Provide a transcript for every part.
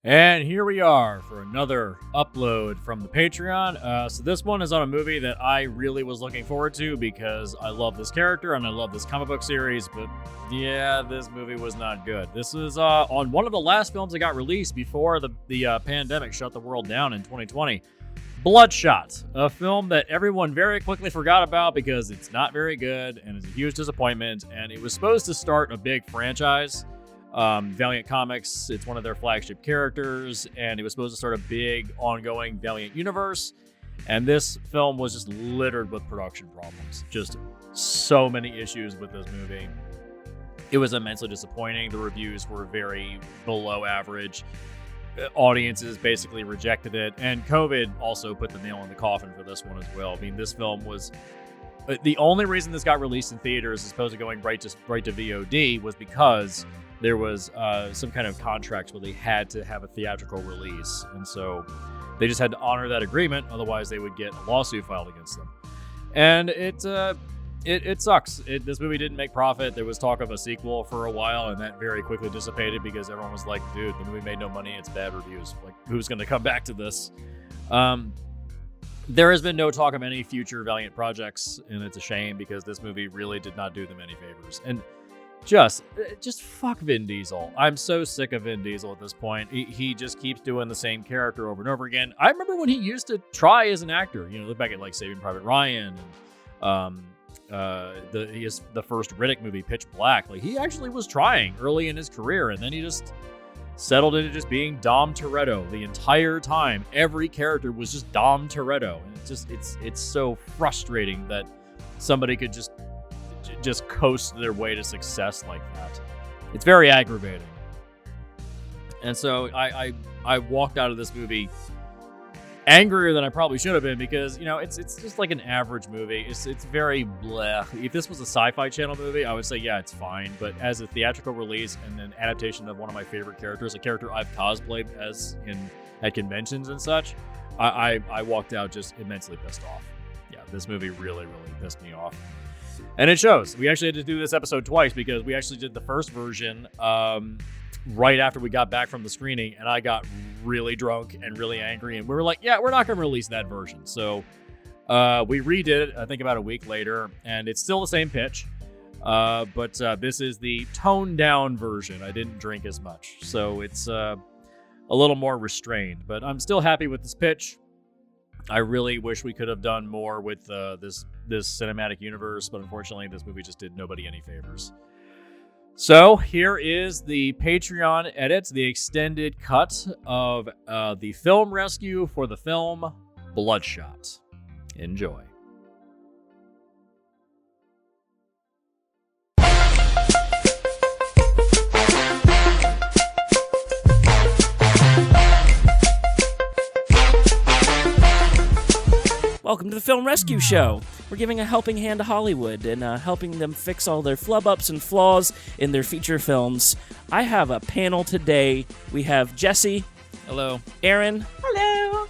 And here we are for another upload from the Patreon. So this one is on a movie that I really was looking forward to because I love this character and I love this comic book series. But yeah, this movie was not good. This is on one of the last films that got released before the pandemic shut the world down in 2020. Bloodshot, a film that everyone very quickly forgot about because it's not very good and it's a huge disappointment. And it was supposed to start a big franchise. Valiant Comics, it's one of their flagship characters, and it was supposed to start a big ongoing Valiant universe, and this film was just littered with production problems. Just so many issues with this movie. It was immensely disappointing. The reviews were very below average. Audiences basically rejected it, and COVID also put the nail in the coffin for this one as well. I mean, this film was... The only reason this got released in theaters as opposed to going right to VOD was because there was some kind of contract where they had to have a theatrical release. And so they just had to honor that agreement. Otherwise, they would get a lawsuit filed against them. And it sucks. This movie didn't make profit. There was talk of a sequel for a while, and that very quickly dissipated because everyone was like, dude, the movie made no money. It's bad reviews. Like, who's going to come back to this? There has been no talk of any future Valiant projects, and it's a shame because this movie really did not do them any favors. And just fuck Vin Diesel. I'm so sick of Vin Diesel at this point. He just keeps doing the same character over and over again. I remember when he used to try as an actor. You know, look back at like Saving Private Ryan and the first Riddick movie, Pitch Black. Like, he actually was trying early in his career, and then he just settled into just being Dom Toretto the entire time. Every character was just Dom Toretto, and it's so frustrating that somebody could just coast their way to success like that. It's very aggravating. And so I walked out of this movie angrier than I probably should have been because, you know, it's just like an average movie. It's very bleh. If this was a Sci-Fi Channel movie, I would say, yeah, it's fine. But as a theatrical release and an adaptation of one of my favorite characters, a character I've cosplayed as at conventions and such, I walked out just immensely pissed off. Yeah, this movie really, really pissed me off. And it shows. We actually had to do this episode twice because we actually did the first version right after we got back from the screening, and I got really drunk and really angry, and we were like, yeah, we're not going to release that version. So we redid it, I think about a week later, and it's still the same pitch, but this is the toned-down version. I didn't drink as much, so it's a little more restrained, but I'm still happy with this pitch. I really wish we could have done more with this cinematic universe, but unfortunately, this movie just did nobody any favors. So here is the Patreon edit, the extended cut of the film rescue for the film Bloodshot. Enjoy. Welcome to the Film Rescue Show. We're giving a helping hand to Hollywood and helping them fix all their flub-ups and flaws in their feature films. I have a panel today. We have Jesse. Hello. Aaron. Hello.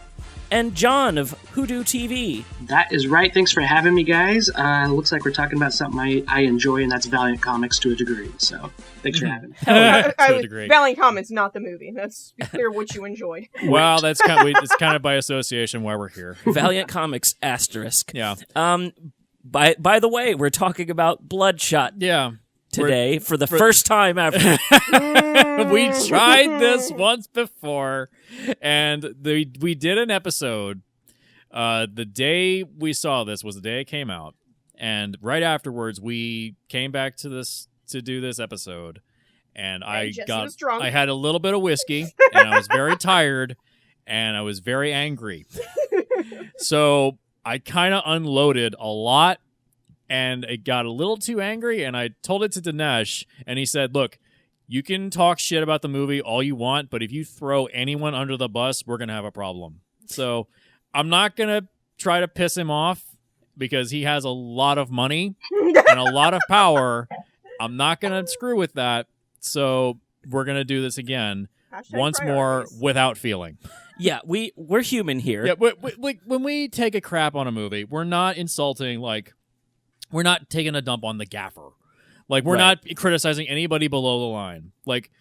And John of Hoodoo TV. That is right. Thanks for having me, guys. Looks like we're talking about something I enjoy, and that's Valiant Comics to a degree. So thanks for having me. Hell yeah. To a degree. Valiant Comics, not the movie. Let's be clear what you enjoyed. Well, it's kind of by association why we're here. Valiant Comics asterisk. Yeah. By the way, we're talking about Bloodshot. Yeah. Today for the first time ever. We tried this once before, and we did an episode. The day we saw this was the day it came out, and right afterwards we came back to do this episode, and I had a little bit of whiskey, and I was very tired, and I was very angry. So I kind of unloaded a lot. And it got a little too angry, and I told it to Dinesh, and he said, look, you can talk shit about the movie all you want, but if you throw anyone under the bus, we're going to have a problem. So I'm not going to try to piss him off because he has a lot of money and a lot of power. I'm not going to screw with that. So we're going to do this again once more without feeling. Yeah, we're human here. Yeah, when we take a crap on a movie, we're not insulting, like, we're not taking a dump on the gaffer. Like, we're not criticizing anybody below the line. Like,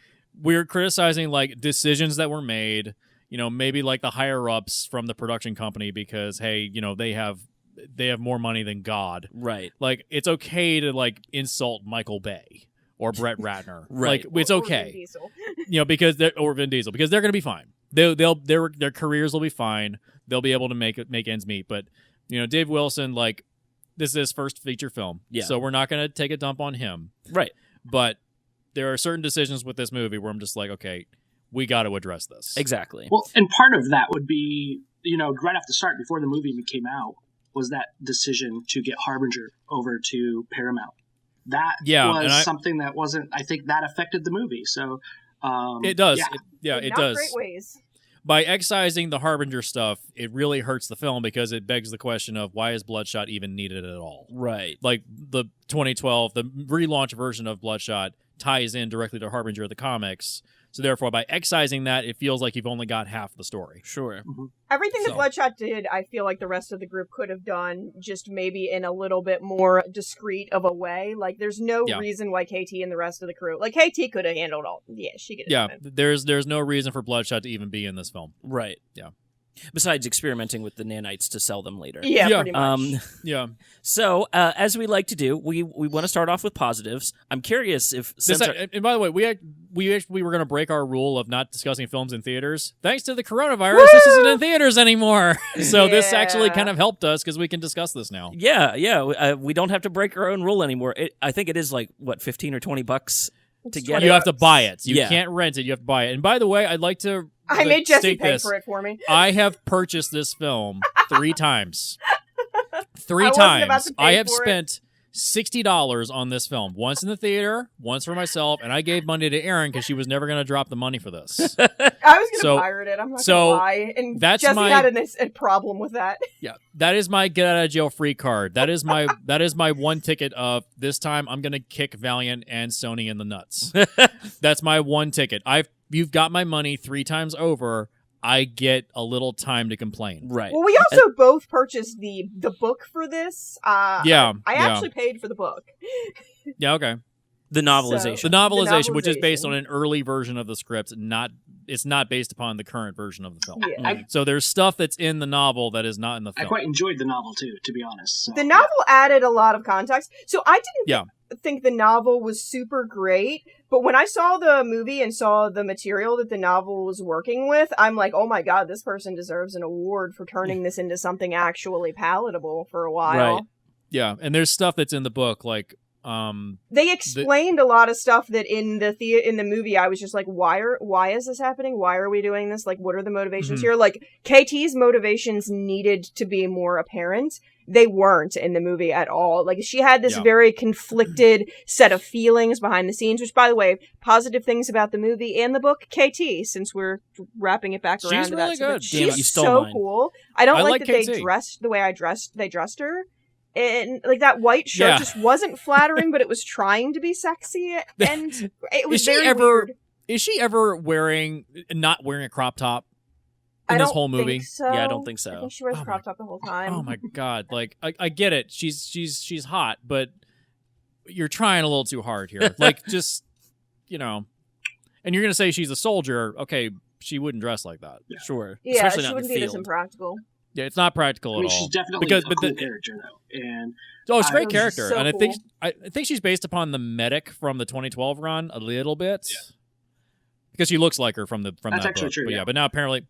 we're criticizing like decisions that were made, maybe like the higher ups from the production company because hey, they have more money than God. Right. Like it's okay to like insult Michael Bay or Brett Ratner. Right. Like it's Or Vin okay. Diesel. Because or Vin Diesel because they're going to be fine. Their careers will be fine. They'll be able to make ends meet. But Dave Wilson, like this is his first feature film, so we're not going to take a dump on him. Right. But there are certain decisions with this movie where I'm just like, okay, we got to address this. Exactly. Well, and part of that would be, right off the start, before the movie came out, was that decision to get Harbinger over to Paramount. That was something that wasn't, I think that affected the movie. So it does. In it not does. great ways. By excising the Harbinger stuff, it really hurts the film because it begs the question of why is Bloodshot even needed at all? Right. Like the 2012, the relaunch version of Bloodshot ties in directly to Harbinger of the comics. So therefore, by excising that, it feels like you've only got half the story. Sure. Mm-hmm. Everything that Bloodshot did, I feel like the rest of the group could have done, just maybe in a little bit more discreet of a way. Like, there's no reason why KT and the rest of the crew... Like, KT could have handled all... Yeah, she could have done it. There's no reason for Bloodshot to even be in this film. Right. Yeah. Besides experimenting with the nanites to sell them later. Yeah, pretty much. So, as we like to do, we want to start off with positives. I'm curious if... and by the way, we were going to break our rule of not discussing films in theaters. Thanks to the coronavirus, this isn't in theaters anymore. So this actually kind of helped us because we can discuss this now. Yeah. We don't have to break our own rule anymore. I think it is like, what, $15 or $20 to get it? You have to buy it. You can't rent it. You have to buy it. And by the way, I'd like to... I made Jesse pay this. for it for me. I have purchased this film 3 times. Three wasn't about times. to pay I have for it. spent $60 on this film. Once in the theater, once for myself, and I gave money to Erin because she was never going to drop the money for this. I was going to pirate it. I'm not going to lie. And that's Jesse had a problem with that. Yeah, that is my get out of jail free card. That is my one ticket of this time I'm going to kick Valiant and Sony in the nuts. That's my one ticket. You've got my money 3 times over. I get a little time to complain. Right. Well, we also both purchased the book for this. I actually paid for the book. Yeah, okay. The novelization. The novelization, which is based on an early version of the script, it's not based upon the current version of the film. Yeah. So there's stuff that's in the novel that is not in the film. I quite enjoyed the novel too, to be honest. So. The novel added a lot of context. So I didn't think the novel was super great, but when I saw the movie and saw the material that the novel was working with, I'm like, oh my god, this person deserves an award for turning this into something actually palatable for a while. Right. Yeah, and there's stuff that's in the book, like they explained a lot of stuff that in the movie I was just like, why is this happening? Why are we doing this? Like, what are the motivations here? Like, KT's motivations needed to be more apparent. They weren't in the movie at all. Like, she had this very conflicted set of feelings behind the scenes, which, by the way, positive things about the movie and the book, KT, since we're wrapping it back around to really that. good. Damn it, you She's stole so mine. cool. I don't like that KT. they dressed the way they dressed her. And, like, that white shirt just wasn't flattering, but it was trying to be sexy, and it was weird. Is she ever not wearing a crop top in this whole movie? So. Yeah, I don't think so. I think she wears a crop top the whole time. Oh my god! Like, I get it. She's hot, but you're trying a little too hard here. Like, just and you're gonna say she's a soldier. Okay, she wouldn't dress like that. Yeah. Sure. Yeah, especially she not wouldn't in the be this field. impractical. Yeah, it's not practical at all. She's definitely a cool character, though. And it's a great character, so and cool. I think she's based upon the medic from the 2012 run a little bit, because she looks like her from That's that actually book. true. But now apparently,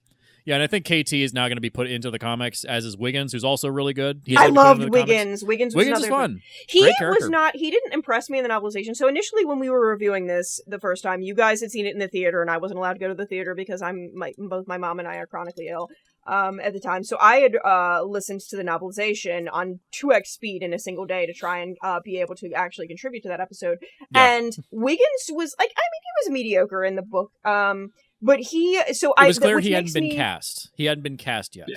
and I think KT is now going to be put into the comics, as is Wiggins, who's also really good. I loved Wiggins. Wiggins was is fun. He Great character. He didn't impress me in the novelization. So initially when we were reviewing this the first time, you guys had seen it in the theater and I wasn't allowed to go to the theater because both my mom and I are chronically ill at the time. So I had listened to the novelization on 2x speed in a single day to try and be able to actually contribute to that episode. Yeah. And Wiggins was he was mediocre in the book. But it was clear he hadn't been cast. He hadn't been cast yet.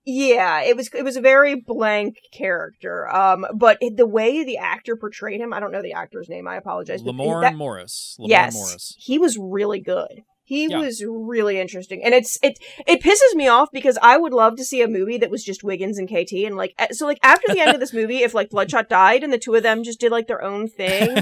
Yeah, it was a very blank character. But the way the actor portrayed him, I don't know the actor's name. I apologize. Lamorne Morris. Morris. He was really good. He was really interesting. And it pisses me off because I would love to see a movie that was just Wiggins and KT. And after the end of this movie, if Bloodshot died and the two of them just did their own thing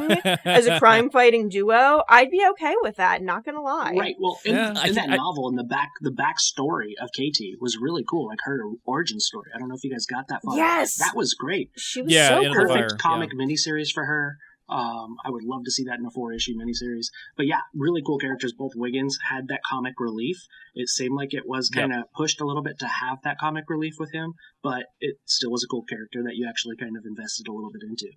as a crime fighting duo, I'd be okay with that, not gonna lie. Right. Well, in that novel, in the backstory of KT was really cool. Her origin story. I don't know if you guys got that far. Yes! That was great. She was so perfect comic miniseries for her. I would love to see that in a 4-issue miniseries. But yeah, really cool characters. Both Wiggins had that comic relief. It seemed like it was kind of pushed a little bit to have that comic relief with him, but it still was a cool character that you actually kind of invested a little bit into.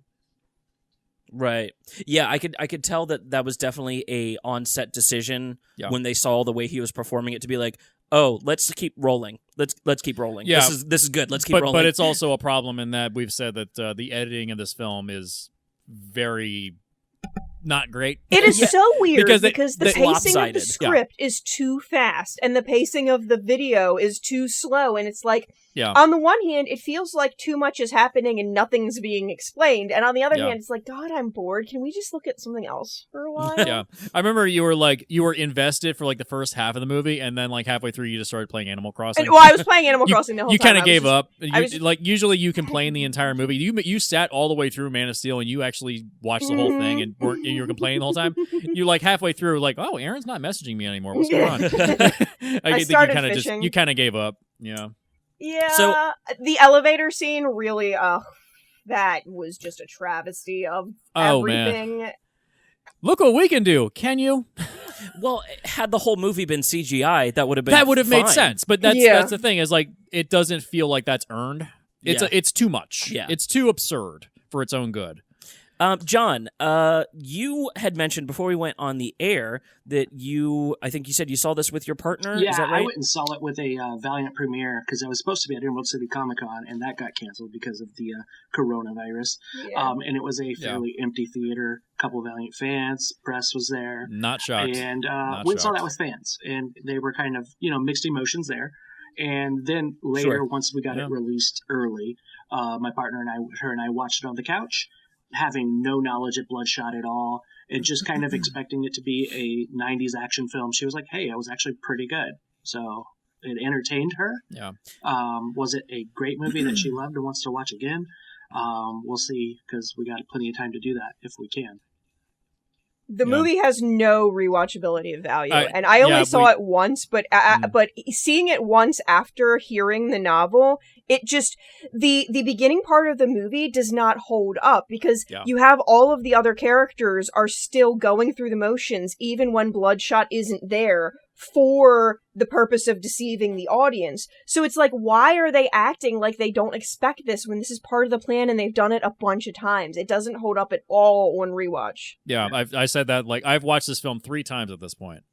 Right. Yeah, I could tell that was definitely a on-set decision when they saw the way he was performing it to be like, oh, let's keep rolling. Let's keep rolling. Yeah. This is good. Let's keep rolling. But it's also a problem in that we've said that the editing of this film is very not great. It is so weird because the pacing lopsided. of the script is too fast and the pacing of the video is too slow, and it's on the one hand it feels like too much is happening and nothing's being explained, and on the other hand it's God, I'm bored, can we just look at something else for a while? I remember you were invested for the first half of the movie, and then halfway through you just started playing Animal Crossing. I was playing Animal Crossing the whole time. You kind of gave up. Usually you complain the entire movie. You sat all the way through Man of Steel and you actually watched the whole thing and you were complaining the whole time. You halfway through oh, Aaron's not messaging me anymore. What's going on? I started fishing. You kind of gave up. Yeah. Yeah. So the elevator scene really, that was just a travesty of everything. Man. Look what we can do. Can you? Well, had the whole movie been CGI, that would have made sense. But that's the thing is it doesn't feel like that's earned. It's too much. Yeah. It's too absurd for its own good. John, you had mentioned before we went on the air that I think you said you saw this with your partner. Yeah, is that right? I went and saw it with a Valiant premiere because I was supposed to be at Emerald City Comic Con, and that got canceled because of the coronavirus. Yeah. And it was a fairly empty theater. A couple Valiant fans, press was there. Not shocked. And we saw that with fans, and they were kind of mixed emotions there. And then later, once we got it released early, my partner and I watched it on the couch, having no knowledge of Bloodshot at all, and just kind of expecting it to be a 90s action film. She was like, hey, it was actually pretty good. So it entertained her. Yeah. Was it a great movie that she loved and wants to watch again? We'll see, because we got plenty of time to do that if we can. The movie has no rewatchability of value, and I only saw it once, but seeing it once after hearing the novel, it just the beginning part of the movie does not hold up because you have all of the other characters are still going through the motions even when Bloodshot isn't there for the purpose of deceiving the audience. So it's why are they acting like they don't expect this when this is part of the plan and they've done it a bunch of times? It doesn't hold up at all on rewatch. Yeah, I said that, I've watched this film 3 times at this point.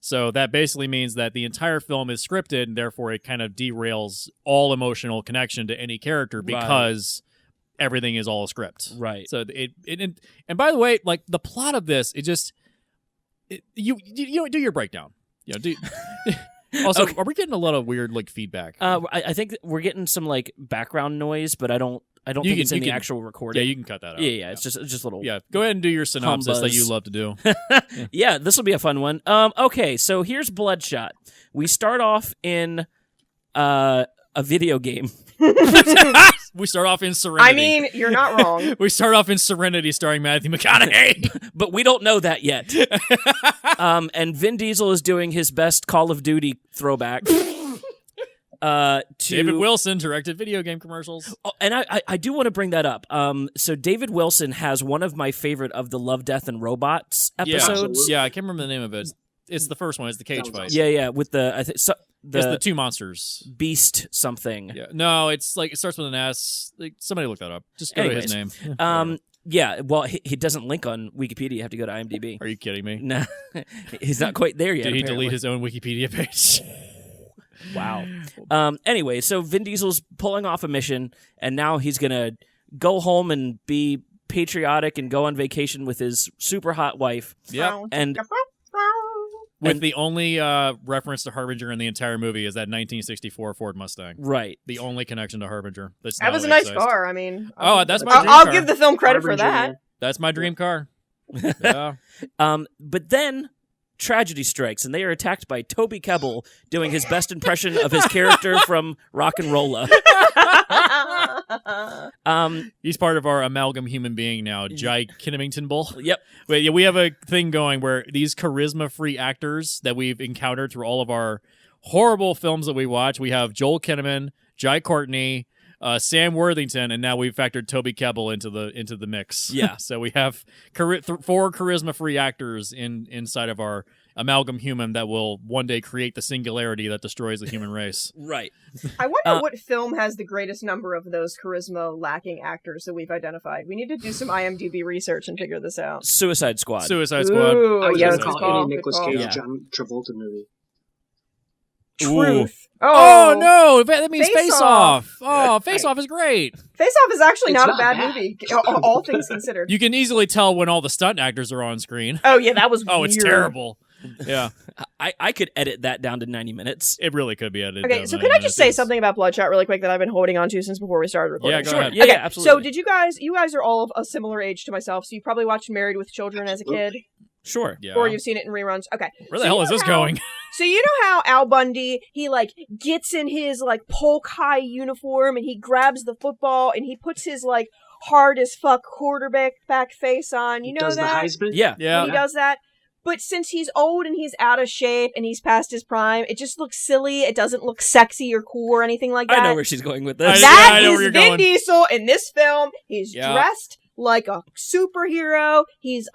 So that basically means that the entire film is scripted, and therefore it kind of derails all emotional connection to any character because everything is all a script. Right. So and by the way, the plot of this, you do your breakdown. Also, are we getting a lot of weird feedback? I think we're getting some background noise, but I don't think it's in the actual recording. Yeah, you can cut that out. Yeah. It's just little. Yeah, go ahead and do your synopsis that you love to do. Yeah, this will be a fun one. Okay, so here's Bloodshot. We start off in a video game. We start off in Serenity. I mean, you're not wrong. We start off in Serenity starring Matthew McConaughey. But we don't know that yet. And Vin Diesel is doing his best Call of Duty throwback. David Wilson directed video game commercials. Oh, and I do want to bring that up. So David Wilson has one of my favorite of the Love, Death, and Robots episodes. Yeah, I can't remember the name of it. It's the first one. It's the cage fight. Yeah, with it's the 2 monsters. Beast something. Yeah. No, it's it starts with an S. Somebody look that up. Just go to his name. Yeah, well, he doesn't link on Wikipedia. You have to go to IMDb. Are you kidding me? No, he's not quite there yet. Did he delete his own Wikipedia page? Wow. Anyway, so Vin Diesel's pulling off a mission, and now he's going to go home and be patriotic and go on vacation with his super hot wife. Yep. And with the only reference to Harbinger in the entire movie is that 1964 Ford Mustang. Right. The only connection to Harbinger. That was a nice car. I mean, that's my dream car. I'll give the film credit for that. That's my dream car. Yeah. But then tragedy strikes, and they are attacked by Toby Kebbell doing his best impression of his character from Rock and Rolla. He's part of our amalgam human being now, Jai Kinnamington Bull. Yep. We have a thing going where these charisma-free actors that we've encountered through all of our horrible films that we watch, we have Joel Kinnaman, Jai Courtney, Sam Worthington, and now we've factored Toby Kebbell into the mix. Yeah. So we have 4 charisma-free actors inside of our amalgam human that will one day create the singularity that destroys the human race. Right. I wonder what film has the greatest number of those charisma-lacking actors that we've identified. We need to do some IMDb research and figure this out. Suicide Squad. Suicide Squad. Ooh, I was yeah, going good to call call, any good Nicolas call. Cage, Yeah. John Travolta movie. Truth. Oh no! That means Face Face Off. Off. Oh, Face Off is great. Face Off is actually It's not a not bad bad. movie, all things considered. You can easily tell when all the stunt actors are on screen. Oh yeah, that was Oh, weird. it's terrible. Yeah, I could edit that down to 90 minutes. it really could be edited. Okay, down so 90 can I just say minutes. something about Bloodshot really quick that I've been holding on to since before we started recording? Yeah, go Sure. ahead. Yeah, Okay, absolutely. so did you guys are all of a similar age to myself, so you probably watched Married with Children as a kid, Sure. Yeah. or you've seen it in reruns. Okay. Where So the hell you is know this how- going? So you know how Al Bundy, he like gets in his like polk high uniform and he grabs the football and he puts his like hard as fuck quarterback face on. You know Does that? the Heisman? Yeah. Yeah. He does that. But since he's old and he's out of shape and he's past his prime, it just looks silly. It doesn't look sexy or cool or anything like that. I know where she's going with I this. know. That I know is where you're Vin going. Diesel in this film. He's Yeah. dressed like a superhero.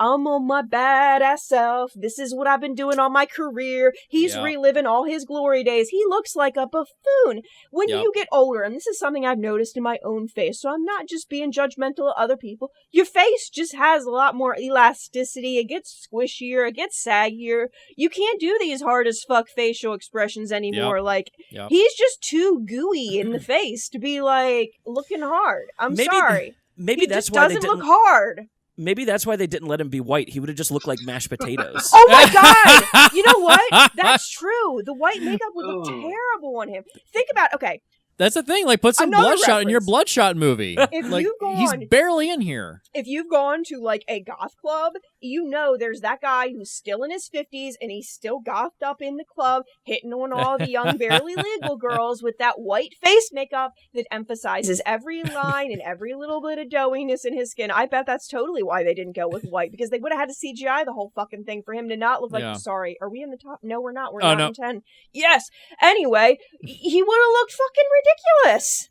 I'm on my badass self. This is what I've been doing all my career. He's Yeah. reliving all his glory days. He looks like a buffoon. When Yep. you get older, and this is something I've noticed in my own face, so I'm not just being judgmental of other people, your face just has a lot more elasticity. It gets squishier. It gets saggier. You can't do these hard as fuck facial expressions anymore. Like, Yep. he's just too gooey in the face to be like looking hard. I'm Maybe- sorry. Maybe He that's just why they doesn't didn't. look hard. Maybe that's why they didn't let him be white. He would have just looked like mashed potatoes. Oh my god! You know what? That's true. The white makeup would look Oh. terrible on him. Think about That's the thing. Like, put some Another Bloodshot in your reference. Bloodshot movie. If Like, you've he's gone- barely in here. if you've gone to like a goth club, you know there's that guy who's still in his 50s and he's still gothed up in the club, hitting on all the young, barely legal girls with that white face makeup that emphasizes every line and every little bit of doughiness in his skin. I bet that's totally why they didn't go with white, because they would have had to CGI the whole fucking thing for him to not look like, Yeah. sorry, are we in the top? No, we're not. We're Oh, not no. in 10. Yes. Anyway, he would have looked fucking ridiculous.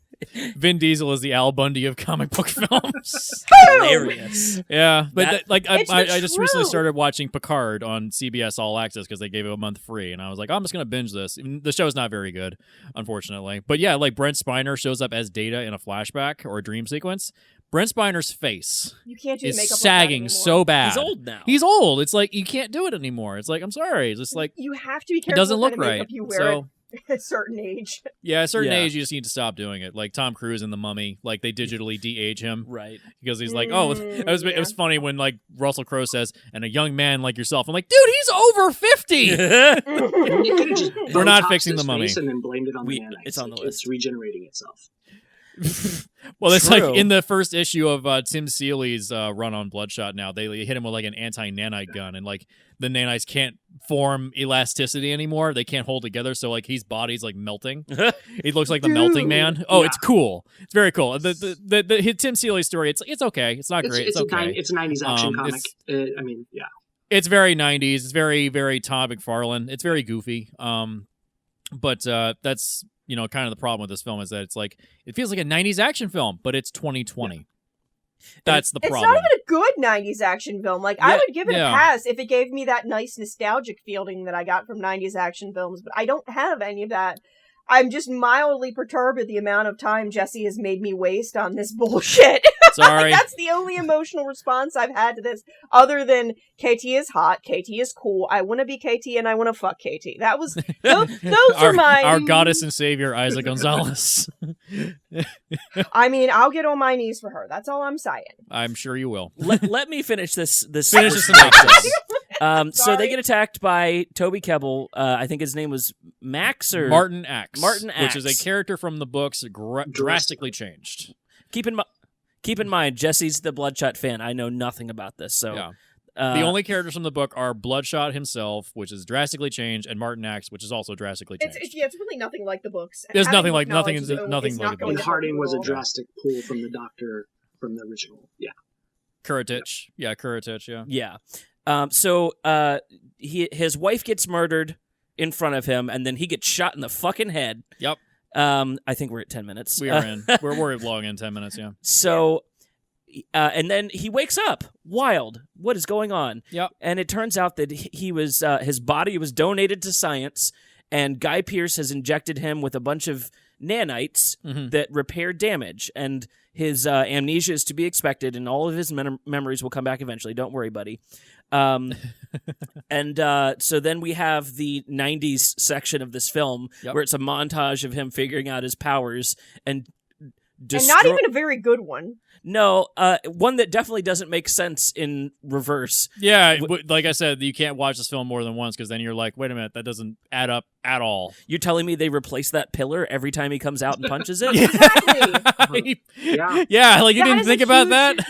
Vin Diesel is the Al Bundy of comic book films. Hilarious. Yeah, but That- like It's the I just recently truth. started watching Picard on CBS All Access because they gave it a month free, and I was like, I'm just gonna binge this. Even the show's not very good, unfortunately. But yeah, like Brent Spiner shows up as Data in a flashback or a dream sequence. Brent Spiner's face You can't do is makeup like that sagging anymore. so bad. He's old now. He's old. It's like you can't do it anymore. It's like I'm sorry. It's just like You have to be it careful doesn't what look kind of makeup right. you wear So at a certain age. yeah, at a certain Yeah. age, you just need to stop doing it. Like Tom Cruise in The Mummy, like they digitally de-age him. Right. Because he's like, oh, it was yeah. funny when like Russell Crowe says, and a young man like yourself. I'm like, dude, he's over 50. They could've just We're not Botoxed fixing his the mummy. face and then blamed it on We- the nanites. it's on the Like, list. It's regenerating itself. Well, it's True. like in the first issue of Tim Seeley's run on Bloodshot now, they hit him with like an anti-nanite gun, and like the nanites can't form elasticity anymore. They can't hold together, so like his body's like melting. He looks like the melting man. Oh, Yeah. it's cool. It's very cool. The Tim Seeley story, it's okay. It's not great. It's okay. It's a 90s action comic. it's- I mean, yeah. It's very 90s. It's very, very Todd McFarlane. It's very goofy. But that's, you know, kind of the problem with this film is that it's like, it feels like a 90s action film, but it's 2020. That's the It's problem. not even a good 90s action film. Like, I Yeah, would give it yeah. a pass if it gave me that nice nostalgic feeling that I got from 90s action films, but I don't have any of that. I'm just mildly perturbed at the amount of time Jesse has made me waste on this bullshit. Sorry. That's the only emotional response I've had to this, other than KT is hot, KT is cool, I want to be KT, and I want to fuck KT. That was, those are my... Our goddess and savior, Isaac Gonzalez. I mean, I'll get on my knees for her. That's all I'm saying. I'm sure you will. Let me finish this. Finish the synopsis. So Sorry. they get attacked by Toby Kebbell. I think his name was Max or Martin Axe. Martin Which is Axe. a character from the books drastically changed. Keep in mind, Jesse's the Bloodshot fan. I know nothing about this, so Yeah. The only characters from the book are Bloodshot himself, which is drastically changed, and Martin X, which is also drastically changed. It's really nothing like the books. There's Having nothing like is the book. And Harding was a drastic pull from the Doctor from the original. Yeah. Kuratich. Yeah, Kuratich, yeah. Yeah. So his wife gets murdered in front of him, and then he gets shot in the fucking head. Yep. I think we're at 10 minutes. We are in. We're long in 10 minutes, yeah. So... and then he wakes up. Wild. What is going on? Yep. And it turns out that he was his body was donated to science, and Guy Pearce has injected him with a bunch of nanites that repair damage. And his amnesia is to be expected, and all of his memories will come back eventually. Don't worry, buddy. And so then we have the 90s section of this film where it's a montage of him figuring out his powers and not even a very good one. No, one that definitely doesn't make sense in reverse. Yeah, like I said, you can't watch this film more than once because then you're like, wait a minute, that doesn't add up at all. You're telling me they replace that pillar every time he comes out and punches it? Exactly. Yeah, like you didn't think about that?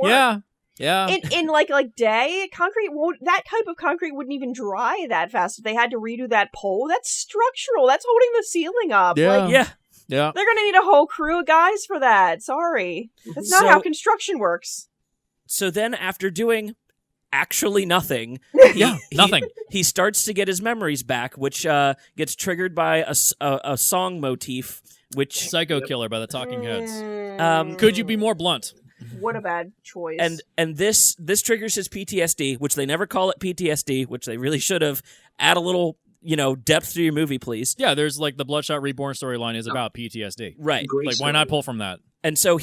Yeah. Yeah. In like day, that type of concrete wouldn't even dry that fast if they had to redo that pole. That's structural. That's holding the ceiling up. Yeah. Yeah. They're going to need a whole crew of guys for that. Sorry. That's not how construction works. So then after doing actually nothing, nothing. He starts to get his memories back, which gets triggered by a song motif, which... Psycho Killer by the Talking Heads. Could you be more blunt? What a bad choice. And this triggers his PTSD, which they never call it PTSD, which they really should have. Add a little... depth to your movie, please. Yeah, there's like the Bloodshot Reborn storyline is about PTSD. Right. Great why not pull from that? And so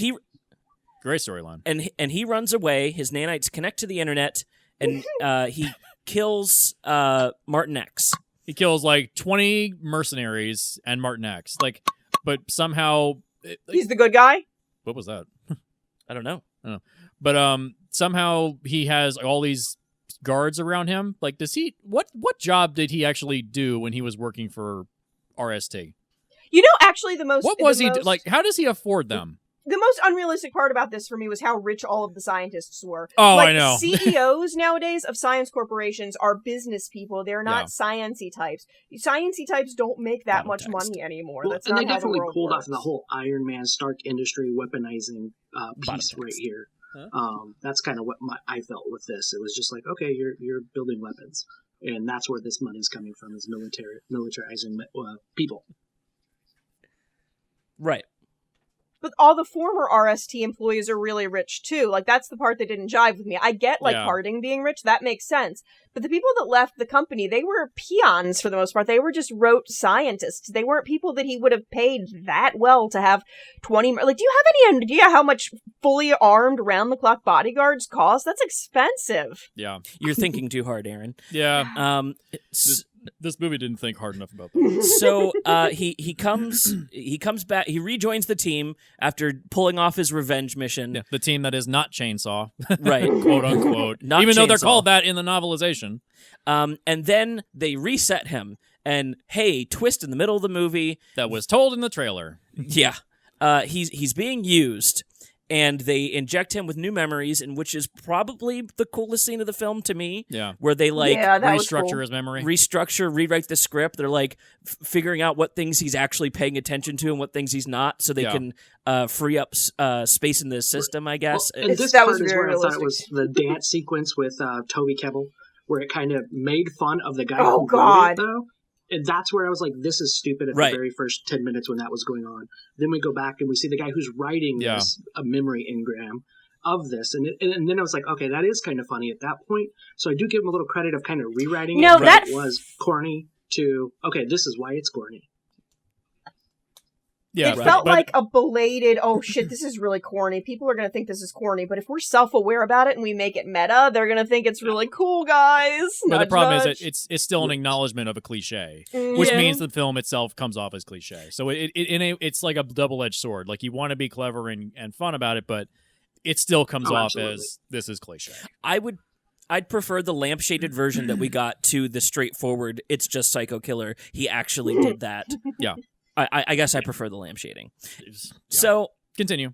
great storyline. And he runs away. His nanites connect to the internet, and he kills Martin X. He kills like 20 mercenaries and Martin X. But somehow he's the good guy? What was that? I don't know. But somehow he has all these guards around him. Like, does he what job did he actually do when he was working for RST? Actually how does he afford them? The most unrealistic part about this for me was how rich all of the scientists were. Oh, I know. CEOs nowadays of science corporations are business people. They're not sciencey types. Sciencey types don't make that much money anymore. Well, That's and not they how definitely the world pulled works. off the whole Iron Man Stark Industry weaponizing piece right here. Huh? That's kind of what I felt with this. It was just like, okay, you're building weapons, and that's where this money's coming from, is militarizing people. Right. But all the former RST employees are really rich too. Like, that's the part that didn't jive with me. I get Harding being rich, that makes sense. But the people that left the company, they were peons for the most part. They were just rote scientists. They weren't people that he would have paid that well to have 20... Like, do you have any idea how much fully armed round-the-clock bodyguards cost? That's expensive. Yeah. You're thinking too hard, Aaron. Yeah. This movie didn't think hard enough about that. So he comes back. He rejoins the team after pulling off his revenge mission. Yeah, the team that is not Chainsaw, right? Quote unquote. Not even though they're Chainsaw. called that in the novelization. And then they reset him. And hey, twist in the middle of the movie That was told in the trailer. Yeah, he's being used. And they inject him with new memories, and which is probably the coolest scene of the film to me. Yeah. Where they restructure his memory. Rewrite the script. They're like figuring out what things he's actually paying attention to and what things he's not, so they can free up space in the system, I guess. Well, and this part is where I thought it was the dance sequence with Toby Kebbell, where it kind of made fun of the guy who wrote it, though. And that's where I was like, this is stupid at the very first 10 minutes when that was going on. Then we go back and we see the guy who's writing this, a memory engram of this. And then I was like, okay, that is kind of funny at that point. So I do give him a little credit of kind of rewriting it. That it was corny to, okay, this is why it's corny. Yeah, it felt like a belated, oh shit, this is really corny. People are going to think this is corny, but if we're self-aware about it and we make it meta, they're going to think it's really cool, guys. But the problem is that it's still an acknowledgement of a cliche, which means the film itself comes off as cliche. So it's like a double-edged sword. Like, you want to be clever and fun about it, but it still comes off as this is cliche. I'd prefer the lampshaded version that we got to the straightforward, it's just Psycho Killer. He actually did that. Yeah. I guess I prefer the lamp shading. So Continue.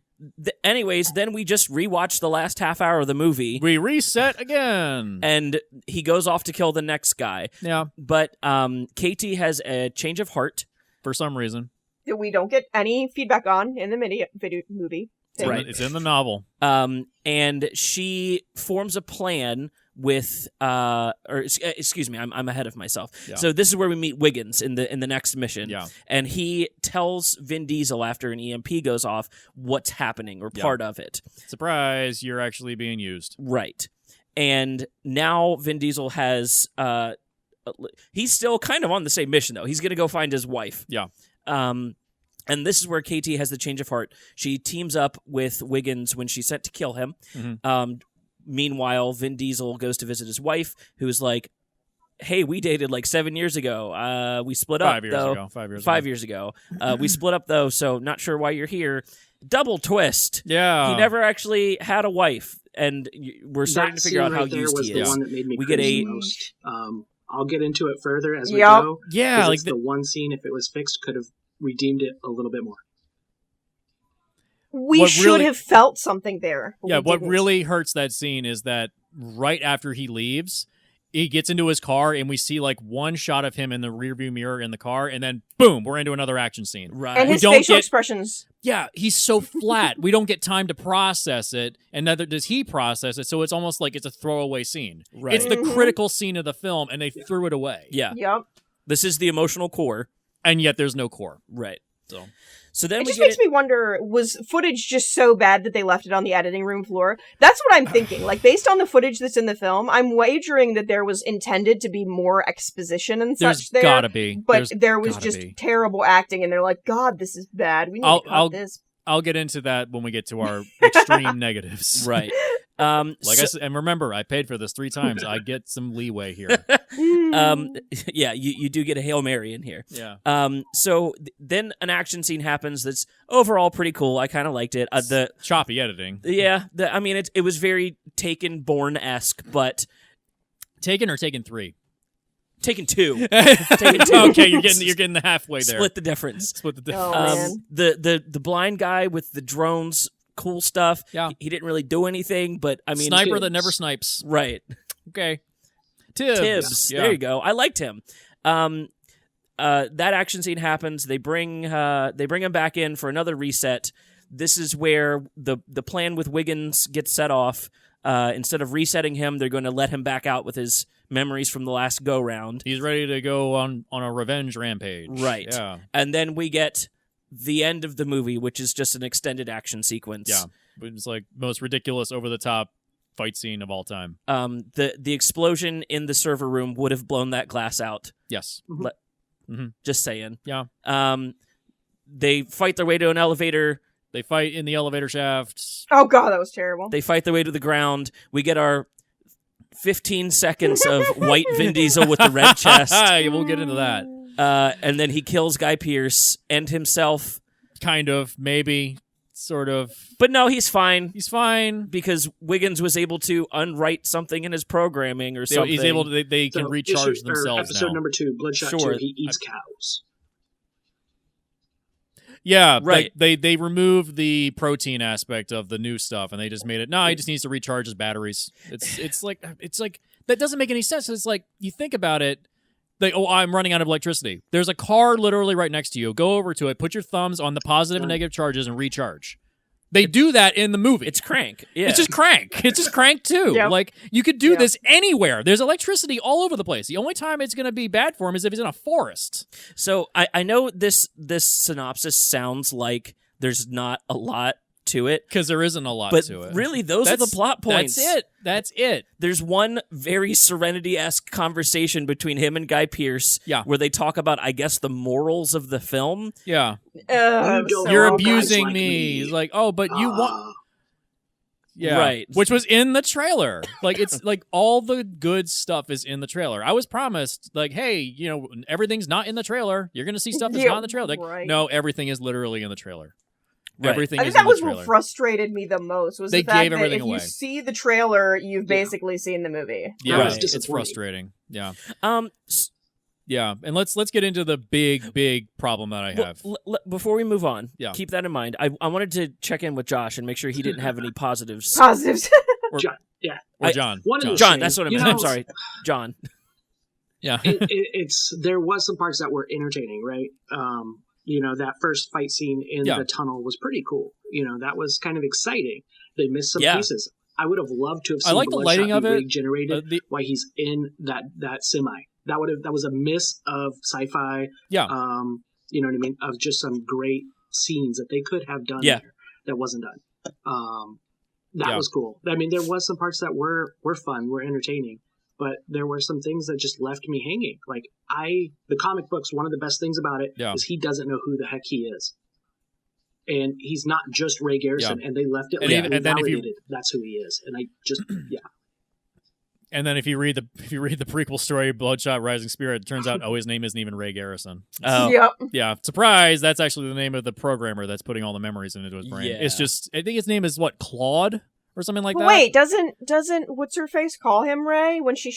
Anyways, then we just rewatch the last half hour of the movie. We reset again. And he goes off to kill the next guy. Yeah. But KT has a change of heart. For some reason. That we don't get any feedback on in the video movie. Right. It's in the novel. And she forms a plan with excuse me, I'm ahead of myself. Yeah. So this is where we meet Wiggins in the next mission. Yeah. And he tells Vin Diesel after an EMP goes off what's happening or part of it. Surprise, you're actually being used. Right. And now Vin Diesel has he's still kind of on the same mission though. He's going to go find his wife. Yeah. And this is where KT has the change of heart. She teams up with Wiggins when she's sent to kill him. Mm-hmm. Meanwhile, Vin Diesel goes to visit his wife, who's like, hey, we dated like 7 years ago. We split up, though. 5 years ago. We split up, though, so not sure why you're here. Double twist. Yeah. He never actually had a wife, and we're starting to figure out how used he is. That was the one that made me cringe most. I'll get into it further as we go. go. Yeah. Like the one scene, if it was fixed, could have redeemed it a little bit more. We should have felt something there. Yeah, what really hurts that scene is that right after he leaves, he gets into his car and we see like one shot of him in the rearview mirror in the car, and then boom, we're into another action scene. Right. And his facial expressions. Yeah, he's so flat. We don't get time to process it, and neither does he process it, so it's almost like it's a throwaway scene. Right. It's the critical scene of the film, and they threw it away. Yeah. Yep. This is the emotional core. And yet there's no core. Right. So then it just makes me wonder, was footage just so bad that they left it on the editing room floor? That's what I'm thinking. Like, based on the footage that's in the film, I'm wagering that there was intended to be more exposition and such there. There's gotta be. But there was just terrible acting, and they're like, God, this is bad. We need to cut this. I'll get into that when we get to our extreme negatives. Right. I said, and remember, I paid for this 3 times. I get some leeway here. Yeah, you do get a Hail Mary in here. Yeah. So then an action scene happens that's overall pretty cool. I kind of liked it. The choppy editing. Yeah. I mean, it was very Taken Bourne-esque, but Taken or Taken 3? Taken 2. Taken 2. Okay, you're getting the halfway there. Split the difference. Oh, man. The blind guy with the drones, cool stuff. Yeah. He didn't really do anything, but I mean, sniper that never snipes. Right. Okay. Tibbs. Yeah. There you go. I liked him. That action scene happens. They bring him back in for another reset. This is where the plan with Wiggins gets set off. Instead of resetting him, they're going to let him back out with his memories from the last go-round. He's ready to go on a revenge rampage. Right. Yeah. And then we get the end of the movie, which is just an extended action sequence. Yeah. It's like most ridiculous, over-the-top fight scene of all time. The explosion in the server room would have blown that glass out. Yes. Just saying. Yeah. They fight their way to an elevator. They fight in the elevator shaft. Oh, God, that was terrible. They fight their way to the ground. We get our 15 seconds of white Vin Diesel with the red chest. We'll get into that. And then he kills Guy Pearce and himself. Kind of, maybe, sort of. But no, he's fine. He's fine. Because Wiggins was able to unwrite something in his programming or something. He's able to, they can recharge themselves episode now. number 2, Bloodshot 2, he eats cows. Yeah, right. They removed the protein aspect of the new stuff, and they just made it. No, he just needs to recharge his batteries. It's like that doesn't make any sense. It's like you think about it. Like, I'm running out of electricity. There's a car literally right next to you. Go over to it, put your thumbs on the positive and negative charges, and recharge. They do that in the movie. It's Crank. Yeah. It's just Crank. It's just Crank too. Yep. Like, you could do this anywhere. There's electricity all over the place. The only time it's going to be bad for him is if he's in a forest. So I know this synopsis sounds like there's not a lot to it. Because there isn't a lot to it. But really, those are the plot points. That's it. There's one very Serenity-esque conversation between him and Guy Pearce where they talk about, I guess, the morals of the film. Yeah. So you're abusing me. He's like, oh, but you want... Yeah. Right. Which was in the trailer. Like, it's like all the good stuff is in the trailer. I was promised, like, hey, everything's not in the trailer. You're going to see stuff that's not in the trailer. Like, no, everything is literally in the trailer. Right. Everything I think is that in the was trailer. what frustrated me the most. Was they the fact gave everything that if away. you see the trailer, you've basically seen the movie. Yeah, Right. it's frustrating. Yeah. Yeah, and let's get into the big problem that I have. Before we move on, keep that in mind. I wanted to check in with Josh and make sure he didn't have any positives. Positives. John. John, that's what I meant. I'm sorry, John. Yeah, there was some parts that were entertaining, right? That first fight scene in the tunnel was pretty cool. That was kind of exciting. They missed some pieces. I would have loved to have seen the lighting of it regenerated while he's in that semi. That was a miss of sci-fi. Yeah. You know what I mean? Of just some great scenes that they could have done there that wasn't done. That was cool. I mean, there was some parts that were fun, were entertaining, but there were some things that just left me hanging. Like the comic books, one of the best things about it is he doesn't know who the heck he is. And he's not just Ray Garrison, and they left it and then that's who he is. And I just And then if you read the prequel story, Bloodshot Rising Spirit, it turns out his name isn't even Ray Garrison. Oh. Yep. Yeah, surprise, that's actually the name of the programmer that's putting all the memories into his brain. Yeah. It's just, I think his name is Claude or something like that. Wait, doesn't what's her face call him Ray when he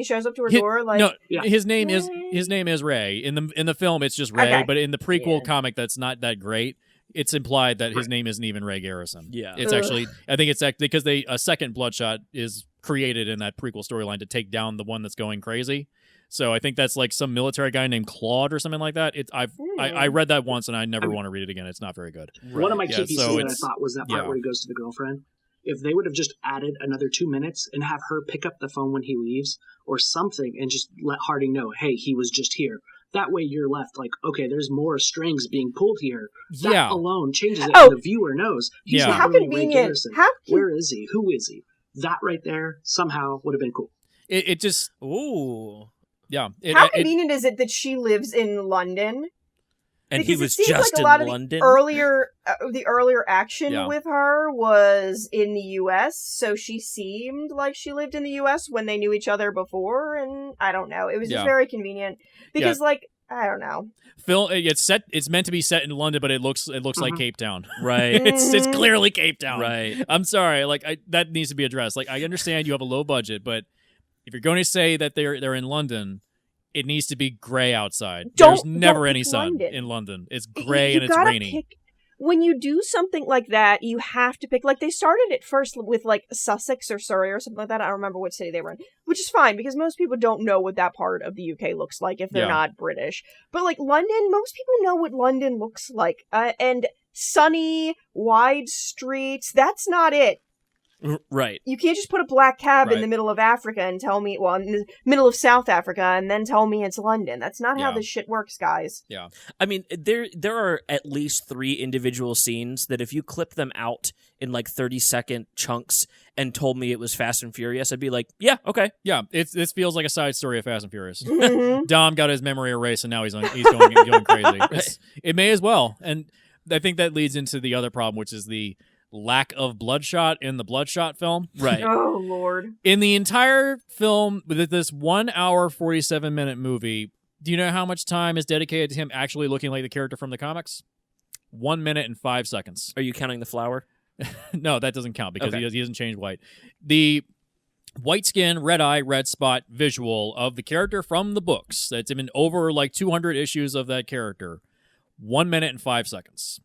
shows up to her door? Like, no, his name is Ray. In the film it's just Ray, but in the prequel comic that's not that great. It's implied that his name isn't even Ray Garrison. Yeah, it's actually, I think it's because a second Bloodshot is created in that prequel storyline to take down the one that's going crazy. So I think that's like some military guy named Claude or something like that. I read that once and I never want to read it again. It's not very good. Right. One of my key pieces that I thought was that part where he goes to the girlfriend. If they would have just added another 2 minutes and have her pick up the phone when he leaves or something and just let Harding know, hey, he was just here. That way you're left like, okay, there's more strings being pulled here. That alone changes it, and the viewer knows he's not really Ray Garrison. Where is he? Who is he? That right there somehow would have been cool. It just... Ooh. Yeah. How convenient is it that she lives in London? And because he was it seems just like a lot in of London? The earlier action with her was in the U.S., so she seemed like she lived in the U.S. when they knew each other before, and I don't know. It was just very convenient. Because, I don't know. It's meant to be set in London, but it looks like Cape Town. Right. It's clearly Cape Town. Right. I'm sorry. That needs to be addressed. I understand you have a low budget, but if you're going to say that they're in London, it needs to be gray outside. There's never any sun in London. It's gray and it's rainy. When you do something like that, you have to pick, they started it first with, Sussex or Surrey or something like that. I don't remember what city they were in, which is fine, because most people don't know what that part of the UK looks like if they're not British. But, London, most people know what London looks like. And sunny, wide streets, that's not it. Right. You can't just put a black cab in the middle of Africa and tell me, in the middle of South Africa, and then tell me it's London. That's not how this shit works, guys. Yeah. I mean, there are at least 3 individual scenes that if you clip them out in 30-second chunks and told me it was Fast and Furious, I'd be like, yeah, okay. Yeah, this feels like a side story of Fast and Furious. Mm-hmm. Dom got his memory erased and now he's going crazy. Right. It may as well. And I think that leads into the other problem, which is the lack of Bloodshot in the Bloodshot film. Right. Oh, Lord. In the entire film, with this 1 hour, 47-minute movie, do you know how much time is dedicated to him actually looking like the character from the comics? 1 minute and 5 seconds. Are you counting the flower? No, that doesn't count because he doesn't change white. The white skin, red eye, red spot visual of the character from the books, that's been over 200 issues of that character. 1 minute and 5 seconds.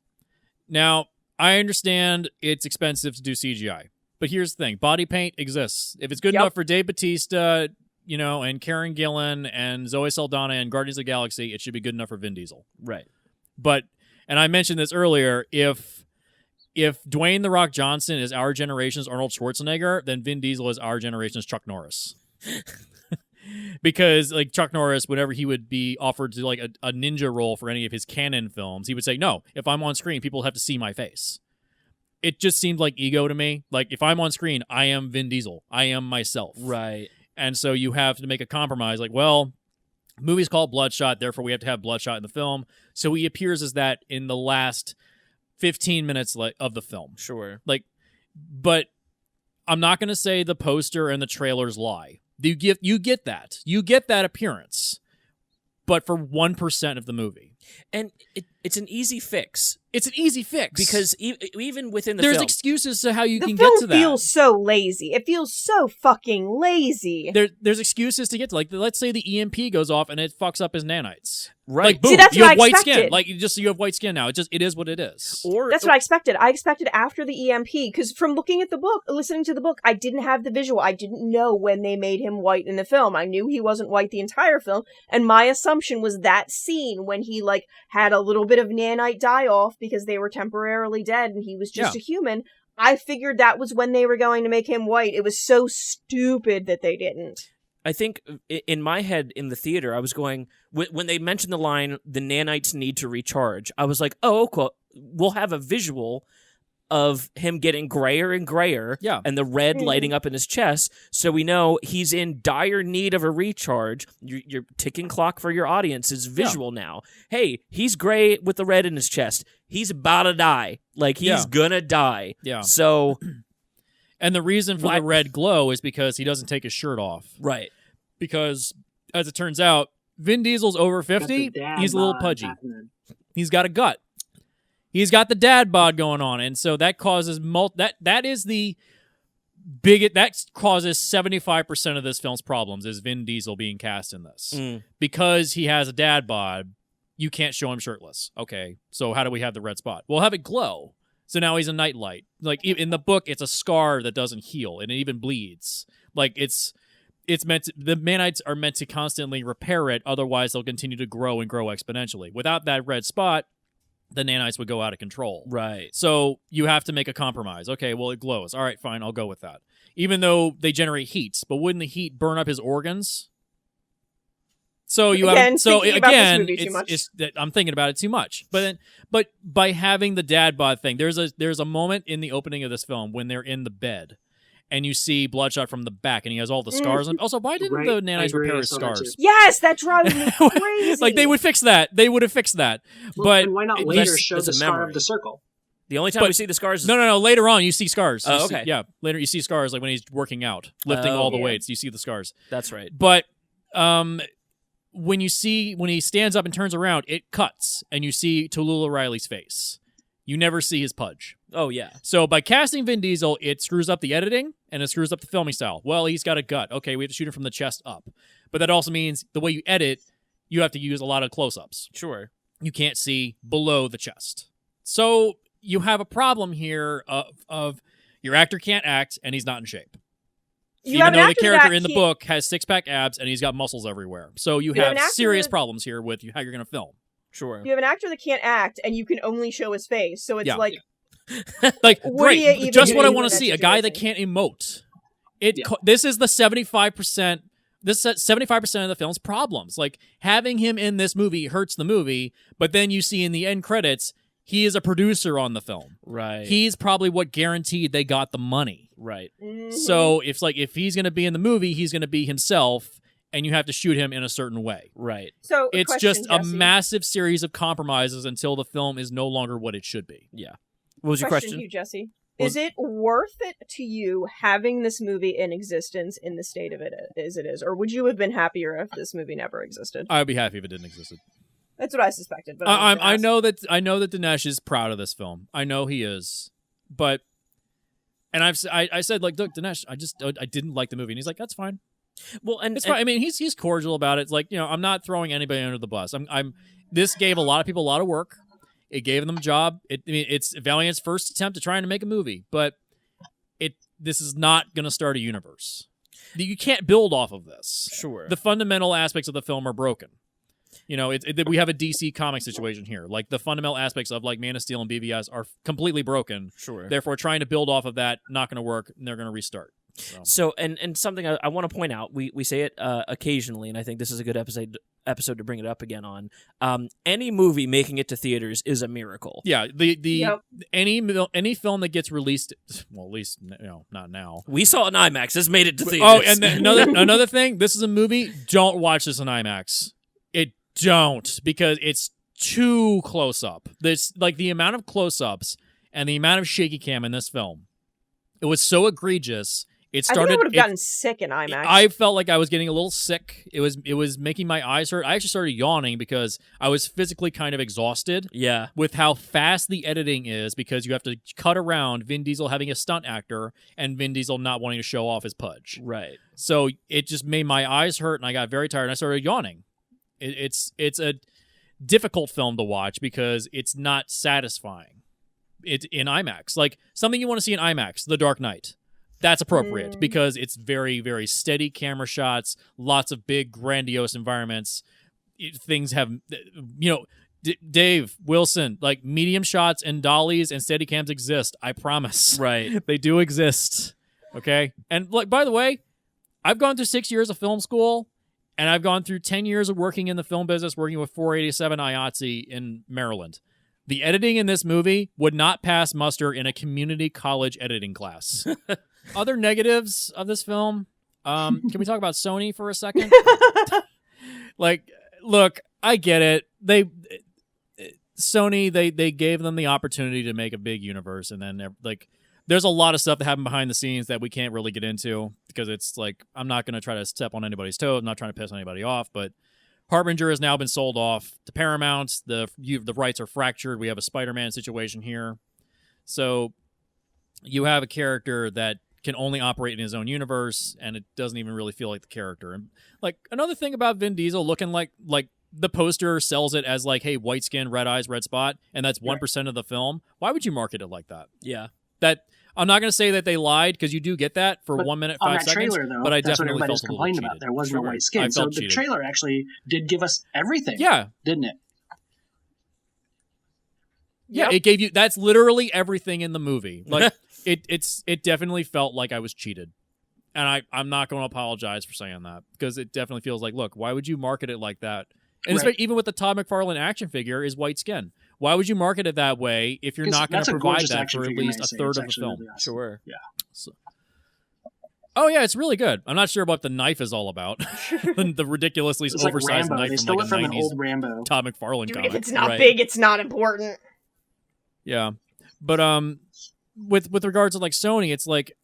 Now, I understand it's expensive to do CGI, but here's the thing. Body paint exists. If it's good enough for Dave Bautista, and Karen Gillan and Zoe Saldana and Guardians of the Galaxy, it should be good enough for Vin Diesel. Right. But, and I mentioned this earlier, if Dwayne "The Rock" Johnson is our generation's Arnold Schwarzenegger, then Vin Diesel is our generation's Chuck Norris. Because Chuck Norris, whenever he would be offered to a ninja role for any of his canon films, he would say, no, if I'm on screen, people have to see my face. It just seemed like ego to me. If I'm on screen, I am Vin Diesel. I am myself. Right. And so you have to make a compromise. The movie's called Bloodshot, therefore we have to have Bloodshot in the film. So he appears as that in the last 15 minutes of the film. Sure. But I'm not going to say the poster and the trailers lie. You get that. You get that appearance, but for 1% of the movie. And It's an easy fix. It's an easy fix because even within the there's film, excuses to how you can the get to that. film feels so lazy. It feels so fucking lazy. There's excuses to get to, like, let's say the EMP goes off and it fucks up his nanites. Right. Like, boom, See, that's you what have I white expected. skin. Like, you have white skin now. It is what it is. That's what I expected. I expected after the EMP, because from looking at the book, listening to the book, I didn't have the visual. I didn't know when they made him white in the film. I knew he wasn't white the entire film, and my assumption was that scene when he, like, had a little bit of nanite die off because they were temporarily dead and he was just a human. I figured that was when they were going to make him white. It was so stupid that they didn't. I think in my head in the theater, I was going, when they mentioned the line, the nanites need to recharge, I was like, oh, cool. We'll have a visual of him getting grayer and grayer and the red lighting up in his chest. So we know he's in dire need of a recharge. Your ticking clock for your audience is visual now. Hey, he's gray with the red in his chest. He's about to die. Like, he's gonna die. Yeah. So... And the reason for the red glow is because he doesn't take his shirt off. Right. Because, as it turns out, Vin Diesel's over 50. He's a little pudgy. Happening. He's got a gut. He's got the dad bod going on, and so that causes that is the biggest. That causes 75% of this film's problems is Vin Diesel being cast in this because he has a dad bod. You can't show him shirtless. Okay, so how do we have the red spot? We'll have it glow. So now he's a nightlight. Like, in the book, it's a scar that doesn't heal, and it even bleeds. Like, it's meant to, the nanites are meant to constantly repair it, otherwise they'll continue to grow and grow exponentially. Without that red spot, the nanites would go out of control. Right. So you have to make a compromise. Okay, well, it glows. All right, fine, I'll go with that. Even though they generate heat, but wouldn't the heat burn up his organs? So you again, have so again, it's I'm thinking about it too much. But by having the dad bod thing, there's a moment in the opening of this film when they're in the bed, and you see Bloodshot from the back, and he has all the scars. And also, why didn't the nanites repair his scars? Yes, that drives me crazy. Like, they would fix that. They would have fixed that. Well, but and why not later show the scar of the circle? The only time we see the scars is... No. Later on, you see scars. Oh, okay. Later you see scars, like when he's working out, lifting all the weights. You see the scars. That's right. But when he stands up and turns around, it cuts, and you see Tallulah Riley's face. You never see his pudge. Oh, yeah. So by casting Vin Diesel, it screws up the editing, and it screws up the filming style. Well, he's got a gut. Okay, we have to shoot him from the chest up. But that also means the way you edit, you have to use a lot of close-ups. Sure. You can't see below the chest. So you have a problem here of your actor can't act, and he's not in shape. Even though the character in the book has six-pack abs and he's got muscles everywhere. So you have serious problems here with how you're going to film. Sure. You have an actor that can't act, and you can only show his face. So it's like... like, great. Just what I want to see. A guy that can't emote. This is the 75%... This 75% of the film's problems. Like, having him in this movie hurts the movie, but then you see in the end credits, he is a producer on the film. Right. He's probably what guaranteed they got the money. Right. Mm-hmm. So if he's going to be in the movie, he's going to be himself, and you have to shoot him in a certain way. Right. So it's just a massive series of compromises until the film is no longer what it should be. Yeah. What was your question? To you, Jesse. Is it worth it to you having this movie in existence in the state of it as it is, or would you have been happier if this movie never existed? I would be happy if it didn't exist. That's what I suspected. But I know that Dinesh is proud of this film. I know he is, but I said, like, look, Dinesh, I didn't like the movie, and he's like, that's fine. Well, and it's fine. I mean, he's cordial about it. It's like, I'm not throwing anybody under the bus. This gave a lot of people a lot of work. It gave them a job. It's Valiant's first attempt at trying to make a movie, but this is not going to start a universe. You can't build off of this. Sure. The fundamental aspects of the film are broken. We have a DC comic situation here. Like, the fundamental aspects of, like, Man of Steel and BVS are completely broken. Sure. Therefore, trying to build off of that, not going to work, and they're going to restart. So and something I want to point out, we say it occasionally, and I think this is a good episode to bring it up again on. Any movie making it to theaters is a miracle. Yeah, any film that gets released, well, at least not now. We saw it in IMAX. This made it to theaters. Oh, and then another thing. This is a movie. Don't watch this in IMAX. Don't, because it's too close up. There's, like, the amount of close ups and the amount of shaky cam in this film. It was so egregious. It started. I think I would have gotten sick in IMAX. I felt like I was getting a little sick. It was making my eyes hurt. I actually started yawning because I was physically kind of exhausted. Yeah. With how fast the editing is, because you have to cut around Vin Diesel having a stunt actor and Vin Diesel not wanting to show off his pudge. Right. So it just made my eyes hurt, and I got very tired, and I started yawning. It's a difficult film to watch because it's not satisfying. It's in IMAX. Like, something you want to see in IMAX, The Dark Knight. That's appropriate because it's very, very steady camera shots, lots of big, grandiose environments. Things have, Dave, Wilson, like, medium shots and dollies and steady cams exist. I promise. Right. They do exist. Okay? And, like, by the way, I've gone through 6 years of film school, and I've gone through 10 years of working in the film business, working with 487 IATSE in Maryland. The editing in this movie would not pass muster in a community college editing class. Other negatives of this film, can we talk about Sony for a second? Like, look, I get it. Sony gave them the opportunity to make a big universe, and then, like, there's a lot of stuff that happened behind the scenes that we can't really get into because it's like, I'm not going to try to step on anybody's toes. I'm not trying to piss anybody off, but Harbinger has now been sold off to Paramount. The rights are fractured. We have a Spider-Man situation here. So you have a character that can only operate in his own universe, and it doesn't even really feel like the character. And, like, another thing about Vin Diesel looking like the poster sells it as, like, hey, white skin, red eyes, red spot, and that's 1% of the film. Why would you market it like that? Yeah. That I'm not going to say that they lied, because you do get that for 1 minute, 5 seconds. Trailer, though, but I that's definitely what felt a little cheated. about. There was no white skin, so the trailer actually did give us everything. Yeah, didn't it? Yeah, It gave you. That's literally everything in the movie. Like it definitely felt like I was cheated, and I'm not going to apologize for saying that, because it definitely feels like, look, why would you market it like that? And even with the Todd McFarlane action figure is white skin. Why would you market it that way if you're not going to provide that for at least a third of the film? Really awesome. Sure. Yeah. So, oh yeah, it's really good. I'm not sure what the knife is all about. The ridiculously oversized like knife from like a an 90s old Rambo. Todd McFarlane Dude, comic. if it's not big, it's not important. Yeah, but with regards to, like, Sony, it's like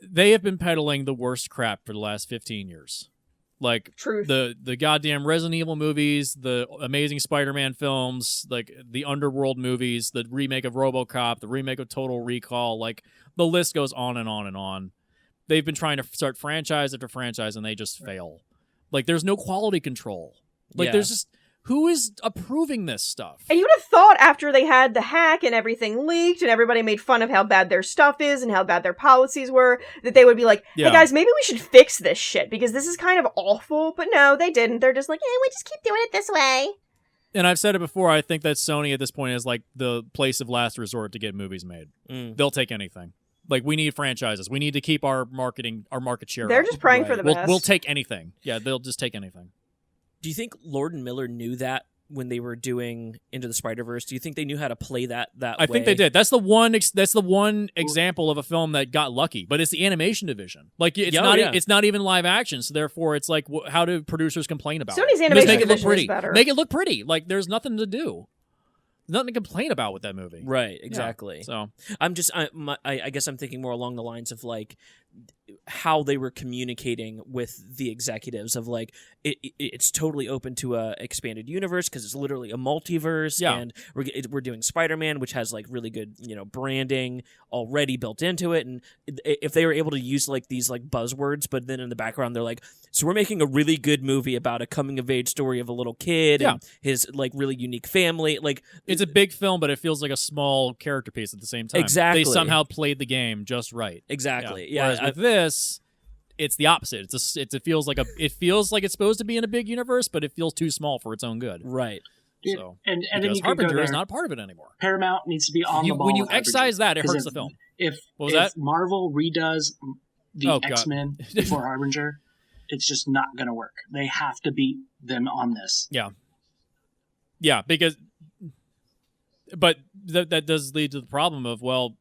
they have been peddling the worst crap for the last 15 years. Like, Truth. the goddamn Resident Evil movies, the Amazing Spider-Man films, like the Underworld movies, the remake of RoboCop, the remake of Total Recall, like, the list goes on and on and on. They've been trying to start franchise after franchise, and they just fail. Like, there's no quality control. Like, there's just, who is approving this stuff? And you would have thought, after they had the hack and everything leaked and everybody made fun of how bad their stuff is and how bad their policies were, that they would be like, hey guys, maybe we should fix this shit because this is kind of awful. But no, they didn't. They're just like, hey, we just keep doing it this way. And I've said it before, I think that Sony at this point is like the place of last resort to get movies made. They'll take anything. Like, we need franchises. We need to keep our market share. They're just praying for the best. We'll take anything. Yeah, they'll just take anything. Do you think Lord and Miller knew that when they were doing Into the Spider-Verse? Do you think they knew how to play that way? I think they did. That's the one example of a film that got lucky. But it's the animation division. Like, it's not even live action. So therefore, it's like, how do producers complain about Sony's it? animation make it look division pretty. is better. Make it look pretty. Like, there's nothing to do. Nothing to complain about with that movie. Right, exactly. Yeah, so I guess I'm thinking more along the lines of, like, how they were communicating with the executives of, like, it's totally open to a expanded universe because it's literally a multiverse, and we're doing Spider-Man, which has, like, really good, branding already built into it. And if they were able to use, like, these, like, buzzwords, but then in the background they're like, so we're making a really good movie about a coming of age story of a little kid and his, like, really unique family. Like, it's a big film, but it feels like a small character piece at the same time. Exactly. They somehow played the game just right. Exactly. Yeah. Whereas with this, it's the opposite. It feels like it's supposed to be in a big universe, but it feels too small for its own good. Right. So, and then you Harbinger is not part of it anymore. Paramount needs to be on the ball. When you excise that, it hurts the film. If that? Marvel redoes the X-Men before Harbinger, it's just not going to work. They have to beat them on this. Yeah. Yeah, but that does lead to the problem of, well,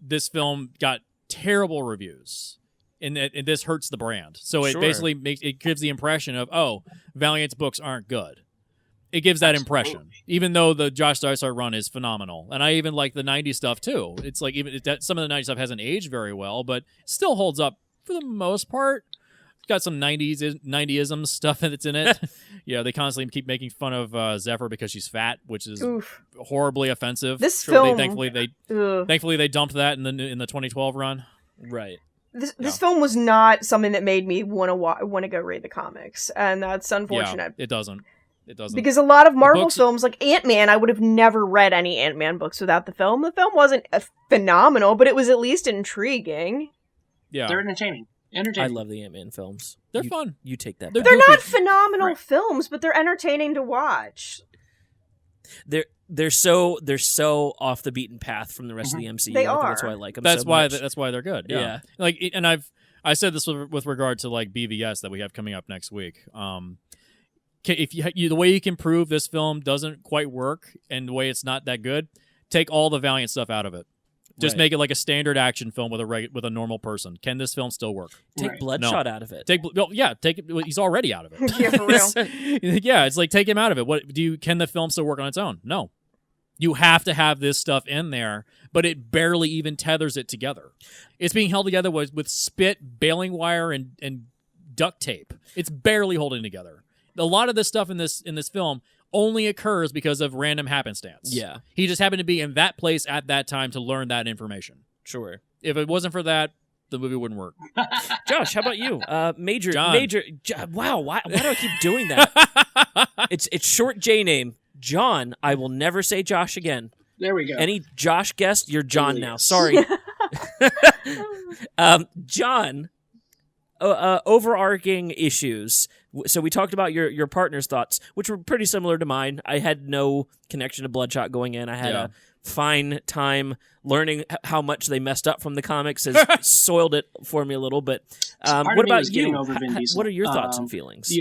this film got terrible reviews, and this hurts the brand. So it basically gives the impression of, oh, Valiant's books aren't good. It gives that impression, even though the Josh Dysart run is phenomenal. And I even like the 90s stuff, too. It's like, even some of the 90s stuff hasn't aged very well, but still holds up for the most part. It's got some 90ism stuff that's in it. They constantly keep making fun of Zephyr because she's fat, which is horribly offensive. This film, thankfully they dumped that in the 2012 run. Right. This film was not something that made me want to go read the comics, and that's unfortunate. Yeah, it doesn't. Because a lot of Marvel films, like Ant-Man, I would have never read any Ant-Man books without the film. The film wasn't phenomenal, but it was at least intriguing. Yeah, they're entertaining. I love the Ant-Man films. They're fun. You take that. They're not phenomenal films, but they're entertaining to watch. They're so off the beaten path from the rest of the MCU. They I think are. that's why I like them. That's so why. much. That's why they're good. Yeah. And I said this with regard to like BVS that we have coming up next week. If the way you can prove this film doesn't quite work and the way it's not that good, take all the Valiant stuff out of it. Just make it like a standard action film with a normal person. Can this film still work? Take Bloodshot out of it. Take it. He's already out of it. Yeah, for real. Yeah, it's like take him out of it. Can the film still work on its own? No. You have to have this stuff in there, but it barely even tethers it together. It's being held together with spit, baling wire, and duct tape. It's barely holding together. A lot of this stuff in this film only occurs because of random happenstance. Yeah. He just happened to be in that place at that time to learn that information. Sure. If it wasn't for that, the movie wouldn't work. Josh, how about you? Major. Wow, why do I keep doing that? It's short J name. John. I will never say Josh again. There we go. Any Josh guest, you're John now. Sorry. John, overarching issues. So we talked about your partner's thoughts, which were pretty similar to mine. I had no connection to Bloodshot going in. I had a fine time learning how much they messed up from the comics. Has soiled it for me a little bit. What about you? What are your thoughts and feelings?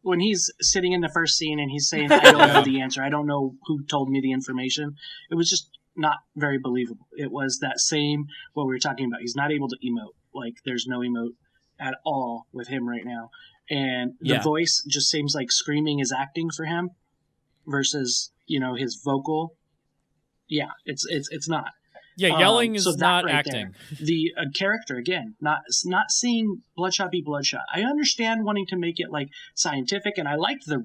When he's sitting in the first scene and he's saying, I don't know the answer. I don't know who told me the information. It was just not very believable. It was that same, what we were talking about. He's not able to emote. Like, there's no emote at all with him right now. And the voice just seems like screaming is acting for him versus, his vocal. Yeah, it's not. Yeah, yelling is not acting. There. The character, again, not seeing Bloodshot be Bloodshot. I understand wanting to make it like scientific, and I liked the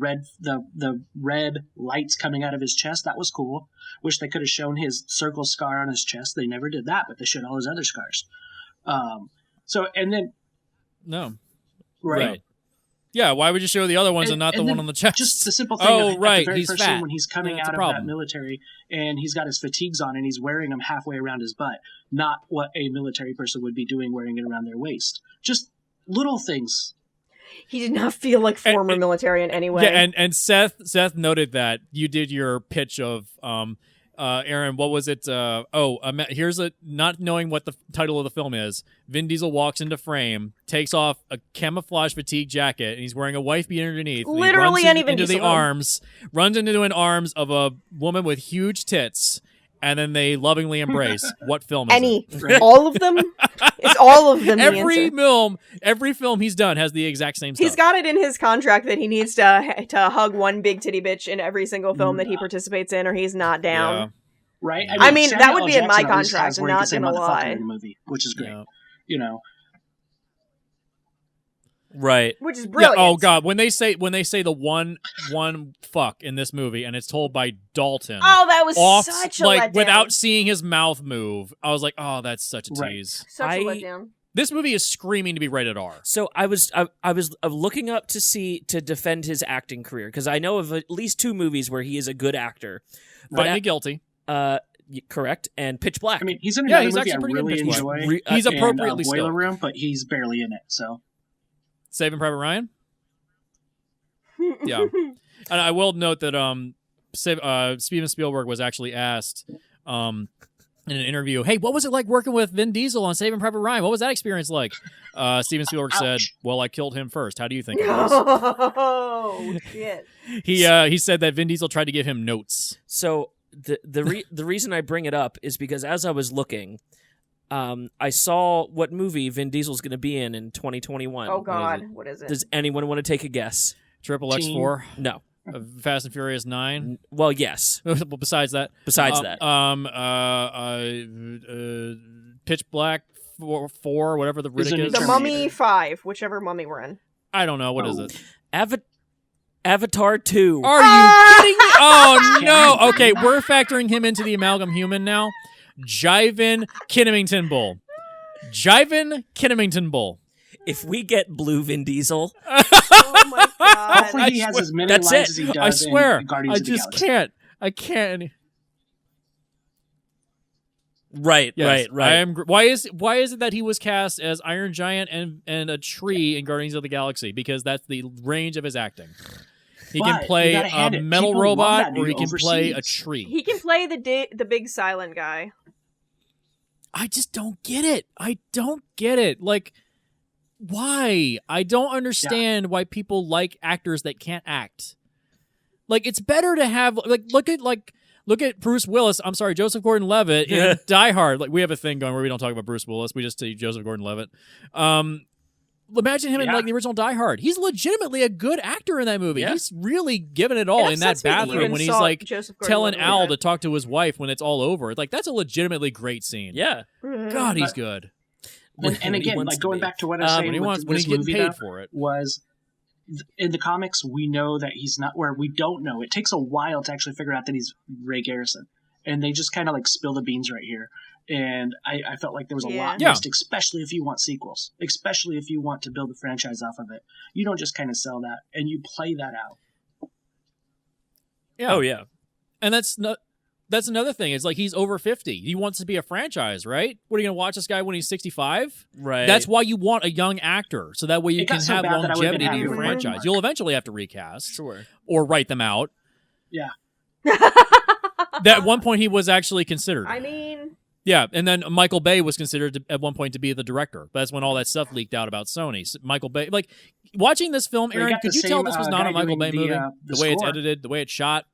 red lights coming out of his chest. That was cool. Wish they could have shown his circle scar on his chest. They never did that, but they showed all his other scars. No. Right. Yeah, why would you show the other ones and not the one on the chest? Just the simple thing at the very he's first fat. scene when he's coming out of that military and he's got his fatigues on and he's wearing them halfway around his butt. Not what a military person would be doing, wearing it around their waist. Just little things. He did not feel like former military in any way. Yeah, and Seth noted that you did your pitch of Aaron, what was it? Here's not knowing what the title of the film is. Vin Diesel walks into frame, takes off a camouflage fatigue jacket, and he's wearing a wife beater underneath. Literally any Vin Diesel runs into an arms of a woman with huge tits, and then they lovingly embrace. What film is it? All of them? It's all of them. Every film he's done has the exact same stuff. He's got it in his contract that he needs to hug one big titty bitch in every single film that he participates in, or he's not down. Yeah. Right? I mean that would be in my contract, I'm not gonna lie. In the movie, which is great. Yeah. Right. Which is brilliant. Yeah, oh god, when they say the one fuck in this movie and it's told by Dalton. Oh, that was such a letdown. Without seeing his mouth move. I was like, "Oh, that's such a tease." Such a letdown. This movie is screaming to be rated R. So I was looking up to defend his acting career because I know of at least 2 movies where he is a good actor. Find me guilty. Correct, and Pitch Black. I mean, he's in another movie actually I pretty really good Pitch enjoy. He's appropriately Boiler stoked. Room, but he's barely in it. So, Saving Private Ryan. Yeah, and I will note that Steven Spielberg was actually asked in an interview, "Hey, what was it like working with Vin Diesel on Saving Private Ryan? What was that experience like?" Steven Spielberg said, "Well, I killed him first. How do you think it was?" Oh shit! He said that Vin Diesel tried to give him notes. So the reason I bring it up is because as I was looking, I saw what movie Vin Diesel's going to be in 2021. Oh God, what is it? Does anyone want to take a guess? Triple X4? No. Fast and Furious 9? Well, yes. Besides that. Pitch Black 4, whatever the Riddick is. The Mummy 5, whichever Mummy we're in. I don't know. What is it? Avatar 2. Are you kidding me? Oh, no. Okay, we're factoring him into the amalgam human now. Jivin Kinnamington Bull. Jivin Kinnamington Bull. If we get blue Vin Diesel... Oh, my God. Hopefully he has as many lines as he does I swear. in Guardians of the Galaxy. Can't. I can't. Right. Why is it that he was cast as Iron Giant and a tree in Guardians of the Galaxy? Because that's the range of his acting. He can play a metal robot, or he can play a tree. He can play the big silent guy. I just don't get it. Like, why? I don't understand why people like actors that can't act. Like, it's better to have look at Bruce Willis. I'm sorry, Joseph Gordon-Levitt in Die Hard. Like, we have a thing going where we don't talk about Bruce Willis. We just say Joseph Gordon-Levitt. Imagine him in like the original Die Hard. He's legitimately a good actor in that movie. Yeah. He's really giving it all in that bathroom when he's like telling Al to talk to his wife when it's all over. Like, that's a legitimately great scene. Yeah. God, he's good. And again, like going back to what I was saying, when he's getting paid for it, was in the comics we know that he's not. Where we don't know, it takes a while to actually figure out that he's Ray Garrison, and they just kind of like spill the beans right here. And I felt like there was a lot missed, especially if you want sequels, especially if you want to build a franchise off of it. You don't just kind of sell that, and you play that out. Yeah. Oh yeah, and that's another thing. It's like he's over 50. He wants to be a franchise, right? What, are you going to watch this guy when he's 65? Right. That's why you want a young actor, so that way you can have longevity to your franchise. You'll eventually have to recast, or write them out. Yeah. That at one point he was actually considered. I mean. Yeah, and then Michael Bay was considered at one point to be the director. That's when all that stuff leaked out about Sony. So Michael Bay, like, watching this film, Aaron, could you tell this was not a Michael Bay movie? The way it's edited, the way it's shot.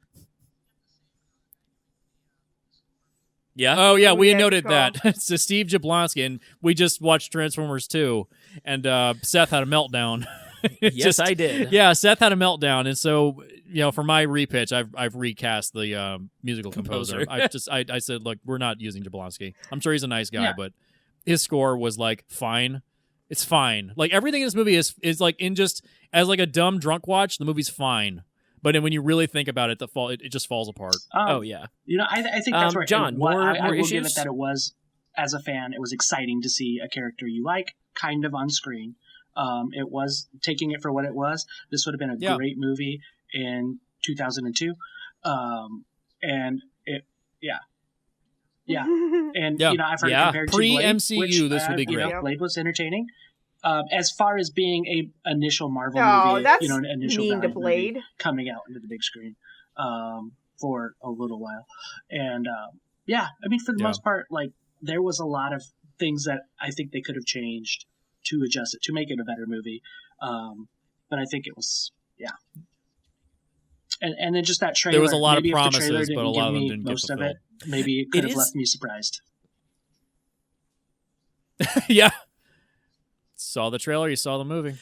Yeah. Oh, yeah, we noted that. It's Steve Jablonsky, and we just watched Transformers 2, and Seth had a meltdown. Yes, I did. Yeah, Seth had a meltdown, and so, for my repitch, I've recast the musical composer. I said, look, we're not using Jablonsky. I'm sure he's a nice guy, but his score was like fine. It's fine. Like, everything in this movie is like, in just as like a dumb drunk watch, the movie's fine. But then when you really think about it, it just falls apart. Oh yeah. I think that's where John. I will give it that it was, as a fan, it was exciting to see a character you like kind of on screen. It was taking it for what it was. This would have been a great movie in 2002. And it, and I've heard it compared to Blade, pre-MCU. This would be great. Blade was entertaining. As far as being a initial Marvel movie, that's an initial mean to Valiant Blade movie coming out into the big screen for a little while, and I mean, for the most part, like, there was a lot of things that I think they could have changed to adjust it to make it a better movie, but I think it was and then just that trailer. There was a lot of maybe promises, but a lot of them didn't most get fulfilled. of it. Maybe it could have left me surprised. Yeah. Saw the trailer, you saw the movie.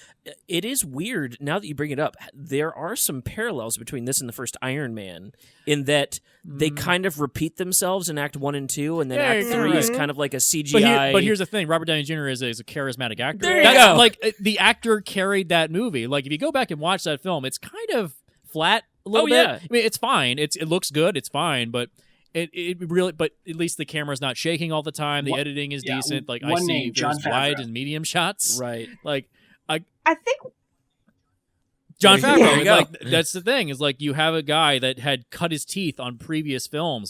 It is weird, now that you bring it up, there are some parallels between this and the first Iron Man, in that they kind of repeat themselves in Act 1 and 2, and then Act 3 is kind of like a CGI. But here's the thing, Robert Downey Jr. is a charismatic actor. There you go. Like, the actor carried that movie. Like, if you go back and watch that film, it's kind of flat a little bit. Yeah. I mean, it's fine. It looks good, it's fine, but it really, but at least the camera's not shaking all the time. The editing is decent. Like, I see there's wide and medium shots. Right. Like, I think Jon Favreau. Like, that's the thing, is like, you have a guy that had cut his teeth on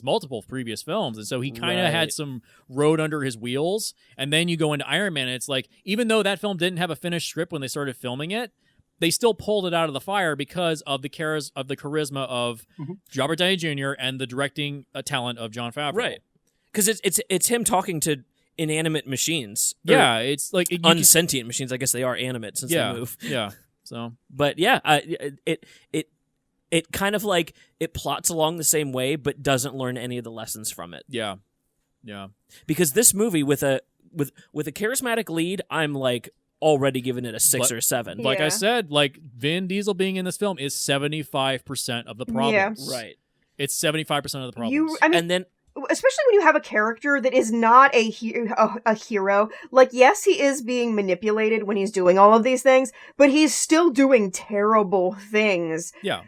multiple previous films, and so he kind of had some road under his wheels. And then you go into Iron Man, and it's like, even though that film didn't have a finished script when they started filming it, they still pulled it out of the fire because of the charisma of Robert Downey Jr. and the directing talent of Jon Favreau. Right. Because it's him talking to inanimate machines. Yeah, it's like unsentient machines. I guess they are animate since they move. Yeah. So, but yeah, it kind of like, it plots along the same way, but doesn't learn any of the lessons from it. Yeah. Because this movie with a charismatic lead, I'm like, already given it a 6 or 7. Like I said, like, Vin Diesel being in this film is 75% of the problems. Right. It's 75% of the problems. and then especially when you have a character that is not a hero. Like, yes, he is being manipulated when he's doing all of these things, but he's still doing terrible things. Yeah.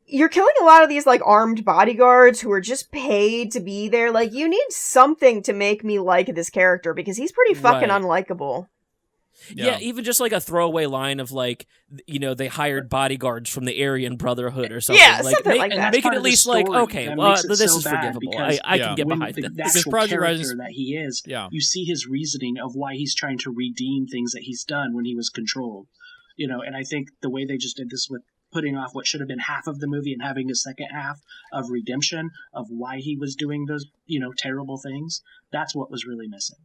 You're killing a lot of these, like, armed bodyguards who are just paid to be there. Like, you need something to make me like this character, because he's pretty fucking unlikable. Yeah, even just like a throwaway line of like, they hired bodyguards from the Aryan Brotherhood or something. Yeah, something like that. Make it at least like, okay, this is forgivable. I can get behind this. this. The actual character that he is, you see his reasoning of why he's trying to redeem things that he's done when he was controlled. And I think the way they just did this with putting off what should have been half of the movie and having a second half of redemption of why he was doing those, terrible things, that's what was really missing.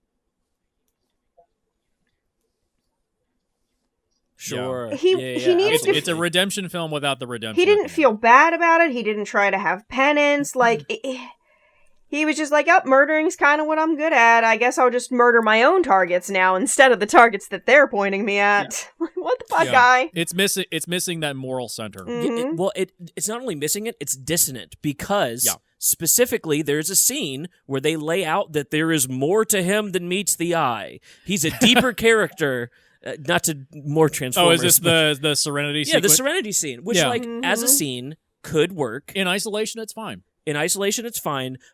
Sure. He needed to. It's a redemption film without the redemption. He didn't feel bad about it. He didn't try to have penance. Like, he was just like, "Oh, murdering's kind of what I'm good at. I guess I'll just murder my own targets now instead of the targets that they're pointing me at." Yeah. What the fuck, guy? It's missing that moral center. Mm-hmm. It's not only missing it; it's dissonant because. Yeah. Specifically, there's a scene where they lay out that there is more to him than meets the eye. He's a deeper character. Not to more Transformers. Oh, is this the Serenity scene? Yeah, the Serenity scene, which, as a scene, could work. In isolation, it's fine.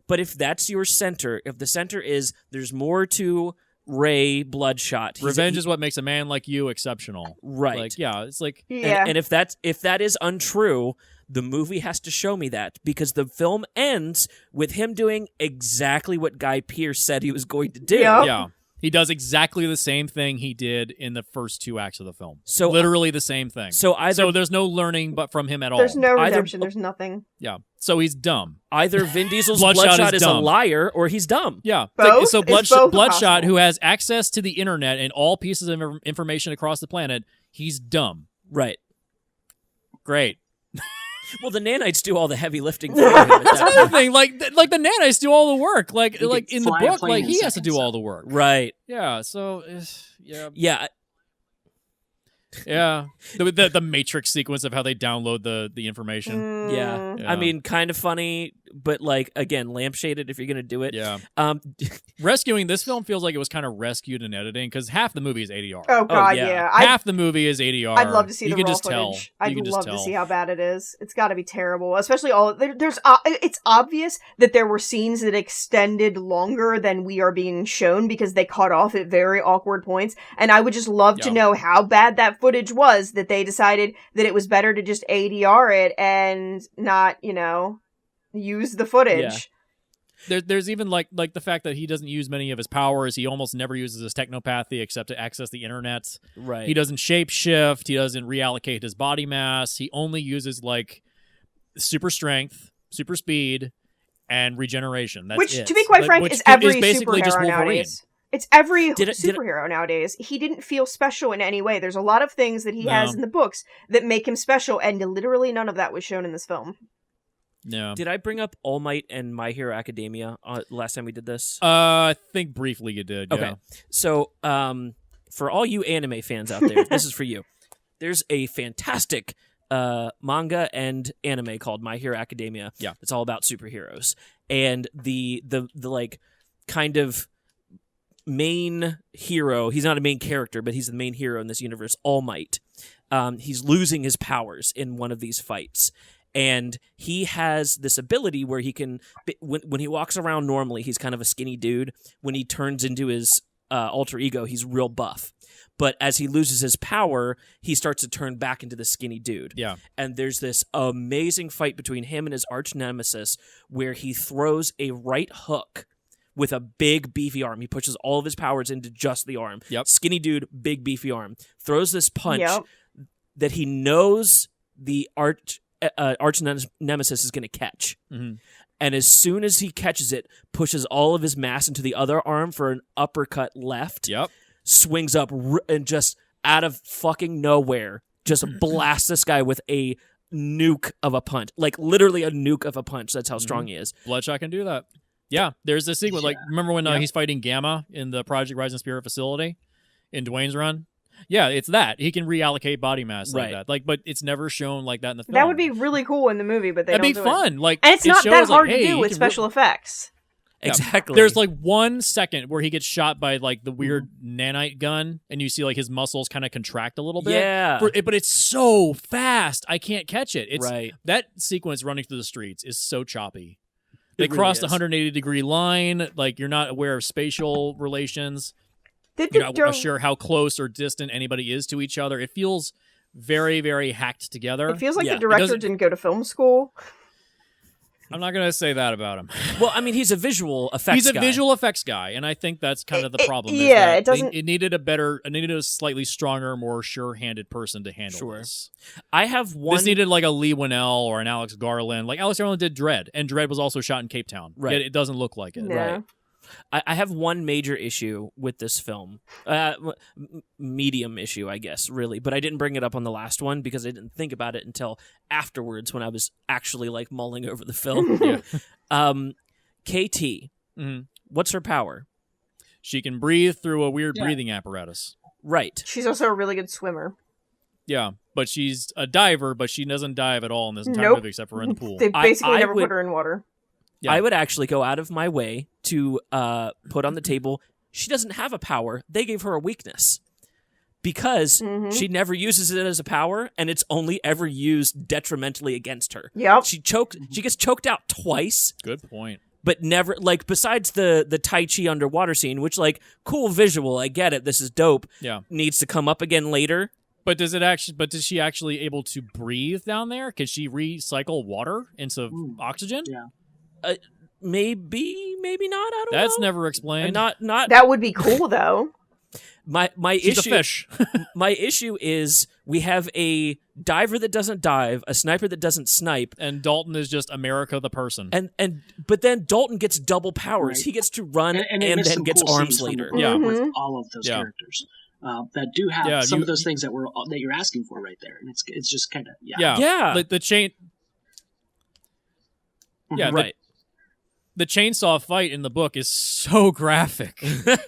But if that's your center, if the center is there's more to Ray Bloodshot. Revenge is what makes a man like you exceptional. Right. Like, it's like... Yeah. And if that is untrue, the movie has to show me that, because the film ends with him doing exactly what Guy Pearce said he was going to do. Yep. Yeah. He does exactly the same thing he did in the first 2 acts of the film. So literally the same thing. So there's no learning but from him at all. There's no redemption. There's nothing. Yeah. So he's dumb. Either Vin Diesel's Bloodshot is a liar or he's dumb. Yeah. Both? So Bloodshot, possible. Who has access to the internet and all pieces of information across the planet, he's dumb. Right. Great. Well, the nanites do all the heavy lifting for him. That's another thing. Like the nanites do all the work. Like in the book, like he has to do all the work. Right. Yeah. So yeah. Yeah. Yeah. The Matrix sequence of how they download the information. Yeah. I mean, kind of funny, but like, again, lampshaded if you're gonna do it. Yeah. Rescuing this film feels like it was kind of rescued in editing, because half the movie is ADR. Oh god, yeah. Half the movie is ADR. I'd love to see the raw footage. Tell. I'd love to see how bad it is. It's got to be terrible, especially it's obvious that there were scenes that extended longer than we are being shown because they cut off at very awkward points, and I would just love to know how bad that footage was that they decided that it was better to just ADR it and not, use the footage. Yeah. There's even like the fact that he doesn't use many of his powers. He almost never uses his technopathy except to access the internet. Right. He doesn't shapeshift. He doesn't reallocate his body mass. He only uses like super strength, super speed, and regeneration. That's which, it. to be quite frank, is every superhero nowadays. It's every superhero nowadays. He didn't feel special in any way. There's a lot of things that he has in the books that make him special, and literally none of that was shown in this film. No. Did I bring up All Might and My Hero Academia last time we did this? I think briefly you did. Okay. Yeah. So, for all you anime fans out there, this is for you. There's a fantastic manga and anime called My Hero Academia. Yeah. It's all about superheroes. And the like kind of main hero, he's not a main character, but he's the main hero in this universe, All Might. He's losing his powers in one of these fights. And he has this ability where he can, when he walks around normally, he's kind of a skinny dude. When he turns into his alter ego, he's real buff. But as he loses his power, he starts to turn back into the skinny dude. Yeah. And there's this amazing fight between him and his arch nemesis where he throws a right hook with a big, beefy arm. He pushes all of his powers into just the arm. Yep. Skinny dude, big, beefy arm. Throws this punch that he knows the arch nemesis is going to catch. Mm-hmm. And as soon as he catches it, pushes all of his mass into the other arm for an uppercut left. Yep. Swings up and just out of fucking nowhere, just blasts this guy with a nuke of a punch. Like literally a nuke of a punch. That's how strong he is. Bloodshot can do that. Yeah, there's this sequence. Like, remember when he's fighting Gamma in the Project Rise and Spirit facility in Dwayne's run? Yeah, it's that. He can reallocate body mass like Right. that. Like, but it's never shown like that in the film. That would be really cool in the movie, but That'd don't be do fun. It. Like, And it's it not shows, that hard like, to hey, do he with can special effects. Yeah. Exactly. There's like 1 second where he gets shot by like the weird nanite gun, and you see like his muscles kind of contract a little bit. Yeah. But it's so fast, I can't catch it. It's Right. That sequence running through the streets is so choppy. They really crossed the is. 180-degree line. Like, you're not aware of spatial relations. Did You're the not sure how close or distant anybody is to each other. It feels very, very hacked together. It feels like Yeah. the director doesn't- didn't go to film school. I'm not going to say that about him. Well, I mean, he's a visual effects He's a guy. visual effects guy, and I think that's kind of the problem. is yeah, that it doesn't- It needed a slightly stronger, more sure-handed person to handle Sure. this. I have one. This needed like a Lee Winnell or an Alex Garland. Like, Alex Garland did Dredd, and Dredd was also shot in Cape Town. Right. Yet it doesn't look like it. No. Right. I have one major issue with this film. Medium issue, I guess, really. But I didn't bring it up on the last one because I didn't think about it until afterwards when I was actually like mulling over the film. KT, Mhm. what's her power? She can breathe through a weird breathing apparatus. Right. She's also a really good swimmer. Yeah, but she's a diver, but she doesn't dive at all in this entire Nope. movie except for in the pool. They basically I never would- put her in water. Yeah. I would actually go out of my way to put on the table, she doesn't have a power. They gave her a weakness. Because she never uses it as a power, and it's only ever used detrimentally against her. Yep. She gets choked out twice, Good point. but never, like, besides the Tai Chi underwater scene, which, like, cool visual, I get it, this is dope, Yeah. needs to come up again later. But does she actually able to breathe down there? Can she recycle water into oxygen? Yeah. Maybe not, I don't That's know. never explained. Not That would be cool, though. my She's issue. a fish. My issue is we have a diver that doesn't dive, a sniper that doesn't snipe, And Dalton is just America the person. but then Dalton gets double powers. Right. He gets to run And and, it makes then some gets cool arms scenes later. with, Yeah. with all of those Yeah. characters that do have Yeah, some you- of those things that you're asking for right there, and it's just kind of Yeah. The chain. Yeah, Right. The chainsaw fight in the book is so graphic.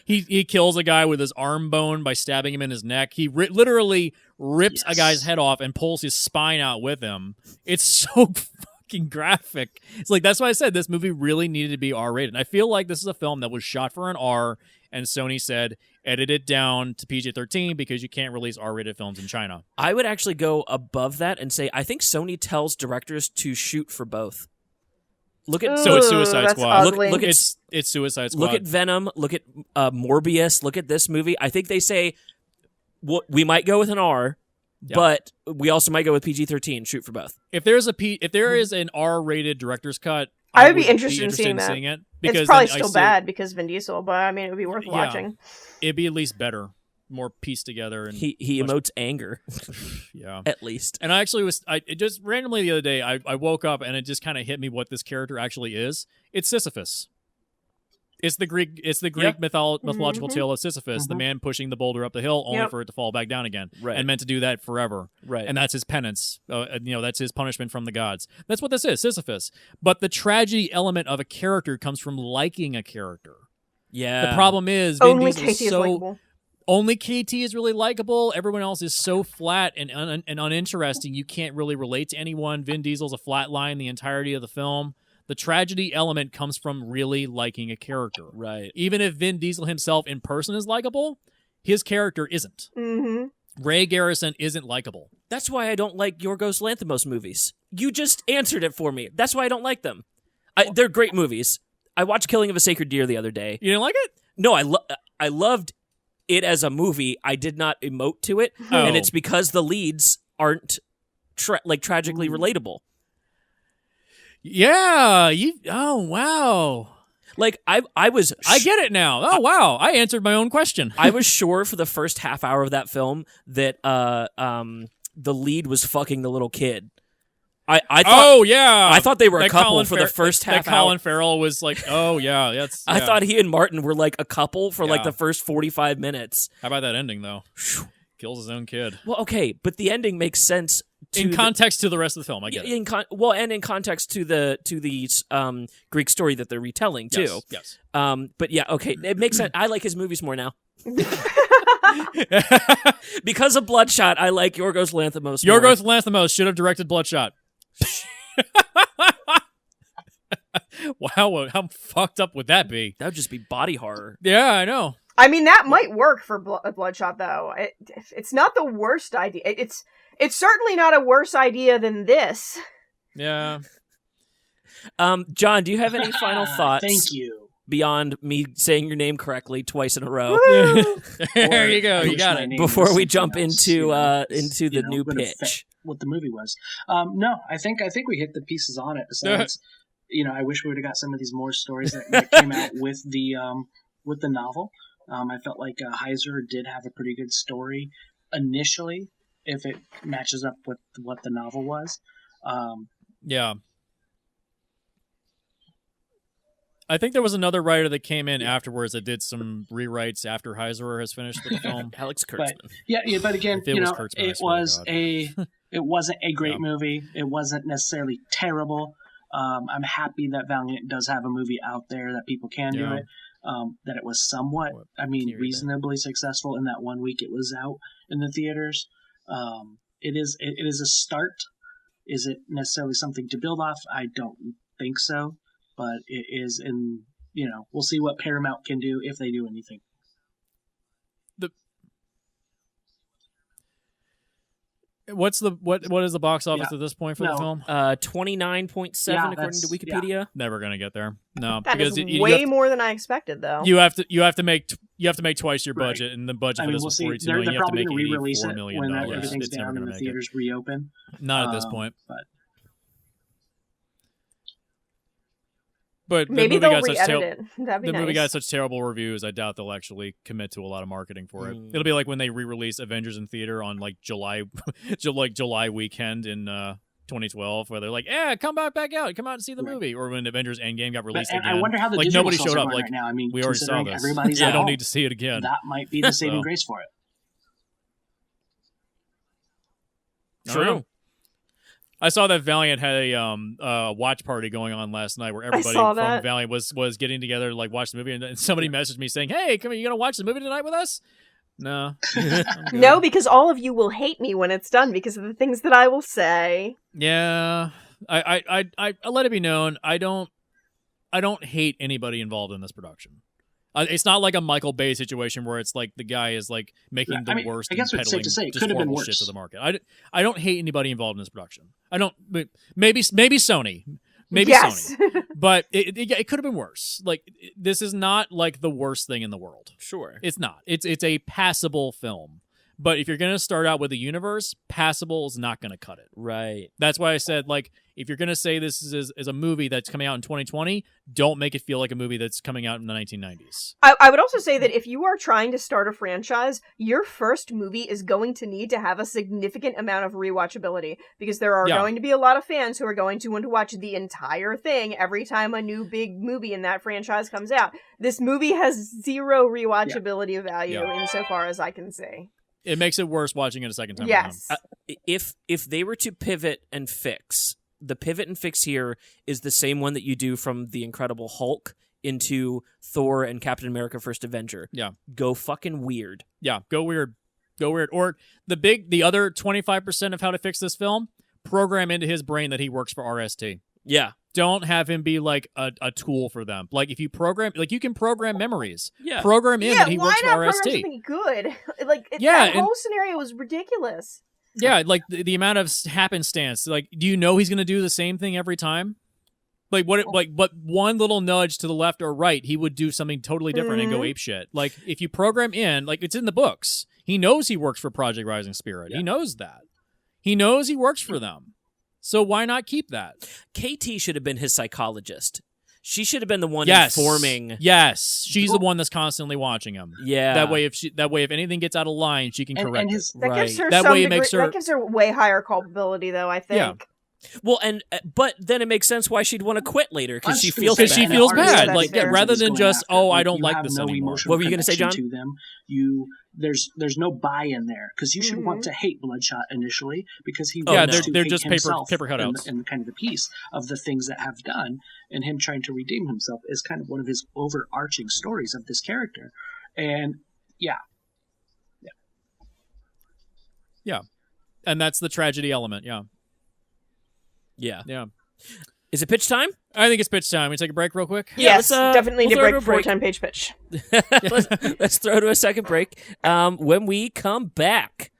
he kills a guy with his arm bone by stabbing him in his neck. He literally rips a Yes. guy's head off and pulls his spine out with him. It's so fucking graphic. It's like, that's why I said this movie really needed to be R-rated. I feel like this is a film that was shot for an R, and Sony said, edit it down to PG-13 because you can't release R-rated films in China. I would actually go above that and say I think Sony tells directors to shoot for both. Look at So it's Ooh, Suicide that's Squad. ugly. Look at- It's Suicide Squad. look at Venom, look at Morbius, look at this movie. I think they say we might go with an R, Yeah. but we also might go with PG-13. Shoot for both. If there is an R-rated director's cut, I would be interested in seeing that. it because It's probably then I still see bad because Vin Diesel, but I mean, it would be worth Yeah. watching. It'd be at least better, more pieced together, and He much- emotes anger, yeah. at least. And I actually it just randomly the other day, I woke up and it just kind of hit me what this character actually is. It's Sisyphus. It's the Greek mythological tale of Sisyphus, the man pushing the boulder up the hill only Yep. for it to fall back down again, Right. and meant to do that forever. Right. And that's his penance. That's his punishment from the gods. That's what this is, Sisyphus. But the tragedy element of a character comes from liking a character. Yeah. The problem is Vin Only Diesel KT is likable. only KT is really likable. Everyone else is so flat and uninteresting. You can't really relate to anyone. Vin Diesel's a flat line the entirety of the film. The tragedy element comes from really liking a character. Right. Even if Vin Diesel himself in person is likable, his character isn't. Mm-hmm. Ray Garrison isn't likable. That's why I don't like Yorgos Lanthimos movies. You just answered it for me. That's why I don't like them. They're great movies. I watched Killing of a Sacred Deer the other day. You didn't like it? No, I loved it as a movie. I did not emote to it, Oh. and it's because the leads aren't tragically relatable. Yeah. Oh, wow. Like I was I get it now. Oh, wow. I answered my own question. I was sure for the first half hour of that film that the lead was fucking the little kid. I thought Oh, yeah. I thought they were a That couple Colin for the first half that Colin hour. Farrell was like, oh, yeah. That's. I yeah. thought he and Martin were like a couple for like Yeah. the first 45 minutes. How about that ending, though? Kills his own kid. Well, okay, but the ending makes sense in context to the rest of the film. I get it. And in context to the Greek story that they're retelling too. Yes. But yeah, okay, it makes sense. I like his movies more now. Because of Bloodshot, I like Yorgos Lanthimos more. Yorgos Lanthimos should have directed Bloodshot. Wow, how fucked up would that be? That would just be body horror. Yeah, I know. I mean, that might work for Bloodshot, though. It's not the worst idea. It's certainly not a worse idea than this. Yeah. John, do you have any final thoughts? Thank you. Beyond me saying your name correctly twice in a row. There you go. You got it. Before we jump into the new pitch. What the movie was. No, I think we hit the pieces on it. Besides, I wish we would have got some of these more stories that came out with the novel. I felt like Heiser did have a pretty good story initially, if it matches up with what the novel was. Yeah. I think there was another writer that came in afterwards that did some rewrites after Heiser has finished with the film. Alex Kurtzman. But again, it wasn't a great Yeah. movie. It wasn't necessarily terrible. I'm happy that Valiant does have a movie out there that people can do it. That it was somewhat, reasonably successful in that 1 week it was out in the theaters. It is a start. Is it necessarily something to build off? I don't think so. But it is we'll see what Paramount can do if they do anything. What is the box office at this point for the film? 29.7 according to Wikipedia. Yeah. Never gonna get there. No, That because is way more than I expected, though. You have to make twice your budget, and the budget for this was $42 million. They're You have to probably make going to re-release it $84 when million. everything's It's down never and gonna the make theaters reopen. Not at this point. But Maybe they'll re-edit it. That'd be the nice. movie got such terrible reviews. I doubt they'll actually commit to a lot of marketing for it. It'll be like when they re-release Avengers in theater on like July weekend in 2012, where they're like, come back out, come out and see the movie. Or when Avengers Endgame got released again. I wonder how the digital nobody sales showed are up. going Like right now. I mean, we already saw this. Everybody's I at don't home. need to see it again. That might be the saving grace for it. True. I saw that Valiant had a watch party going on last night where everybody from Valiant was getting together to like watch the movie, and somebody messaged me saying, "Hey, come on, you gonna watch the movie tonight with us?" No, no, because all of you will hate me when it's done because of the things that I will say. Yeah, I let it be known I don't hate anybody involved in this production. It's not like a Michael Bay situation where it's like the guy is like making the worst and peddling just horrible shit to the market. I don't hate anybody involved in this production. I don't. Maybe Sony. Yes. Sony. But it could have been worse. Like this is not like the worst thing in the world. Sure, it's not. It's a passable film. But if you're going to start out with a universe, passable is not going to cut it. Right. That's why I said, like, if you're going to say this is a movie that's coming out in 2020, don't make it feel like a movie that's coming out in the 1990s. I would also say that if you are trying to start a franchise, your first movie is going to need to have a significant amount of rewatchability, because there are going to be a lot of fans who are going to want to watch the entire thing every time a new big movie in that franchise comes out. This movie has zero rewatchability value insofar as I can see. It makes it worse watching it a second time. Yes. If they were to pivot and fix, the pivot and fix here is the same one that you do from The Incredible Hulk into Thor and Captain America First Avenger. Yeah. Go fucking weird. Yeah, go weird. Go weird. Or the other 25% of how to fix this film, program into his brain that he works for RST. Yeah. Don't have him be like a tool for them. Like if you program, like you can program memories. Yeah. Program in that he works for RST. Why not program something good? Like that whole scenario was ridiculous. Yeah, like the amount of happenstance. Like, do you know he's going to do the same thing every time? Like but one little nudge to the left or right, he would do something totally different and go apeshit. Like if you program in, like it's in the books. He knows he works for Project Rising Spirit. Yeah. He knows that. He knows he works for them. So why not keep that? KT should have been his psychologist. She should have been the one informing. Yes, she's the one that's constantly watching him. Yeah. That way, if anything gets out of line, she can correct it. That gives her that way, it makes her. That gives her way higher culpability, though. I think. Well, but then it makes sense why she'd want to quit later because she feels bad. She feels bad. Like rather than just I don't you like have this no anymore. What were you going to say, John? To them, there's no buy-in there because you should want to hate Bloodshot initially because he they're just paper cutouts and kind of the piece of the things that have done, and him trying to redeem himself is kind of one of his overarching stories of this character, and yeah, and that's the tragedy element. Yeah. Is it pitch time? I think it's pitch time. We take a break real quick? Yes, definitely need a break before break. 10-page pitch. Let's throw to a second break. When we come back,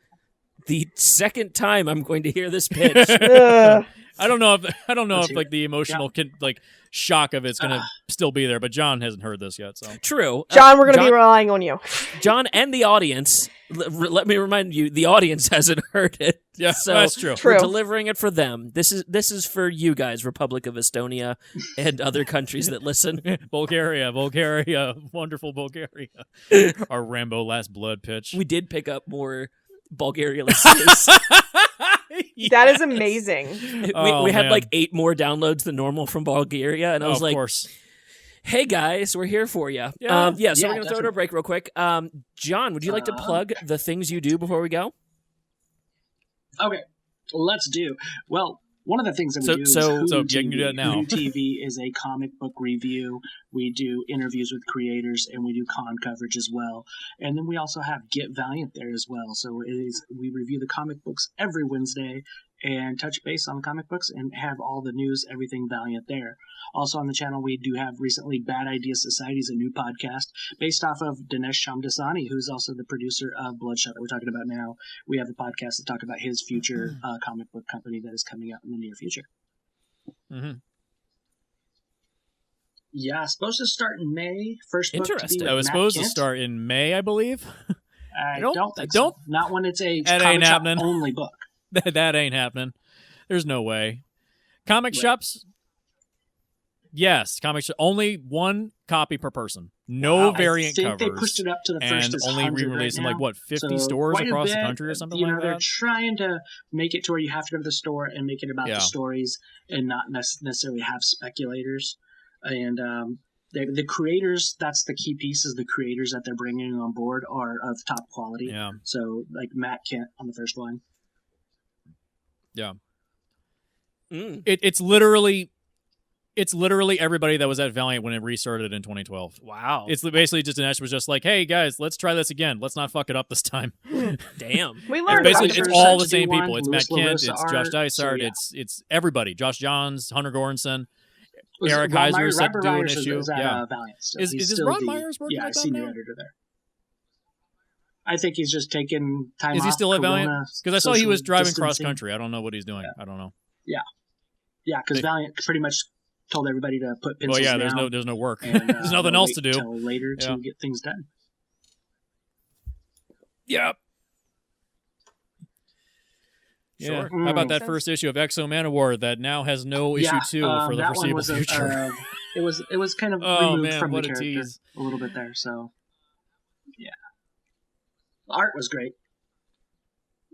the second time I'm going to hear this pitch. I don't know if like the emotional shock of it's going to still be there, but John hasn't heard this yet. So true. John, we're going to be relying on you. John and the audience, let me remind you, the audience hasn't heard it. Yeah, so that's true. We're delivering it for them. This is for you guys, Republic of Estonia and other countries that listen. Bulgaria, wonderful Bulgaria. Our Rambo Last Blood pitch. We did pick up more Bulgaria listeners. Yes. That is amazing. We had like 8 more downloads than normal from Bulgaria, and I was like, of course. Hey guys, we're here for you. So we're going to throw it a break real quick. John, would you like to plug the things you do before we go? Okay, let's do. Well, one of the things that we do is you can do that now. Hoodoo TV is a comic book review. We do interviews with creators, and we do con coverage as well. And then we also have Get Valiant there as well. So we review the comic books every Wednesday and touch base on the comic books and have all the news, everything Valiant there. Also on the channel, we do have recently Bad Idea Society is a new podcast based off of Dinesh Shamdasani, who's also the producer of Bloodshot that we're talking about now. We have a podcast to talk about his future comic book company that is coming out in the near future. Mm-hmm. Yeah, supposed to start in May. First book Interesting. to be It was Matt supposed Kent. to start in May, I believe. I don't think so. Not when it's a comic shop only book. That ain't happening. There's no way. Comic shops. Yes, comic shop. Only one copy per person. No variant covers. I think they pushed it up to the first and only re-released in 50 stores across the country or something like that. They're trying to make it to where you have to go to the store and make it about the stories and not necessarily have speculators. And the creators, that's the key piece, is the creators that they're bringing on board are of top quality. Yeah. So like Matt Kent on the first one. Yeah. It's literally everybody that was at Valiant when it restarted in 2012. Wow. It's basically just Dinesh was just like, hey guys, let's try this again. Let's not fuck it up this time. Damn. We learned it's all the same people. It's Louis Matt Kent, LaRosa it's Josh Dysart, it's everybody. Josh Johns, Hunter Goranson, Eric Heiser is set to do an issue. Valiant is Ron Myers working at that senior now? editor there. I think he's just taking time off. Is he still at Valiant? Because I saw he was driving cross distancing. country. I don't know what he's doing. I don't know. Yeah, because Valiant pretty much told everybody to put pencils down. There's no work. And, there's nothing else to do. Until later to get things done. Yep. Yeah. How about that first issue of Exo Manowar that now has no issue 2 for the foreseeable future? It was kind of removed from the character a little bit there. So yeah, the art was great.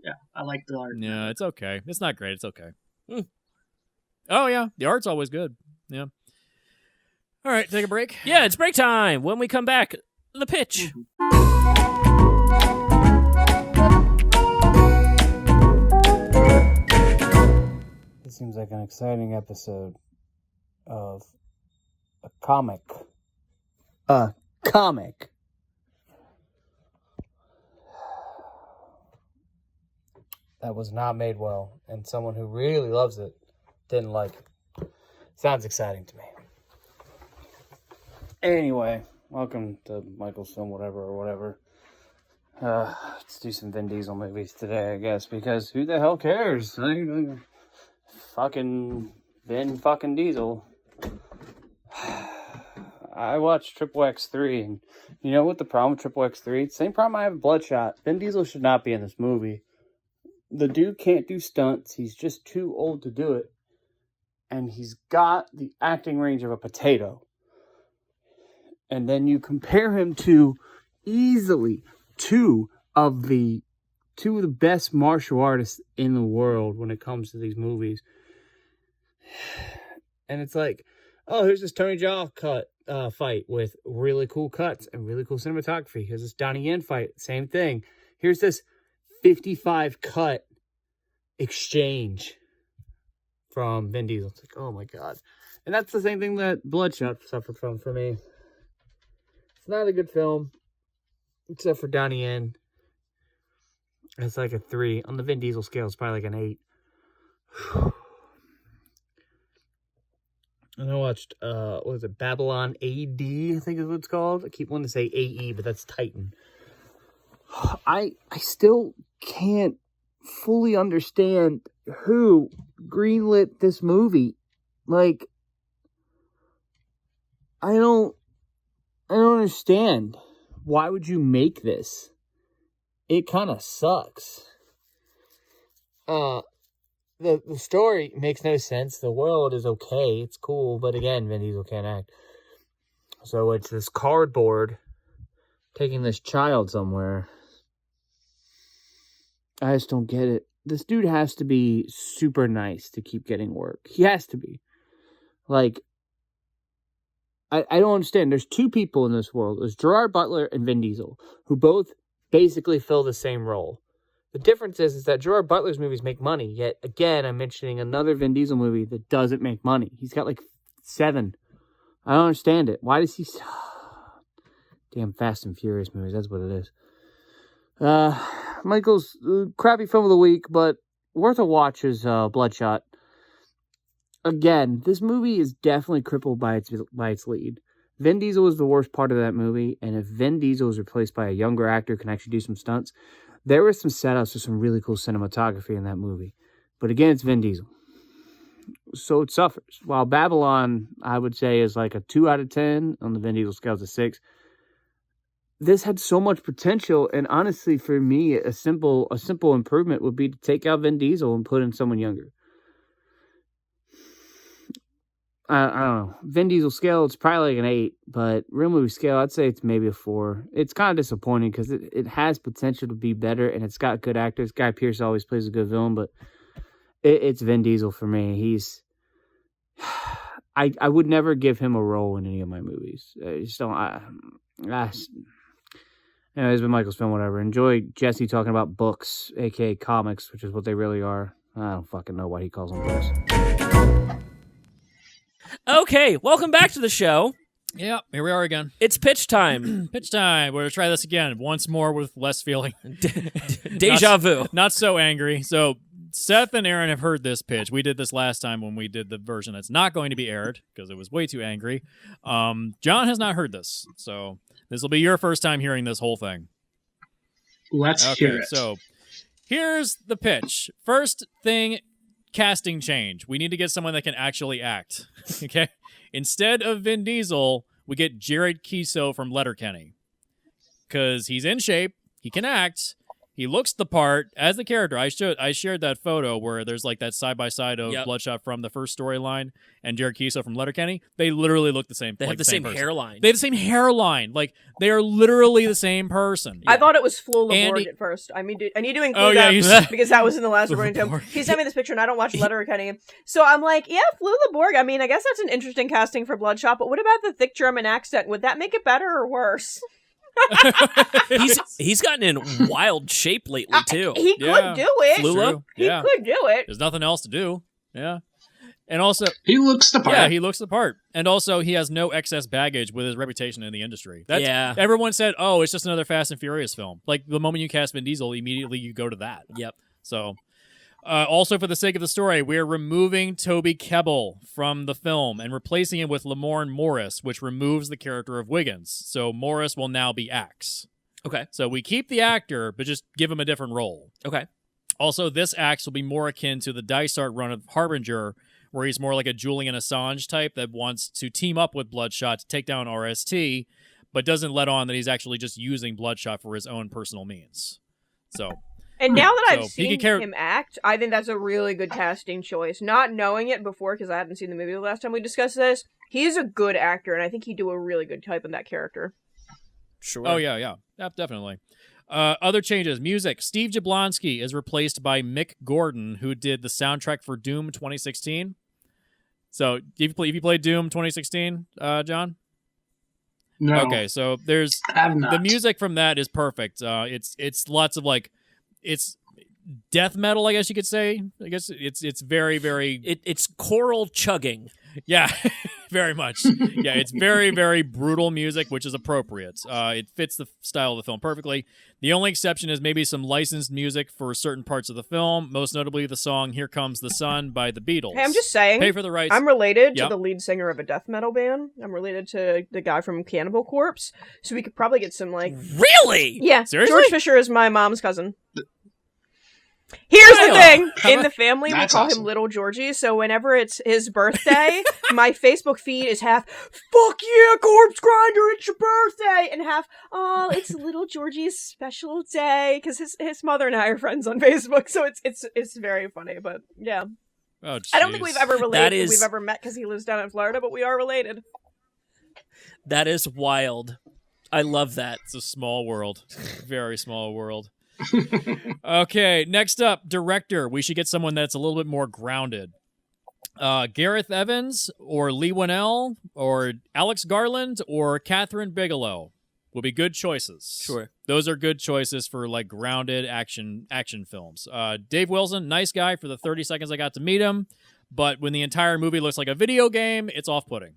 Yeah, I like the art. Yeah, it's okay. It's not great. It's okay. Oh yeah, the art's always good. Yeah. All right, take a break. Yeah, it's break time. When we come back, the pitch. This seems like an exciting episode of a comic. A comic. That was not made well, and someone who really loves it didn't like it. Sounds exciting to me. Anyway, welcome to Michael's Film whatever. Let's do some Vin Diesel movies today, I guess, because who the hell cares? Fucking Vin fucking Diesel. I watched Triple X3, and you know what the problem with Triple X3? Same problem I have with Bloodshot. Vin Diesel should not be in this movie. The dude can't do stunts. He's just too old to do it. And he's got the acting range of a potato. And then you compare him to easily two of the best martial artists in the world when it comes to these movies. And it's like, oh, here's this Tony Jaa fight with really cool cuts and really cool cinematography. Here's this Donnie Yen fight, same thing. Here's this 55 cut exchange from Vin Diesel. It's like, oh my god. And that's the same thing that Bloodshot suffered from for me. It's not a good film, except for Donnie Yen. It's like a 3. On the Vin Diesel scale, it's probably like an 8. And I watched, what was it, Babylon AD, I think is what it's called. I keep wanting to say AE, but that's Titan. I still can't fully understand who greenlit this movie. Like, I don't understand. Why would you make this? It kind of sucks. The story makes no sense. The world is okay. It's cool. But again, Vin Diesel can't act. So it's this cardboard taking this child somewhere. I just don't get it. This dude has to be super nice to keep getting work. He has to be. Like, I don't understand. There's 2 people in this world. There's Gerard Butler and Vin Diesel, who both basically fill the same role. The difference is that Gerard Butler's movies make money, yet again, I'm mentioning another Vin Diesel movie that doesn't make money. He's got like 7. I don't understand it. Why does he... Damn Fast and Furious movies, that's what it is. Michael's crappy film of the week, but worth a watch is Bloodshot. Again, this movie is definitely crippled by its lead. Vin Diesel was the worst part of that movie, and if Vin Diesel was replaced by a younger actor who can actually do some stunts, there were some setups for some really cool cinematography in that movie. But again, it's Vin Diesel. So it suffers. While Babylon, I would say, is like a 2 out of 10. On the Vin Diesel scale, it's a 6. This had so much potential, and honestly, for me, a simple improvement would be to take out Vin Diesel and put in someone younger. I don't know. Vin Diesel scale, it's probably like an 8, but real movie scale, I'd say it's maybe a 4. It's kind of disappointing because it has potential to be better, and it's got good actors. Guy Pearce always plays a good villain, but it's Vin Diesel for me. I would never give him a role in any of my movies. I just don't. Anyways, been Michael's film, whatever. Enjoy Jesse talking about books, aka comics, which is what they really are. I don't fucking know why he calls them books. Okay, welcome back to the show. Yeah, here we are again. It's pitch time. Pitch time. We're going to try this again, once more with less feeling. Deja vu. Not so angry. So Seth and Aaron have heard this pitch. We did this last time when we did the version that's not going to be aired because it was way too angry. John has not heard this, so this will be your first time hearing this whole thing. Let's hear it. So here's the pitch. First thing, casting change. We need to get someone that can actually act. Okay? Instead of Vin Diesel, we get Jared Keeso from Letterkenny. Because he's in shape, he can act, he looks the part as the character. I shared that photo where there's like that side-by-side of Bloodshot from the first storyline and Jared Keeso from Letterkenny. They literally look the same. They have the same hairline. They have the same hairline. Like, they are literally the same person. I thought it was Flo LeBorg at first. I need to include that because that was in the last recording time. He sent me this picture and I don't watch Letterkenny. So I'm like, yeah, Flo LeBorg. I mean, I guess that's an interesting casting for Bloodshot, but what about the thick German accent? Would that make it better or worse? He's gotten in wild shape lately too. He could do it. Flula? He could do it. There's nothing else to do. Yeah. And also, he looks the part. Yeah, he looks the part. And also, he has no excess baggage with his reputation in the industry. Everyone said, oh, it's just another Fast and Furious film. Like, the moment you cast Vin Diesel, immediately you go to that. Yep. So, also for the sake of the story, we're removing Toby Kebbell from the film and replacing him with Lamorne Morris, which removes the character of Wiggins. So, Morris will now be Axe. Okay. So, we keep the actor, but just give him a different role. Okay. Also, this Axe will be more akin to the Dysart run of Harbinger, where he's more like a Julian Assange type that wants to team up with Bloodshot to take down RST, but doesn't let on that he's actually just using Bloodshot for his own personal means. So, and now that I've seen him act, I think that's a really good casting choice. Not knowing it before, because I hadn't seen the movie the last time we discussed this, he's a good actor, and I think he'd do a really good type in that character. Sure. Oh, yeah, definitely. Other changes. Music. Steve Jablonsky is replaced by Mick Gordon, who did the soundtrack for Doom 2016. So have you played Doom 2016, John? No. Okay, so there's I have not. the music from that is perfect. It's lots of it's death metal, I guess you could say. I guess it's very, very it's choral chugging. Yeah, very much. Yeah, it's very, very brutal music, which is appropriate. It fits the style of the film perfectly. The only exception is maybe some licensed music for certain parts of the film, most notably the song Here Comes the Sun by the Beatles. Hey, I'm just saying. Pay for the rights. I'm related to the lead singer of a death metal band. I'm related to the guy from Cannibal Corpse. So we could probably get some, Really? Yeah. Seriously? George Fisher is my mom's cousin. Here's the thing. In the family, we call him Little Georgie, so whenever it's his birthday, my Facebook feed is half, fuck yeah, Corpse Grinder, it's your birthday, and half, oh, it's Little Georgie's special day, because his mother and I are friends on Facebook, so it's very funny, but yeah. Oh, I don't think we've ever related, is... we've ever met, because he lives down in Florida, but we are related. That is wild. I love that. It's a small world. Very small world. Okay, next up, director. We should get someone that's a little bit more grounded. Gareth Evans or Lee Winnell or Alex Garland or Catherine Bigelow will be good choices. Sure. Those are good choices for grounded action films. Dave Wilson, nice guy for the 30 seconds I got to meet him, but when the entire movie looks like a video game, it's off-putting.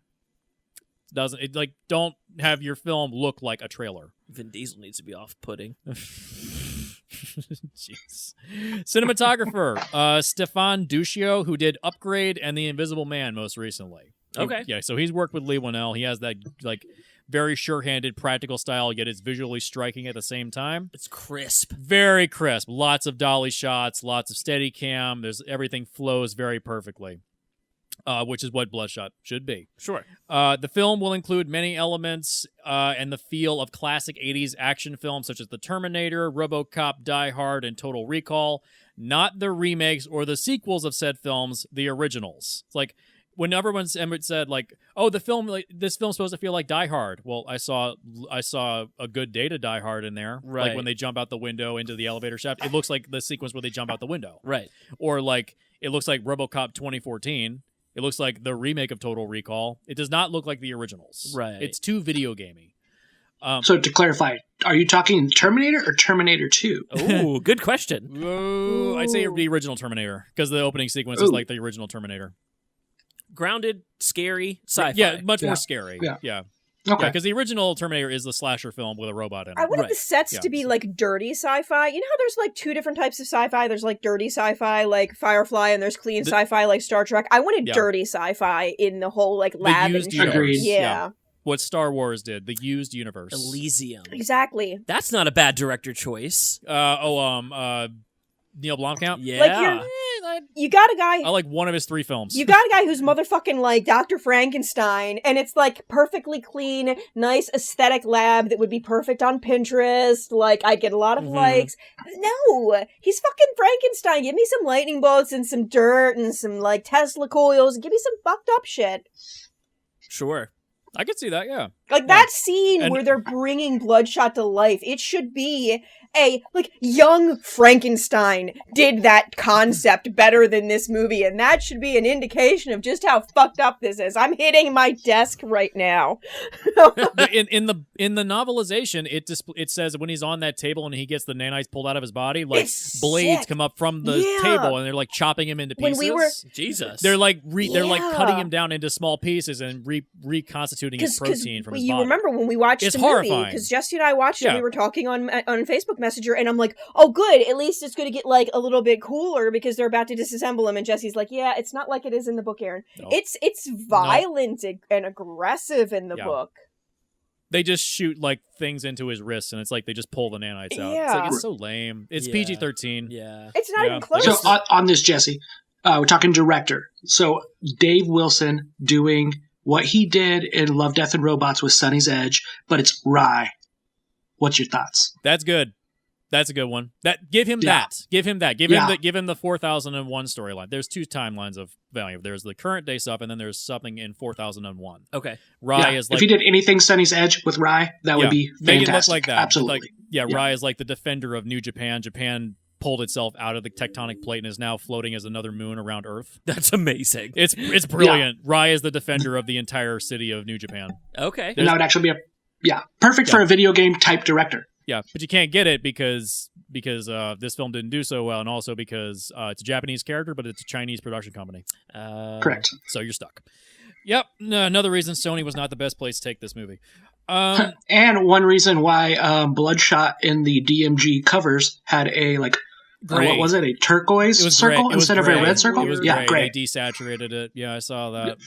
Don't have your film look like a trailer. Vin Diesel needs to be off-putting. Jeez. Cinematographer, Stefan Duccio, who did Upgrade and The Invisible Man most recently. Okay. Yeah, so he's worked with Lee Winnell. He has that very sure-handed practical style, yet it's visually striking at the same time. It's crisp. Very crisp. Lots of dolly shots, lots of steady cam. Everything flows very perfectly. Which is what Bloodshot should be. Sure. The film will include many elements and the feel of classic 80s action films such as The Terminator, RoboCop, Die Hard, and Total Recall. Not the remakes or the sequels of said films, the originals. It's like when everyone said oh, this film's supposed to feel like Die Hard. Well, I saw A Good Day to Die Hard in there. Right. Like when they jump out the window into the elevator shaft. It looks like the sequence where they jump out the window. Right. Or it looks like RoboCop 2014. It looks like the remake of Total Recall. It does not look like the originals. Right. It's too video gamey. So to clarify, are you talking Terminator or Terminator 2? Oh, good question. Ooh, I'd say the original Terminator, because the opening sequence is like the original Terminator. Grounded, scary, sci-fi. Yeah, much more scary. Yeah. Okay. Because the original Terminator is the slasher film with a robot in it. I wanted the sets to be dirty sci-fi. You know how there's two different types of sci-fi? There's dirty sci-fi like Firefly, and there's clean sci-fi like Star Trek. I wanted dirty sci-fi in the whole lab the used and shit. Agreed. Yeah. What Star Wars did, the used universe. Elysium. Exactly. That's not a bad director choice. Neil Blomkamp? Yeah. You got a guy. I like one of his 3 films. You got a guy who's motherfucking Dr. Frankenstein, and it's perfectly clean, nice aesthetic lab that would be perfect on Pinterest. I'd get a lot of likes. No, he's fucking Frankenstein. Give me some lightning bolts and some dirt and some Tesla coils. Give me some fucked up shit. Sure. I could see that, yeah. That scene where they're bringing Bloodshot to life, it should be young Frankenstein did that concept better than this movie, and that should be an indication of just how fucked up this is. I'm hitting my desk right now. in the novelization, it says when he's on that table and he gets the nanites pulled out of his body, blades sick. Come up from the table, and they're chopping him into pieces. Jesus, they're cutting him down into small pieces and reconstituting his protein from his body. You remember when we watched it's the horrifying. movie, because Jesse and I watched it, we were talking on Facebook Messenger, and I'm like, oh good, at least it's going to get a little bit cooler because they're about to disassemble him, and Jesse's like, yeah, it's not like it is in the book, Aaron. Nope. It's violent and aggressive in the book. They just shoot things into his wrists, and it's they just pull the nanites out. Yeah. It's so lame. It's PG-13. Yeah. It's not even close. So on this, Jesse, we're talking director. So Dave Wilson doing what he did in Love, Death, and Robots with Sonny's Edge, but it's Rye. What's your thoughts? That's good. That's a good one. Give him that. Give him that. Give him the 4001 storyline. There's 2 timelines of Valiant. There's the current day stuff, and then there's something in 4001. Okay. Rye is if he did anything Sonny's Edge with Rye, that would be fantastic. Make it look like that. Absolutely. Rye is the defender of New Japan. Japan pulled itself out of the tectonic plate and is now floating as another moon around Earth. That's amazing. It's brilliant. Rai is the defender of the entire city of New Japan. Okay. And that would actually be perfect for a video game type director. Yeah, but you can't get it because this film didn't do so well, and also because it's a Japanese character, but it's a Chinese production company. Correct. So you're stuck. Yep. Another reason Sony was not the best place to take this movie. And one reason why Bloodshot in the DMG covers had a what was it? A turquoise circle instead of a red circle? Yeah, gray. They desaturated it. Yeah, I saw that.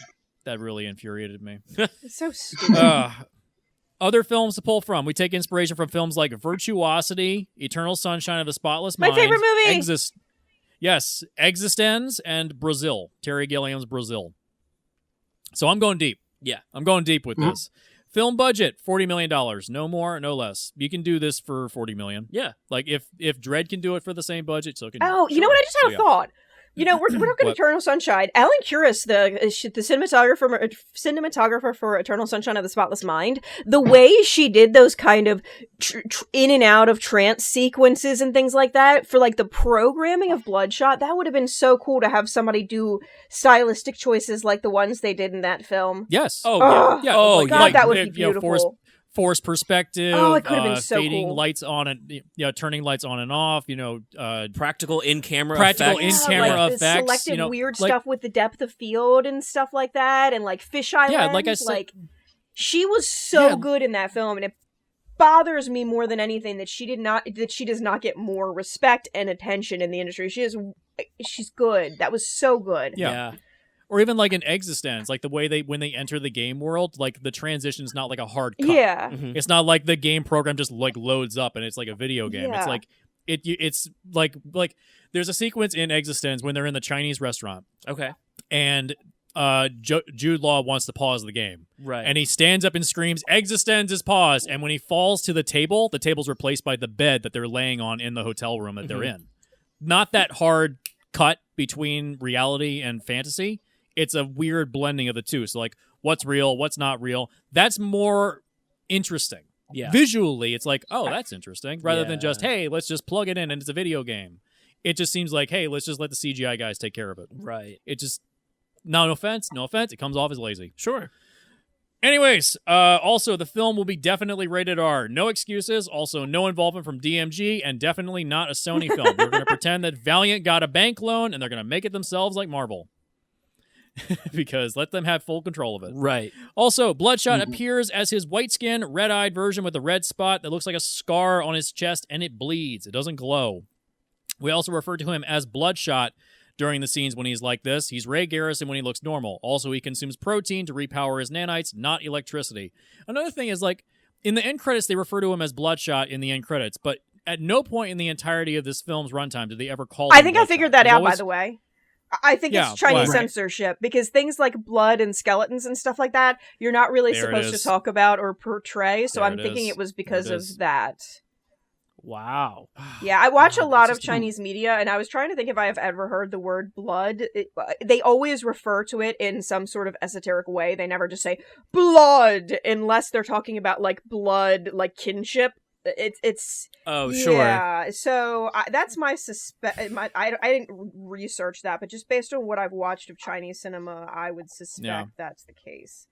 That really infuriated me. It's so stupid. Other films to pull from. We take inspiration from films like Virtuosity, Eternal Sunshine of the Spotless Mind. My favorite movie! Existenz, and Brazil. Terry Gilliam's Brazil. So I'm going deep. Yeah. I'm going deep with this. Film budget, $40 million. No more, no less. You can do this for $40 million. Yeah. Like, if Dredd can do it for the same budget, so can you. Oh, you know what? I just had a thought. You know, we're talking Eternal Sunshine. Alan Curis, the cinematographer for Eternal Sunshine of the Spotless Mind, the way she did those kind of in and out of trance sequences and things like that for like the programming of Bloodshot, that would have been so cool to have somebody do stylistic choices like the ones they did in that film. Yes. Oh, yeah. Oh, God, that would be beautiful. Forced perspective. Oh, it could have been so fading cool. lights on and turning lights on and off. Practical in-camera effects. Selective weird stuff with the depth of field and stuff like that, and like fisheye lens. Like I said, she was so good in that film, and it bothers me more than anything that she does not get more respect and attention in the industry. She's good. That was so good. Yeah. Or even like in Existenz, like the way when they enter the game world, like the transition's not like a hard cut. Yeah. Mm-hmm. It's not like the game program just like loads up and it's like a video game. Yeah. It's like it's like there's a sequence in Existenz when they're in the Chinese restaurant. Okay. And Jude Law wants to pause the game. Right. And he stands up and screams, "Existenz is paused." And when he falls to the table's replaced by the bed that they're laying on in the hotel room that they're in. Not that hard cut between reality and fantasy. It's a weird blending of the two. So, like, what's real, what's not real. That's more interesting. Yeah. Visually, it's like, oh, that's interesting. Rather than just, hey, let's just plug it in and it's a video game. It just seems like, hey, let's just let the CGI guys take care of it. Right. It just, no offense, it comes off as lazy. Sure. Anyways, also, the film will be definitely rated R. No excuses. Also, no involvement from DMG, and definitely not a Sony film. We're going to pretend that Valiant got a bank loan, and they're going to make it themselves like Marvel. Because let them have full control of it. Right. Also, Bloodshot appears as his white-skinned, red-eyed version with a red spot that looks like a scar on his chest, and it bleeds. It doesn't glow. We also refer to him as Bloodshot during the scenes when he's like this. He's Ray Garrison when he looks normal. Also, he consumes protein to repower his nanites, not electricity. Another thing is, like, in the end credits, they refer to him as Bloodshot in the end credits, but at no point in the entirety of this film's runtime did they ever call him Bloodshot. I figured that out, by the way. I think it's Chinese right. censorship, because things like blood and skeletons and stuff like that, you're not really supposed to talk about or portray, so I'm thinking it was because of that. Wow. Yeah, I watch a lot of Chinese media, and I was trying to think if I have ever heard the word blood. They always refer to it in some sort of esoteric way. They never just say blood, unless they're talking about, like, blood, like kinship. It's oh sure, yeah. So that's my I didn't research that, but just based on what I've watched of Chinese cinema, I would suspect that's the case.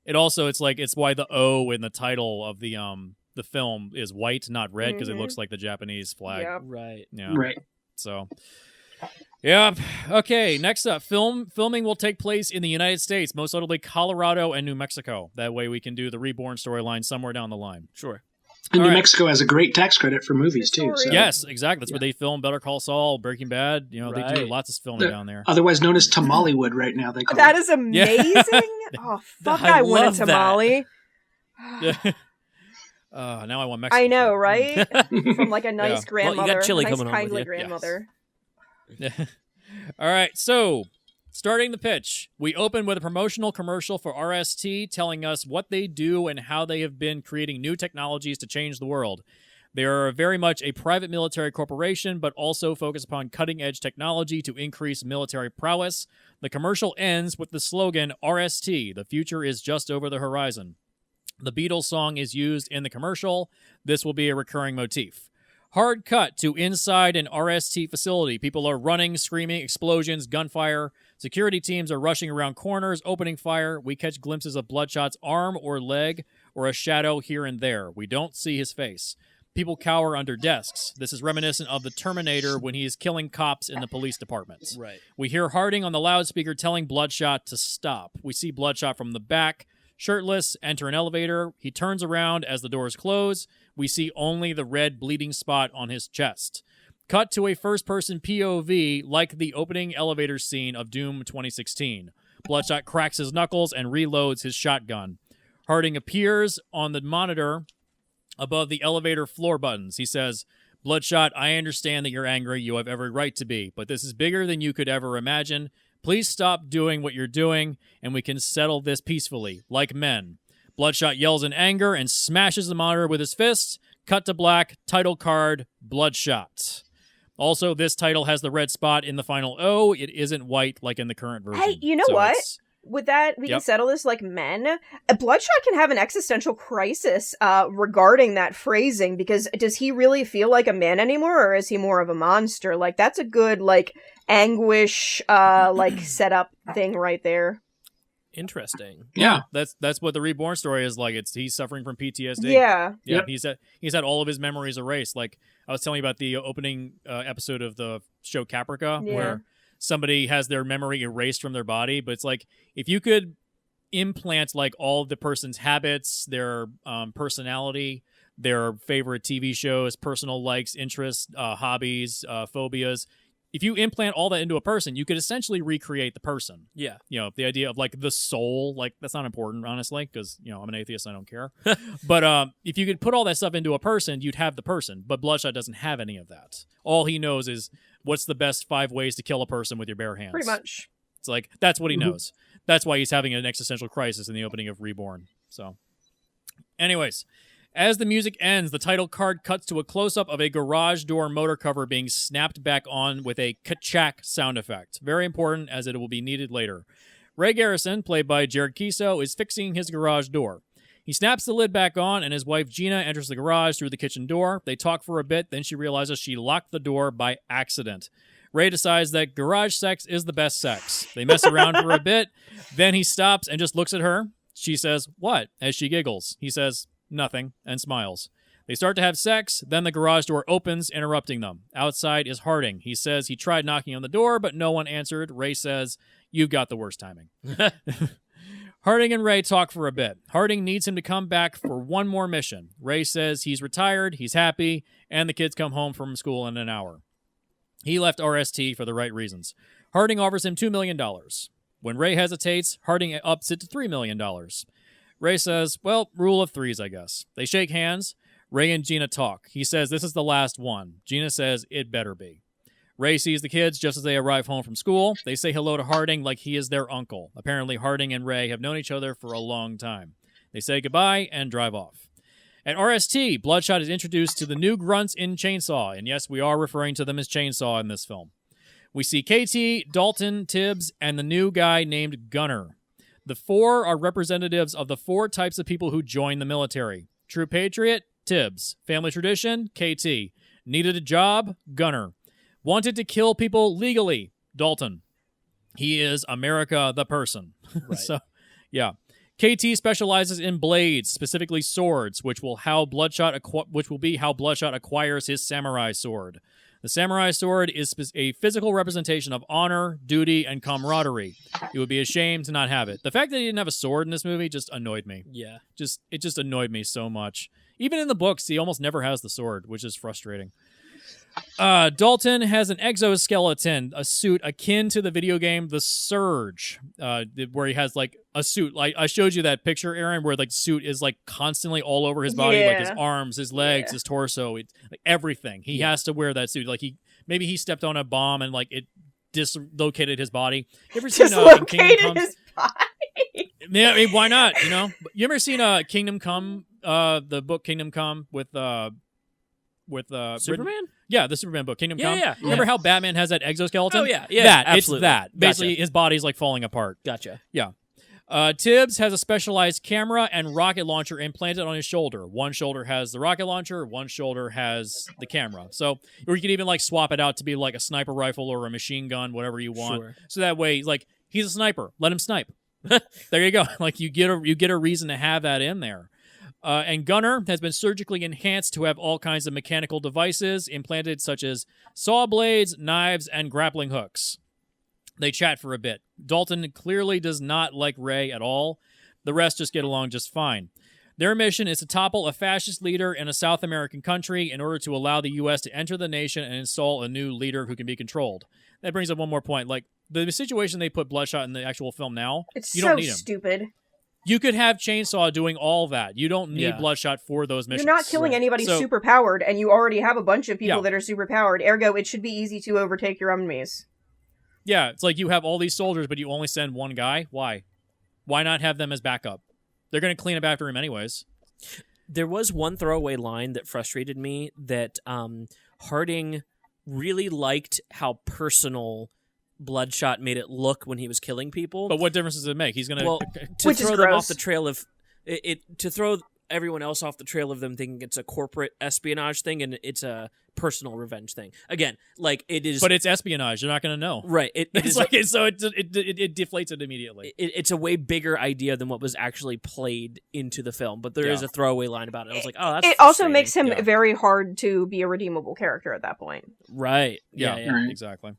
It also it's why the O in the title of the film is white, not red, because it looks like the Japanese flag. Yep. Right. Yeah. Right. So. Yeah. Okay. Next up, filming will take place in the United States, most notably Colorado and New Mexico. That way, we can do the Reborn storyline somewhere down the line. Sure. And New Mexico has a great tax credit for movies, too. So. Yes, exactly. That's where they film Better Call Saul, Breaking Bad. You know, they do lots of filming down there. Otherwise known as Tamalewood right now. They call that it. Is amazing. Oh, fuck, I want a tamale. Now I want Mexican. I know, food. right? From like a nice grandmother. Well, you got chili nice, coming on kindly with you. grandmother. All right, so starting the pitch, we open with a promotional commercial for RST telling us what they do and how they have been creating new technologies to change the world. They are very much a private military corporation, but also focus upon cutting-edge technology to increase military prowess. The commercial ends with the slogan, RST, the future is just over the horizon. The Beatles song is used in the commercial. This will be a recurring motif. Hard cut to inside an RST facility. People are running, screaming, explosions, gunfire. Security teams are rushing around corners, opening fire. We catch glimpses of Bloodshot's arm or leg or a shadow here and there. We don't see his face. People cower under desks. This is reminiscent of the Terminator when he is killing cops in the police department. Right. We hear Harding on the loudspeaker telling Bloodshot to stop. We see Bloodshot from the back, shirtless, enter an elevator. He turns around as the doors close. We see only the red bleeding spot on his chest. Cut to a first-person POV like the opening elevator scene of Doom 2016. Bloodshot cracks his knuckles and reloads his shotgun. Harding appears on the monitor above the elevator floor buttons. He says, Bloodshot, I understand that you're angry. You have every right to be, but this is bigger than you could ever imagine. Please stop doing what you're doing, and we can settle this peacefully, like men. Bloodshot yells in anger and smashes the monitor with his fist. Cut to black, title card, Bloodshot. Also, this title has the red spot in the final O. It isn't white like in the current version. Hey, you know what? With that, we can settle this like men. Bloodshot can have an existential crisis regarding that phrasing, because does he really feel like a man anymore, or is he more of a monster? Like, that's a good, like, anguish, like, setup thing right there. Interesting. Yeah, that's what the Reborn story is like. He's suffering from PTSD. Yeah. Yep. He's had all of his memories erased. Like, I was telling you about the opening episode of the show Caprica, where somebody has their memory erased from their body, but it's like, if you could implant like all of the person's habits, their personality, their favorite TV shows, personal likes, interests, hobbies, phobias, if you implant all that into a person, you could essentially recreate the person. Yeah. You know, the idea of like the soul, like that's not important, honestly, because, you know, I'm an atheist, I don't care. But if you could put all that stuff into a person, you'd have the person. But Bloodshot doesn't have any of that. All he knows is what's the best 5 ways to kill a person with your bare hands. Pretty much. It's like, that's what he knows. That's why he's having an existential crisis in the opening of Reborn. So, anyways, as the music ends, the title card cuts to a close-up of a garage door motor cover being snapped back on with a ka-chack sound effect. Very important, as it will be needed later. Ray Garrison, played by Jared Kiso, is fixing his garage door. He snaps the lid back on, and his wife Gina enters the garage through the kitchen door. They talk for a bit, then she realizes she locked the door by accident. Ray decides that garage sex is the best sex. They mess around for a bit, then he stops and just looks at her. She says, "What?" as she giggles. He says, "Nothing," and smiles. They start to have sex, then the garage door opens, interrupting them. Outside is Harding. He says he tried knocking on the door, but no one answered. Ray says, "You've got the worst timing." Harding and Ray talk for a bit. Harding needs him to come back for one more mission. Ray says he's retired, he's happy, and the kids come home from school in an hour. He left RST for the right reasons. Harding offers him $2 million. When Ray hesitates, Harding ups it to $3 million. Ray says, well, rule of threes, I guess. They shake hands. Ray and Gina talk. He says this is the last one. Gina says it better be. Ray sees the kids just as they arrive home from school. They say hello to Harding like he is their uncle. Apparently, Harding and Ray have known each other for a long time. They say goodbye and drive off. At RST, Bloodshot is introduced to the new grunts in Chainsaw, and yes, we are referring to them as Chainsaw in this film. We see KT, Dalton, Tibbs, and the new guy named Gunner. The 4 are representatives of the 4 types of people who join the military. True Patriot, Tibbs. Family Tradition, KT. Needed a job, Gunner. Wanted to kill people legally, Dalton. He is America the person. Right. So, yeah. KT specializes in blades, specifically swords, which will be how Bloodshot acquires his samurai sword. The samurai sword is a physical representation of honor, duty, and camaraderie. It would be a shame to not have it. The fact that he didn't have a sword in this movie just annoyed me. Yeah. It just annoyed me so much. Even in the books, he almost never has the sword, which is frustrating. Dalton has an exoskeleton, a suit akin to the video game The Surge, where he has like a suit. Like I showed you that picture, Aaron, where like suit is like constantly all over his body, like his arms, his legs, his torso, like everything. He has to wear that suit. Like maybe he stepped on a bomb and like it dislocated his body. You ever seen dislocated his body? Yeah, I mean, why not? You know, you ever seen Kingdom Come? The book Kingdom Come with Superman? Yeah, the Superman book, Kingdom Come. Yeah. Remember how Batman has that exoskeleton? Oh, yeah. That, absolutely. it's that. Basically, Gotcha. his body's like falling apart. Gotcha. Yeah. Tibbs has a specialized camera and rocket launcher implanted on his shoulder. One shoulder has the rocket launcher, one shoulder has the camera. So, or you could even like swap it out to be like a sniper rifle or a machine gun, whatever you want. Sure. So that way, like, he's a sniper. Let him snipe. There you go. Like you get a reason to have that in there. And Gunner has been surgically enhanced to have all kinds of mechanical devices implanted, such as saw blades, knives, and grappling hooks. They chat for a bit. Dalton clearly does not like Ray at all. The rest just get along just fine. Their mission is to topple a fascist leader in a South American country in order to allow the U.S. to enter the nation and install a new leader who can be controlled. That brings up one more point. Like, the situation they put Bloodshot in the actual film now, you don't need him. Stupid. You could have Chainsaw doing all that. You don't need Bloodshot for those missions. You're not killing anybody superpowered, and you already have a bunch of people that are superpowered. Ergo, it should be easy to overtake your enemies. Yeah, it's like you have all these soldiers, but you only send one guy. Why? Why not have them as backup? They're going to clean up after him anyways. There was one throwaway line that frustrated me that Harding really liked how personal Bloodshot made it look when he was killing people. But what difference does it make? He's going to throw them off the trail of to throw everyone else off the trail of them thinking it's a corporate espionage thing and it's a personal revenge thing. Again, like it is, but it's espionage. You're not going to know, right? It deflates it immediately. It's a way bigger idea than what was actually played into the film. But there is a throwaway line about it. I was like, oh, that's. It also makes him very hard to be a redeemable character at that point. Right. Yeah. Exactly.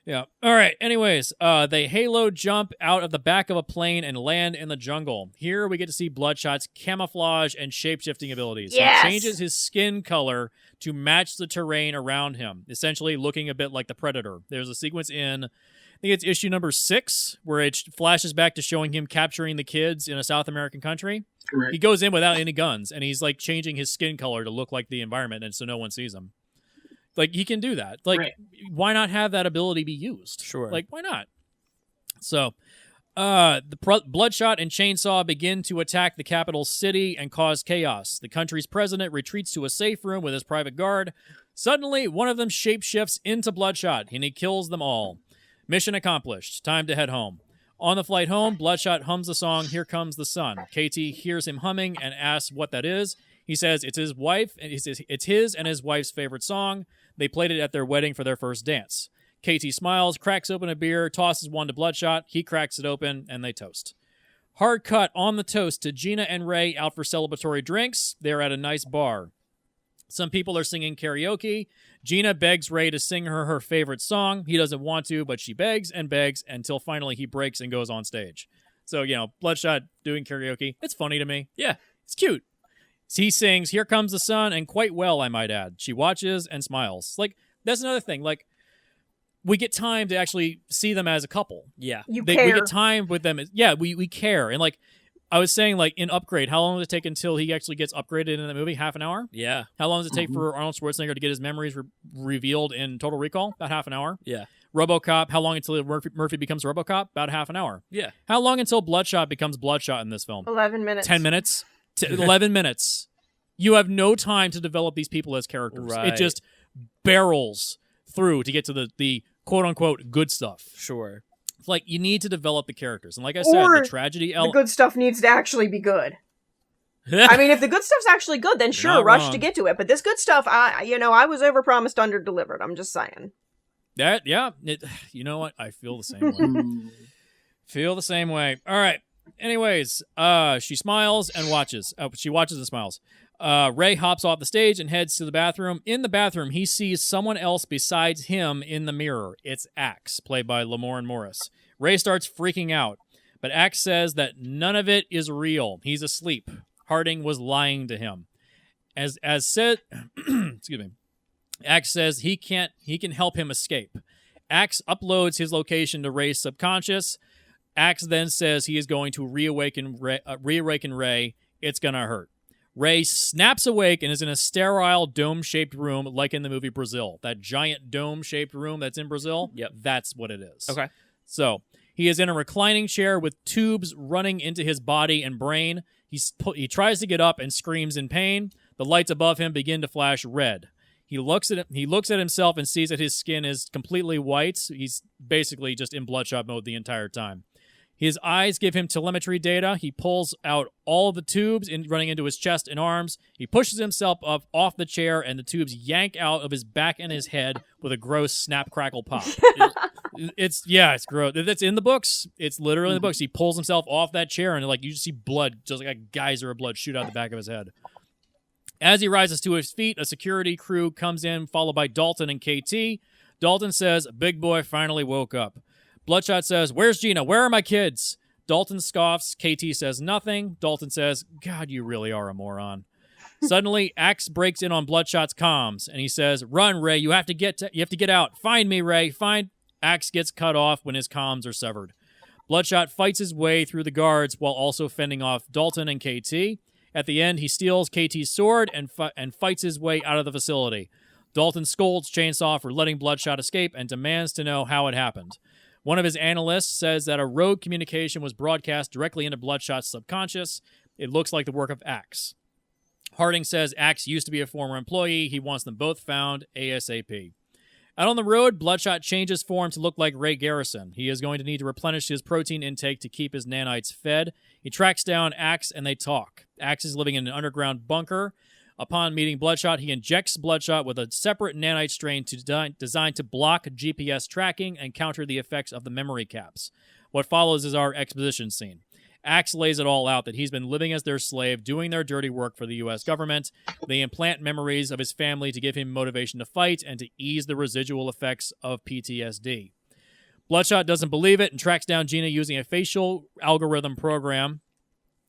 Yeah. All right. Anyways, they halo jump out of the back of a plane and land in the jungle. Here we get to see Bloodshot's camouflage and shape-shifting abilities. Yes! He changes his skin color to match the terrain around him, essentially looking a bit like the Predator. There's a sequence in, I think it's issue number 6, where it flashes back to showing him capturing the kids in a South American country. Right. He goes in without any guns, and he's like changing his skin color to look like the environment, and so no one sees him. Like, he can do that. Like, why not have that ability be used? Sure. Like, why not? So, Bloodshot and Chainsaw begin to attack the capital city and cause chaos. The country's president retreats to a safe room with his private guard. Suddenly, one of them shapeshifts into Bloodshot, and he kills them all. Mission accomplished. Time to head home. On the flight home, Bloodshot hums the song, Here Comes the Sun. KT hears him humming and asks what that is. He says it's his wife, and it's his and his wife's favorite song. They played it at their wedding for their first dance. KT smiles, cracks open a beer, tosses one to Bloodshot. He cracks it open, and they toast. Hard cut on the toast to Gina and Ray out for celebratory drinks. They're at a nice bar. Some people are singing karaoke. Gina begs Ray to sing her favorite song. He doesn't want to, but she begs until finally he breaks and goes on stage. So, Bloodshot doing karaoke. It's funny to me. Yeah, it's cute. He sings, Here Comes the Sun, and quite well, I might add. She watches and smiles. Like, that's another thing. Like, we get time to actually see them as a couple. Yeah. We get time with them. Yeah, we care. And, like, I was saying, like, in Upgrade, how long does it take until he actually gets upgraded in the movie? Half an hour? Yeah. How long does it take for Arnold Schwarzenegger to get his memories revealed in Total Recall? About half an hour. Yeah. RoboCop, how long until Murphy becomes RoboCop? About half an hour. Yeah. How long until Bloodshot becomes Bloodshot in this film? 11 minutes. 10 minutes? 11 minutes. You have no time to develop these people as characters. Right. It just barrels through to get to the quote-unquote good stuff. Sure. It's like, you need to develop the characters. And like I said, the tragedy the good stuff needs to actually be good. I mean, if the good stuff's actually good, then sure, rush to get to it. But this good stuff, I was overpromised, under-delivered. I'm just saying. You know what? I feel the same way. All right. Anyways, she smiles and watches. She watches and smiles. Ray hops off the stage and heads to the bathroom. In the bathroom, he sees someone else besides him in the mirror. It's Axe, played by Lamorne Morris. Ray starts freaking out, but Axe says that none of it is real. He's asleep. Harding was lying to him. As said, excuse me. Axe says he can help him escape. Axe uploads his location to Ray's subconscious. Axe then says he is going to reawaken Ray. It's gonna hurt. Ray snaps awake and is in a sterile dome-shaped room like in the movie Brazil. That giant dome-shaped room that's in Brazil, that's what it is. Okay. So he is in a reclining chair with tubes running into his body and brain. He tries to get up and screams in pain. The lights above him begin to flash red. He looks at himself and sees that his skin is completely white. He's basically just in Bloodshot mode the entire time. His eyes give him telemetry data. He pulls out all the tubes running into his chest and arms. He pushes himself up off the chair, and the tubes yank out of his back and his head with a gross snap, crackle, pop. It's gross. That's in the books. It's literally in the books. He pulls himself off that chair, and like you just see blood, just like a geyser of blood shoot out the back of his head. As he rises to his feet, a security crew comes in, followed by Dalton and KT. Dalton says, "Big boy finally woke up." Bloodshot says, "Where's Gina? Where are my kids?" Dalton scoffs. KT says nothing. Dalton says, "God, you really are a moron." Suddenly, Axe breaks in on Bloodshot's comms, and he says, "Run, Ray! You have to get out. Find me, Ray. Find." Axe gets cut off when his comms are severed. Bloodshot fights his way through the guards while also fending off Dalton and KT. At the end, he steals KT's sword and fights his way out of the facility. Dalton scolds Chainsaw for letting Bloodshot escape and demands to know how it happened. One of his analysts says that a rogue communication was broadcast directly into Bloodshot's subconscious. It looks like the work of Axe. Harding says Axe used to be a former employee. He wants them both found ASAP. Out on the road, Bloodshot changes form to look like Ray Garrison. He is going to need to replenish his protein intake to keep his nanites fed. He tracks down Axe and they talk. Axe is living in an underground bunker. Upon meeting Bloodshot, he injects Bloodshot with a separate nanite strain designed to block GPS tracking and counter the effects of the memory caps. What follows is our exposition scene. Axe lays it all out that he's been living as their slave, doing their dirty work for the U.S. government. They implant memories of his family to give him motivation to fight and to ease the residual effects of PTSD. Bloodshot doesn't believe it and tracks down Gina using a facial algorithm program.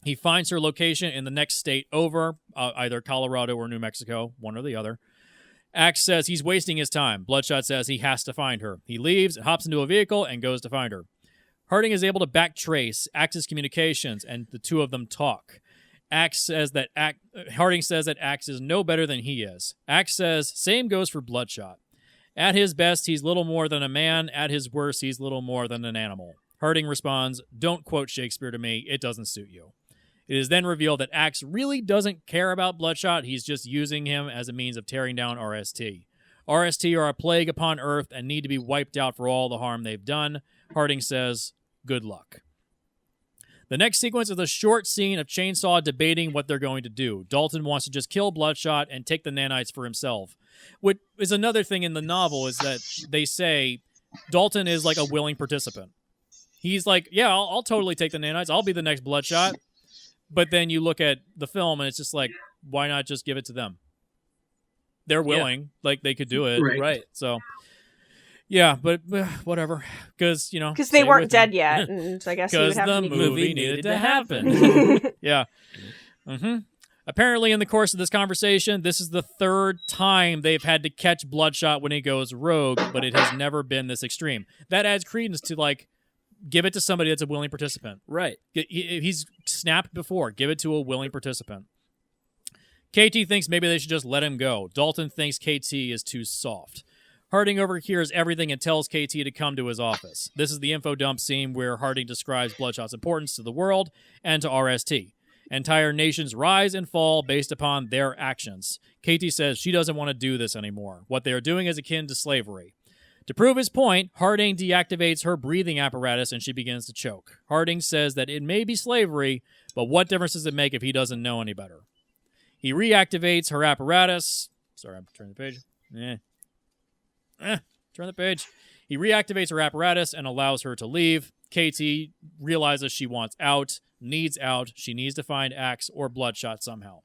He finds her location in the next state over, either Colorado or New Mexico, one or the other. Axe says he's wasting his time. Bloodshot says he has to find her. He leaves, hops into a vehicle, and goes to find her. Harding is able to backtrace Axe's communications, and the two of them talk. Harding says that Axe is no better than he is. Axe says, same goes for Bloodshot. At his best, he's little more than a man. At his worst, he's little more than an animal. Harding responds, don't quote Shakespeare to me. It doesn't suit you. It is then revealed that Axe really doesn't care about Bloodshot. He's just using him as a means of tearing down RST. RST are a plague upon Earth and need to be wiped out for all the harm they've done. Harding says, good luck. The next sequence is a short scene of Chainsaw debating what they're going to do. Dalton wants to just kill Bloodshot and take the nanites for himself. What is another thing in the novel is that they say Dalton is like a willing participant. He's like, yeah, I'll totally take the nanites. I'll be the next Bloodshot. But then you look at the film and it's just like, why not just give it to them? They're willing. Yeah. Like, they could do it. Right. So, yeah, but whatever. Because, Because they weren't dead yet. And so I guess because the movie needed to happen. Yeah. Mm-hmm. Apparently, in the course of this conversation, this is the third time they've had to catch Bloodshot when he goes rogue, but it has never been this extreme. That adds credence to, like, give it to somebody that's a willing participant. Right. He's snapped before. Give it to a willing participant. KT thinks maybe they should just let him go. Dalton thinks KT is too soft. Harding overhears everything and tells KT to come to his office. This is the info dump scene where Harding describes Bloodshot's importance to the world and to RST. Entire nations rise and fall based upon their actions. KT says she doesn't want to do this anymore. What they are doing is akin to slavery. To prove his point, Harding deactivates her breathing apparatus and she begins to choke. Harding says that it may be slavery, but what difference does it make if he doesn't know any better? He reactivates her apparatus. Sorry, I'm turning the page. Turn the page. He reactivates her apparatus and allows her to leave. KT realizes she wants out, needs out. She needs to find Axe or Bloodshot somehow.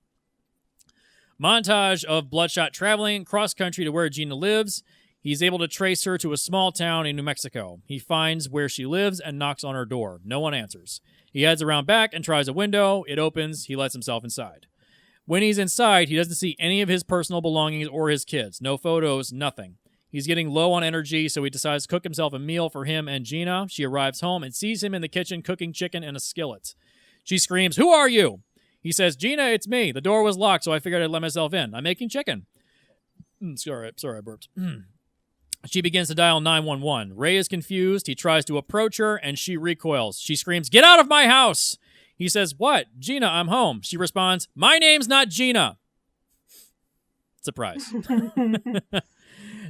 Montage of Bloodshot traveling cross-country to where Gina lives. He's able to trace her to a small town in New Mexico. He finds where she lives and knocks on her door. No one answers. He heads around back and tries a window. It opens. He lets himself inside. When he's inside, he doesn't see any of his personal belongings or his kids. No photos, nothing. He's getting low on energy, so he decides to cook himself a meal for him and Gina. She arrives home and sees him in the kitchen cooking chicken in a skillet. She screams, "Who are you?" He says, "Gina, it's me. The door was locked, so I figured I'd let myself in. I'm making chicken." Sorry, I burped. She begins to dial 911. Ray is confused. He tries to approach her, and she recoils. She screams, "Get out of my house!" He says, "What? Gina, I'm home." She responds, "My name's not Gina." Surprise.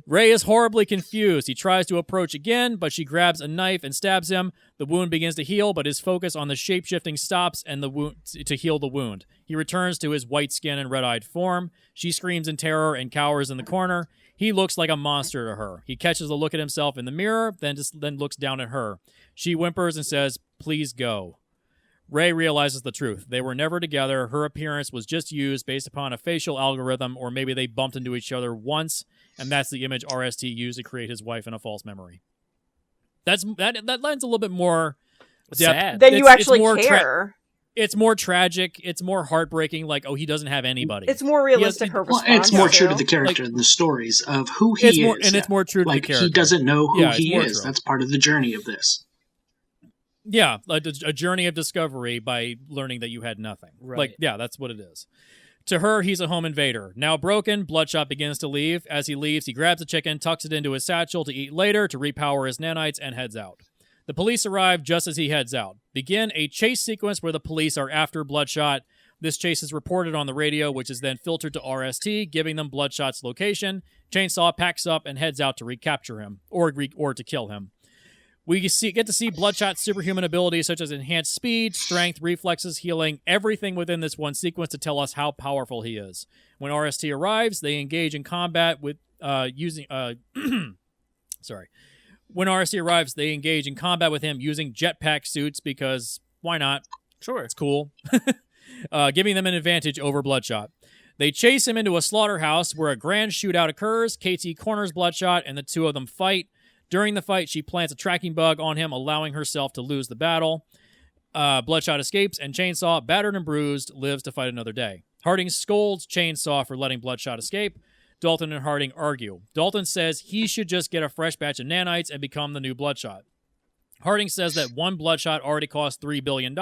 Ray is horribly confused. He tries to approach again, but she grabs a knife and stabs him. The wound begins to heal, but his focus on the shape-shifting stops and the wound to heal the wound. He returns to his white skin and red-eyed form. She screams in terror and cowers in the corner. He looks like a monster to her. He catches a look at himself in the mirror, then looks down at her. She whimpers and says, "Please go." Ray realizes the truth. They were never together. Her appearance was just used based upon a facial algorithm, or maybe they bumped into each other once, and that's the image RST used to create his wife in a false memory. That lends a little bit more depth. Sad. Then you actually care. It's more tragic. It's more heartbreaking. Like, oh, he doesn't have anybody. It's more realistic. Her response. Well, it's more true to the character and the stories of who he is. And it's more true to the character. He doesn't know who he is. True. That's part of the journey of this. Yeah, a journey of discovery by learning that you had nothing. Right. Like, yeah, that's what it is. To her, he's a home invader. Now broken, Bloodshot begins to leave. As he leaves, he grabs a chicken, tucks it into his satchel to eat later to repower his nanites, and heads out. The police arrive just as he heads out. Begin a chase sequence where the police are after Bloodshot. This chase is reported on the radio, which is then filtered to RST, giving them Bloodshot's location. Chainsaw packs up and heads out to recapture him, or to kill him. We get to see Bloodshot's superhuman abilities such as enhanced speed, strength, reflexes, healing, everything within this one sequence to tell us how powerful he is. When RST arrives, they engage in combat with When RST arrives, they engage in combat with him using jetpack suits because why not? Sure. It's cool. Giving them an advantage over Bloodshot. They chase him into a slaughterhouse where a grand shootout occurs. KT corners Bloodshot and the two of them fight. During the fight, she plants a tracking bug on him, allowing herself to lose the battle. Bloodshot escapes, and Chainsaw, battered and bruised, lives to fight another day. Harding scolds Chainsaw for letting Bloodshot escape. Dalton and Harding argue. Dalton says he should just get a fresh batch of nanites and become the new Bloodshot. Harding says that one Bloodshot already cost $3 billion.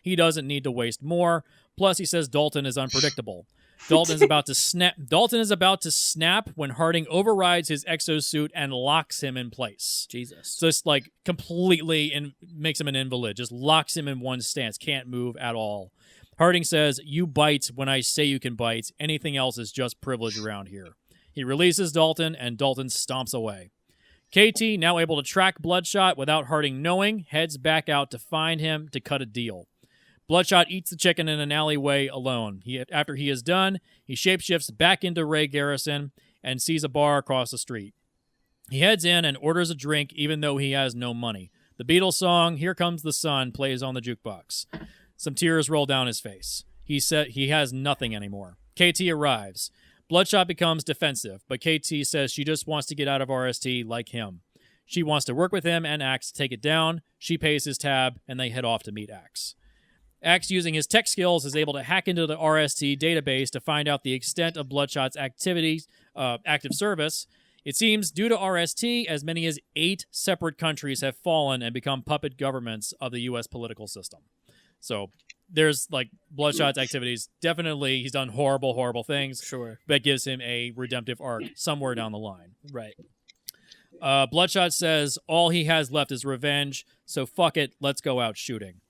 He doesn't need to waste more. Plus, he says Dalton is unpredictable. Dalton is about to snap when Harding overrides his exosuit and locks him in place. Jesus. Just like completely makes him an invalid. Just locks him in one stance. Can't move at all. Harding says, "You bite when I say you can bite. Anything else is just privilege around here." He releases Dalton, and Dalton stomps away. KT, now able to track Bloodshot without Harding knowing, heads back out to find him to cut a deal. Bloodshot eats the chicken in an alleyway alone. After he is done, he shapeshifts back into Ray Garrison and sees a bar across the street. He heads in and orders a drink even though he has no money. The Beatles song, "Here Comes the Sun," plays on the jukebox. Some tears roll down his face. He said he has nothing anymore. KT arrives. Bloodshot becomes defensive, but KT says she just wants to get out of RST like him. She wants to work with him and Axe to take it down. She pays his tab, and they head off to meet Axe. Axe, using his tech skills, is able to hack into the RST database to find out the extent of Bloodshot's active service. It seems, due to RST, as many as 8 separate countries have fallen and become puppet governments of the U.S. political system. So there's, like, Bloodshot's activities. Definitely, he's done horrible, horrible things. Sure. That gives him a redemptive arc somewhere down the line. Right. Bloodshot says all he has left is revenge, so fuck it, let's go out shooting.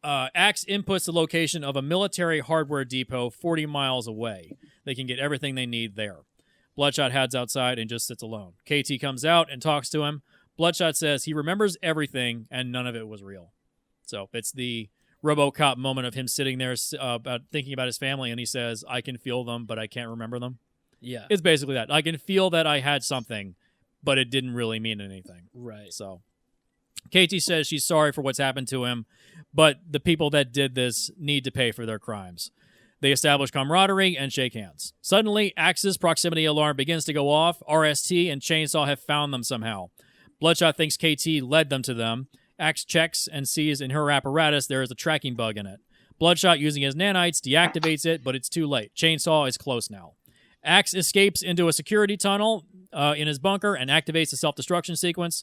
Axe inputs the location of a military hardware depot 40 miles away. They can get everything they need there. Bloodshot heads outside and just sits alone. KT comes out and talks to him. Bloodshot says he remembers everything and none of it was real. So it's the RoboCop moment of him sitting there thinking about his family, and he says, "I can feel them, but I can't remember them." Yeah. It's basically that. I can feel that I had something, but it didn't really mean anything. Right. So KT says she's sorry for what's happened to him, but the people that did this need to pay for their crimes. They establish camaraderie and shake hands. Suddenly, Axe's proximity alarm begins to go off. RST and Chainsaw have found them somehow. Bloodshot thinks KT led them to them. Axe checks and sees in her apparatus there is a tracking bug in it. Bloodshot, using his nanites, deactivates it, but it's too late. Chainsaw is close now. Axe escapes into a security tunnel in his bunker and activates the self-destruction sequence.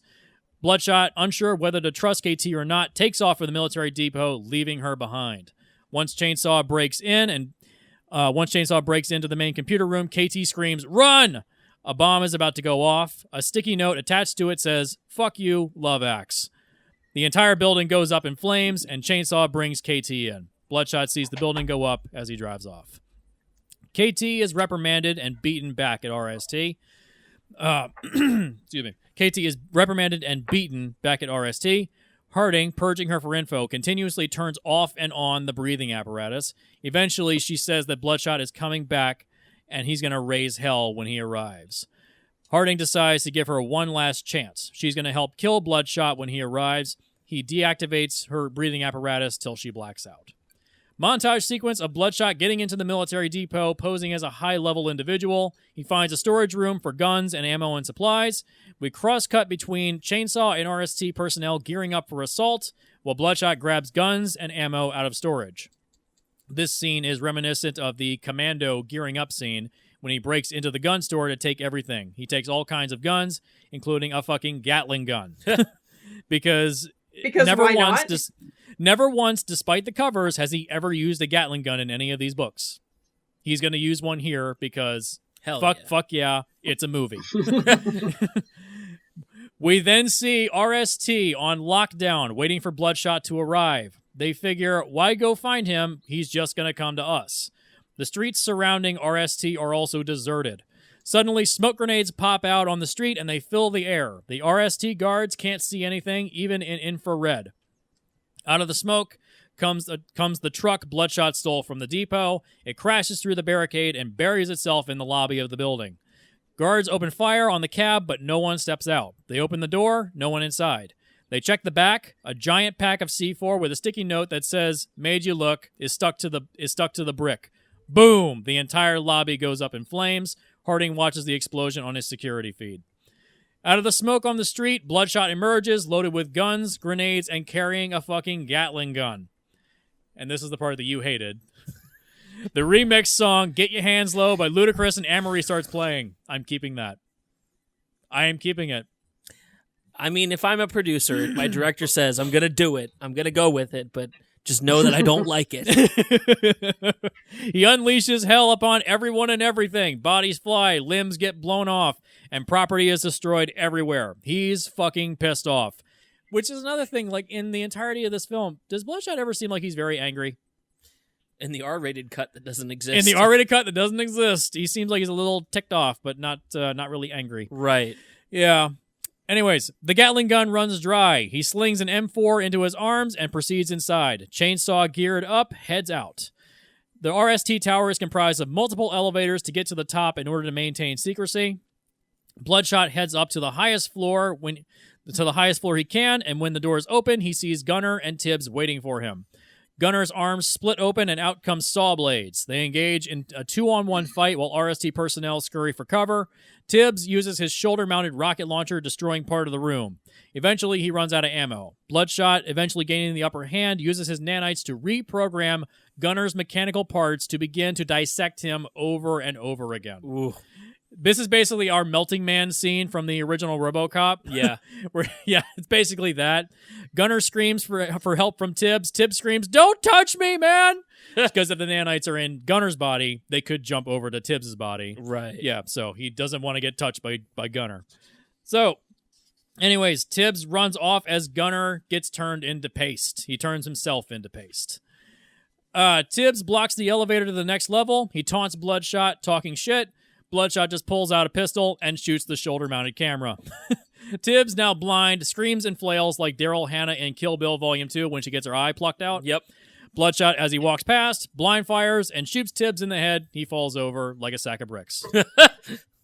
Bloodshot, unsure whether to trust KT or not, takes off for the military depot, leaving her behind. Once Chainsaw breaks into the main computer room, KT screams, "Run!" A bomb is about to go off. A sticky note attached to it says, "Fuck you, love Axe." The entire building goes up in flames, and Chainsaw brings KT in. Bloodshot sees the building go up as he drives off. KT is reprimanded and beaten back at RST. Excuse me. KT is reprimanded and beaten back at RST. Harding, purging her for info, continuously turns off and on the breathing apparatus. Eventually, she says that Bloodshot is coming back and he's going to raise hell when he arrives. Harding decides to give her one last chance. She's going to help kill Bloodshot when he arrives. He deactivates her breathing apparatus till she blacks out. Montage sequence of Bloodshot getting into the military depot, posing as a high-level individual. He finds a storage room for guns and ammo and supplies. We cross-cut between Chainsaw and RST personnel gearing up for assault, while Bloodshot grabs guns and ammo out of storage. This scene is reminiscent of the Commando gearing up scene when he breaks into the gun store to take everything. He takes all kinds of guns, including a fucking Gatling gun. Because never once, despite the covers, has he ever used a Gatling gun in any of these books. He's going to use one here because fuck yeah, it's a movie. We then see RST on lockdown, waiting for Bloodshot to arrive. They figure, why go find him? He's just going to come to us. The streets surrounding RST are also deserted. Suddenly, smoke grenades pop out on the street and they fill the air. The RST guards can't see anything, even in infrared. Out of the smoke comes the truck Bloodshot stole from the depot. It crashes through the barricade and buries itself in the lobby of the building. Guards open fire on the cab, but no one steps out. They open the door, no one inside. They check the back. A giant pack of C4 with a sticky note that says, "Made you look," is stuck to the brick. Boom! The entire lobby goes up in flames. Harding watches the explosion on his security feed. Out of the smoke on the street, Bloodshot emerges, loaded with guns, grenades, and carrying a fucking Gatling gun. And this is the part that you hated. The remix song, Get Your Hands Low by Ludacris and Amory starts playing. I'm keeping that. I am keeping it. I mean, if I'm a producer, my director says, I'm going to do it. I'm going to go with it, but just know that I don't like it. He unleashes hell upon everyone and everything. Bodies fly, limbs get blown off, and property is destroyed everywhere. He's fucking pissed off. Which is another thing, like, in the entirety of this film, does Bloodshot ever seem like he's very angry? In the R-rated cut that doesn't exist. In the R-rated cut that doesn't exist. He seems like he's a little ticked off, but not really angry. Right. Yeah. Anyways, the Gatling gun runs dry. He slings an M4 into his arms and proceeds inside. Chainsaw geared up, heads out. The RST tower is comprised of multiple elevators to get to the top in order to maintain secrecy. Bloodshot heads up to the highest floor he can, and when the doors open, he sees Gunner and Tibbs waiting for him. Gunner's arms split open and out come saw blades. They engage in a 2-on-1 fight while RST personnel scurry for cover. Tibbs uses his shoulder-mounted rocket launcher, destroying part of the room. Eventually, he runs out of ammo. Bloodshot, eventually gaining the upper hand, uses his nanites to reprogram Gunner's mechanical parts to begin to dissect him over and over again. Ooh. This is basically our melting man scene from the original RoboCop. Yeah. It's basically that. Gunner screams for help from Tibbs. Tibbs screams, "Don't touch me, man!" Because if the nanites are in Gunner's body, they could jump over to Tibbs' body. Right. Yeah, so he doesn't want to get touched by Gunner. So, anyways, Tibbs runs off as Gunner gets turned into paste. He turns himself into paste. Tibbs blocks the elevator to the next level. He taunts Bloodshot, talking shit. Bloodshot just pulls out a pistol and shoots the shoulder-mounted camera. Tibbs, now blind, screams and flails like Daryl Hannah in Kill Bill Volume 2 when she gets her eye plucked out. Yep. Bloodshot, as he walks past, blind fires and shoots Tibbs in the head. He falls over like a sack of bricks.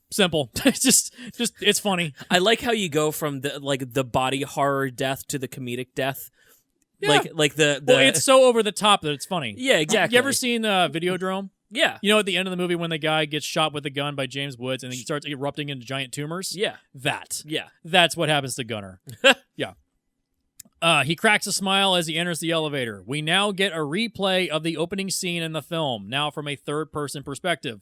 Simple. It's just it's funny. I like how you go from the body horror death to the comedic death. Yeah. Well, it's so over the top that it's funny. Yeah, exactly. You ever seen Videodrome? Yeah. You know, at the end of the movie when the guy gets shot with a gun by James Woods and he starts erupting into giant tumors? Yeah. Yeah. That's what happens to Gunner. Yeah. He cracks a smile as he enters the elevator. We now get a replay of the opening scene in the film, now from a third-person perspective.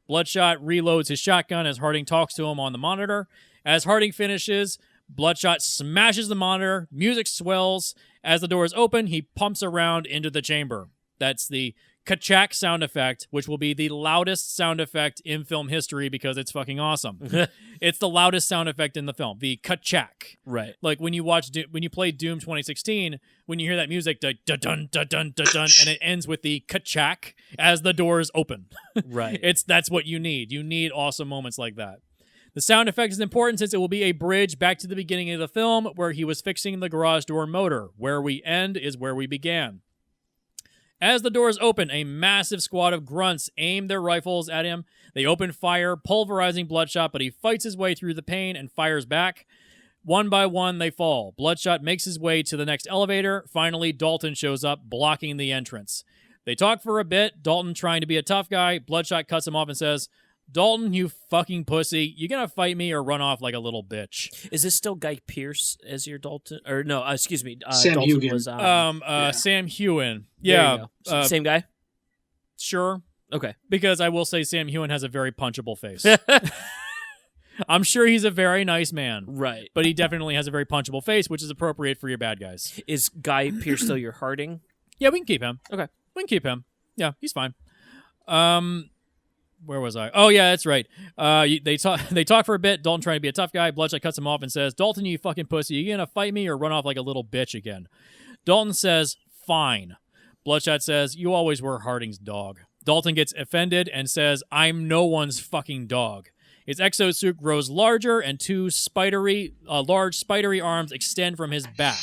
Bloodshot reloads his shotgun as Harding talks to him on the monitor. As Harding finishes, Bloodshot smashes the monitor, music swells. As the doors open, he pumps around into the chamber. That's the ka-chak sound effect, which will be the loudest sound effect in film history because it's fucking awesome. It's the loudest sound effect in the film, the ka-chak. Right. Like when you play Doom 2016, when you hear that music, da-dun, da-dun, da-dun, and it ends with the ka-chak as the doors open. Right. That's what you need. You need awesome moments like that. The sound effect is important since it will be a bridge back to the beginning of the film where he was fixing the garage door motor. Where we end is where we began. As the doors open, a massive squad of grunts aim their rifles at him. They open fire, pulverizing Bloodshot, but he fights his way through the pain and fires back. One by one, they fall. Bloodshot makes his way to the next elevator. Finally, Dalton shows up, blocking the entrance. They talk for a bit, Dalton trying to be a tough guy. Bloodshot cuts him off and says, "Dalton, you fucking pussy. You gonna fight me or run off like a little bitch?" Is this still Guy Pearce as your Dalton? Or no, excuse me. Sam Dalton Heughan. was Sam Heughan. there Yeah. you go. Same guy? Sure. Okay. Because I will say Sam Heughan has a very punchable face. I'm sure he's a very nice man. Right. But he definitely has a very punchable face, which is appropriate for your bad guys. Is Guy Pearce still your Harding? Yeah, we can keep him. Okay. We can keep him. Yeah, he's fine. Where was I? Oh, yeah, that's right. They talk for a bit. Dalton trying to be a tough guy. Bloodshot cuts him off and says, "Dalton, you fucking pussy. You gonna fight me or run off like a little bitch again?" Dalton says, "Fine." Bloodshot says, "You always were Harding's dog." Dalton gets offended and says, "I'm no one's fucking dog." His exosuit grows larger and two large spidery arms extend from his back.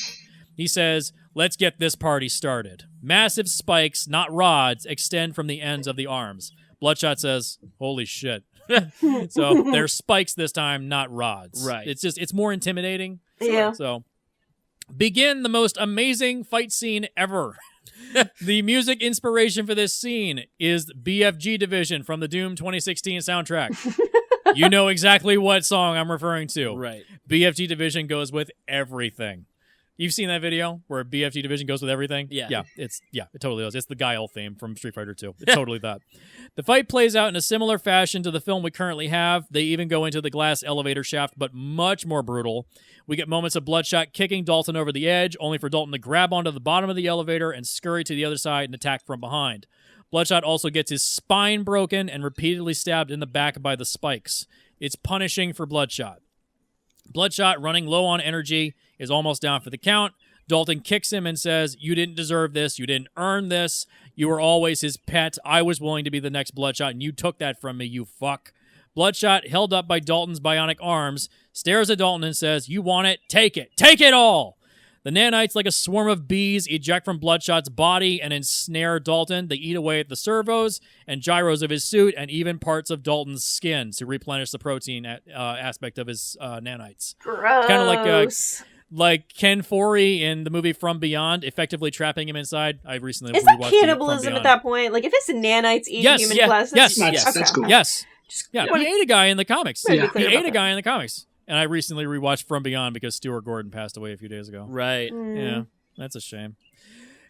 He says, "Let's get this party started." Massive spikes, not rods, extend from the ends of the arms. Bloodshot says, "Holy shit." So they're spikes this time, not rods. Right. It's more intimidating. Yeah. So begin the most amazing fight scene ever. The music inspiration for this scene is BFG Division from the Doom 2016 soundtrack. You know exactly what song I'm referring to. Right. BFG Division goes with everything. You've seen that video where BFG Division goes with everything? Yeah. It totally does. It's the Guile theme from Street Fighter 2. It's totally that. The fight plays out in a similar fashion to the film we currently have. They even go into the glass elevator shaft, but much more brutal. We get moments of Bloodshot kicking Dalton over the edge, only for Dalton to grab onto the bottom of the elevator and scurry to the other side and attack from behind. Bloodshot also gets his spine broken and repeatedly stabbed in the back by the spikes. It's punishing for Bloodshot. Bloodshot, running low on energy, is almost down for the count. Dalton kicks him and says, "You didn't deserve this. You didn't earn this. You were always his pet. I was willing to be the next Bloodshot, and you took that from me, you fuck." Bloodshot, held up by Dalton's bionic arms, stares at Dalton and says, "You want it? Take it. Take it all!" The nanites, like a swarm of bees, eject from Bloodshot's body and ensnare Dalton. They eat away at the servos and gyros of his suit and even parts of Dalton's skin to replenish the protein aspect of his nanites. Gross. Kind of like Ken Foree in the movie From Beyond, effectively trapping him inside. I recently Is that rewatched cannibalism at that point? Like, if it's nanites eating human flesh? Yes, That's cool. Yes. Yeah, he ate a guy in the comics. Yeah. He ate a guy in the comics. And I recently rewatched From Beyond because Stuart Gordon passed away a few days ago. Right. Yeah, that's a shame.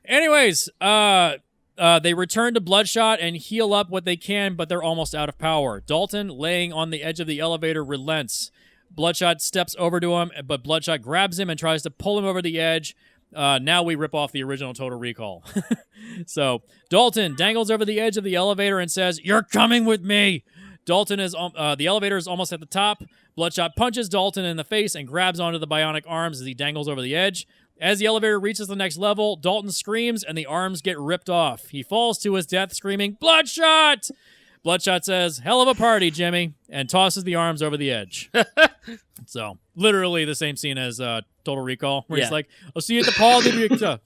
Anyways, they return to Bloodshot and heal up what they can, but they're almost out of power. Dalton, laying on the edge of the elevator, relents. Bloodshot steps over to him, but Bloodshot grabs him and tries to pull him over the edge. Now we rip off the original Total Recall. So Dalton dangles over the edge of the elevator and says, "You're coming with me." Dalton is the elevator is almost at the top. Bloodshot punches Dalton in the face and grabs onto the bionic arms as he dangles over the edge. As the elevator reaches the next level, Dalton screams and the arms get ripped off. He falls to his death screaming, "Bloodshot!" Bloodshot says, "Hell of a party, Jimmy," and tosses the arms over the edge. So, literally the same scene as Total Recall, where he's like, "I'll see you at the Paul de Victor."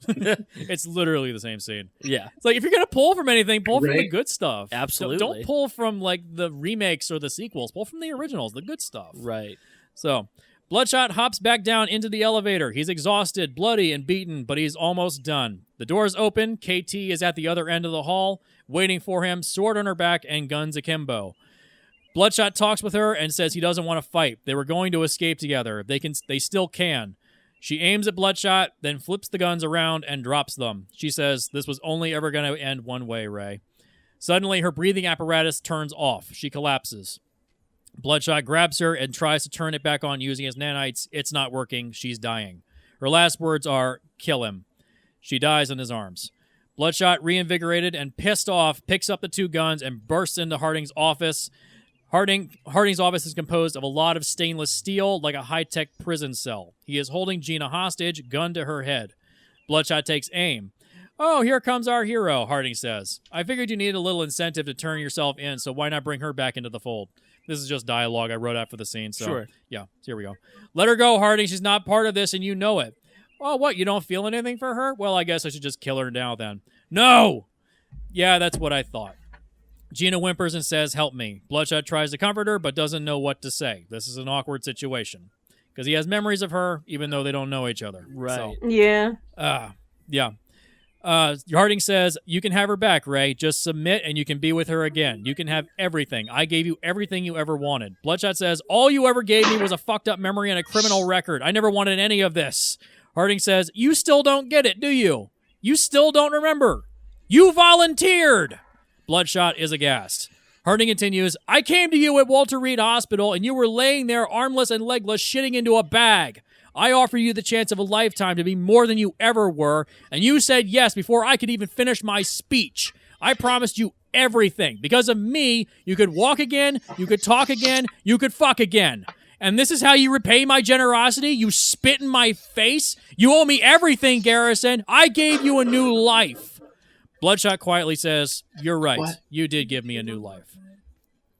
It's literally the same scene. Yeah. It's like, if you're going to pull from anything, pull from the good stuff. Absolutely. Don't pull from, like, the remakes or the sequels. Pull from the originals, the good stuff. Right. So, Bloodshot hops back down into the elevator. He's exhausted, bloody, and beaten, but he's almost done. The doors open. KT is at the other end of the hall, waiting for him, sword on her back and guns akimbo. Bloodshot talks with her and says he doesn't want to fight. They were going to escape together. They still can. She aims at Bloodshot, then flips the guns around and drops them. She says, "This was only ever going to end one way, Ray." Suddenly, her breathing apparatus turns off. She collapses. Bloodshot grabs her and tries to turn it back on using his nanites. It's not working. She's dying. Her last words are, "Kill him." She dies in his arms. Bloodshot, reinvigorated and pissed off, picks up the two guns and bursts into Harding's office. Harding's office is composed of a lot of stainless steel, like a high-tech prison cell. He is holding Gina hostage, gun to her head. Bloodshot takes aim. "Oh, here comes our hero," Harding says. "I figured you needed a little incentive to turn yourself in, so why not bring her back into the fold?" This is just dialogue I wrote out for the scene, so Sure. Yeah, here we go. "Let her go, Harding. She's not part of this, and you know it." "Oh, what, you don't feel anything for her? Well, I guess I should just kill her now then." "No!" "Yeah, that's what I thought." Gina whimpers and says, "Help me." Bloodshot tries to comfort her, but doesn't know what to say. This is an awkward situation. Because he has memories of her, even though they don't know each other. Right. So, Yeah. yeah. Harding says, "You can have her back, Ray. Just submit and you can be with her again. You can have everything. I gave you everything you ever wanted." Bloodshot says, "All you ever gave me was a fucked up memory and a criminal record. I never wanted any of this." Harding says, "You still don't get it, do you? You still don't remember. You volunteered." Bloodshot is aghast. Harding continues, "I came to you at Walter Reed Hospital and you were laying there armless and legless shitting into a bag. I offered you the chance of a lifetime to be more than you ever were, and you said yes before I could even finish my speech. I promised you everything. Because of me, you could walk again, you could talk again, you could fuck again. And this is how you repay my generosity? You spit in my face? You owe me everything, Garrison. I gave you a new life." Bloodshot quietly says, "You're right. What? You did give me a new life."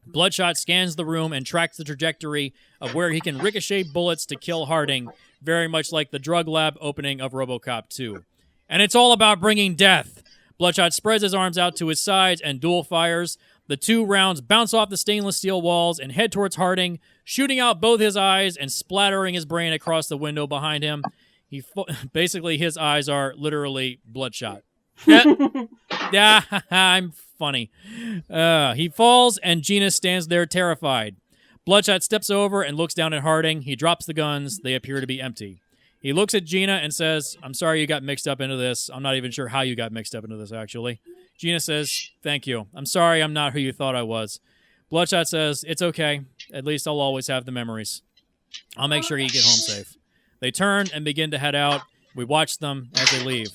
Bloodshot scans the room and tracks the trajectory of where he can ricochet bullets to kill Harding, very much like the drug lab opening of RoboCop 2. "And it's all about bringing death." Bloodshot spreads his arms out to his sides and dual fires. The two rounds bounce off the stainless steel walls and head towards Harding, shooting out both his eyes and splattering his brain across the window behind him. Basically, his eyes are literally bloodshot. Yeah, I'm funny. He falls, and Gina stands there terrified. Bloodshot steps over and looks down at Harding. He drops the guns. They appear to be empty. He looks at Gina and says, "I'm sorry you got mixed up into this. I'm not even sure how you got mixed up into this, actually." Gina says, "Thank you. I'm sorry I'm not who you thought I was." Bloodshot says, "It's okay. At least I'll always have the memories. I'll make sure you get home safe." They turn and begin to head out. We watch them as they leave.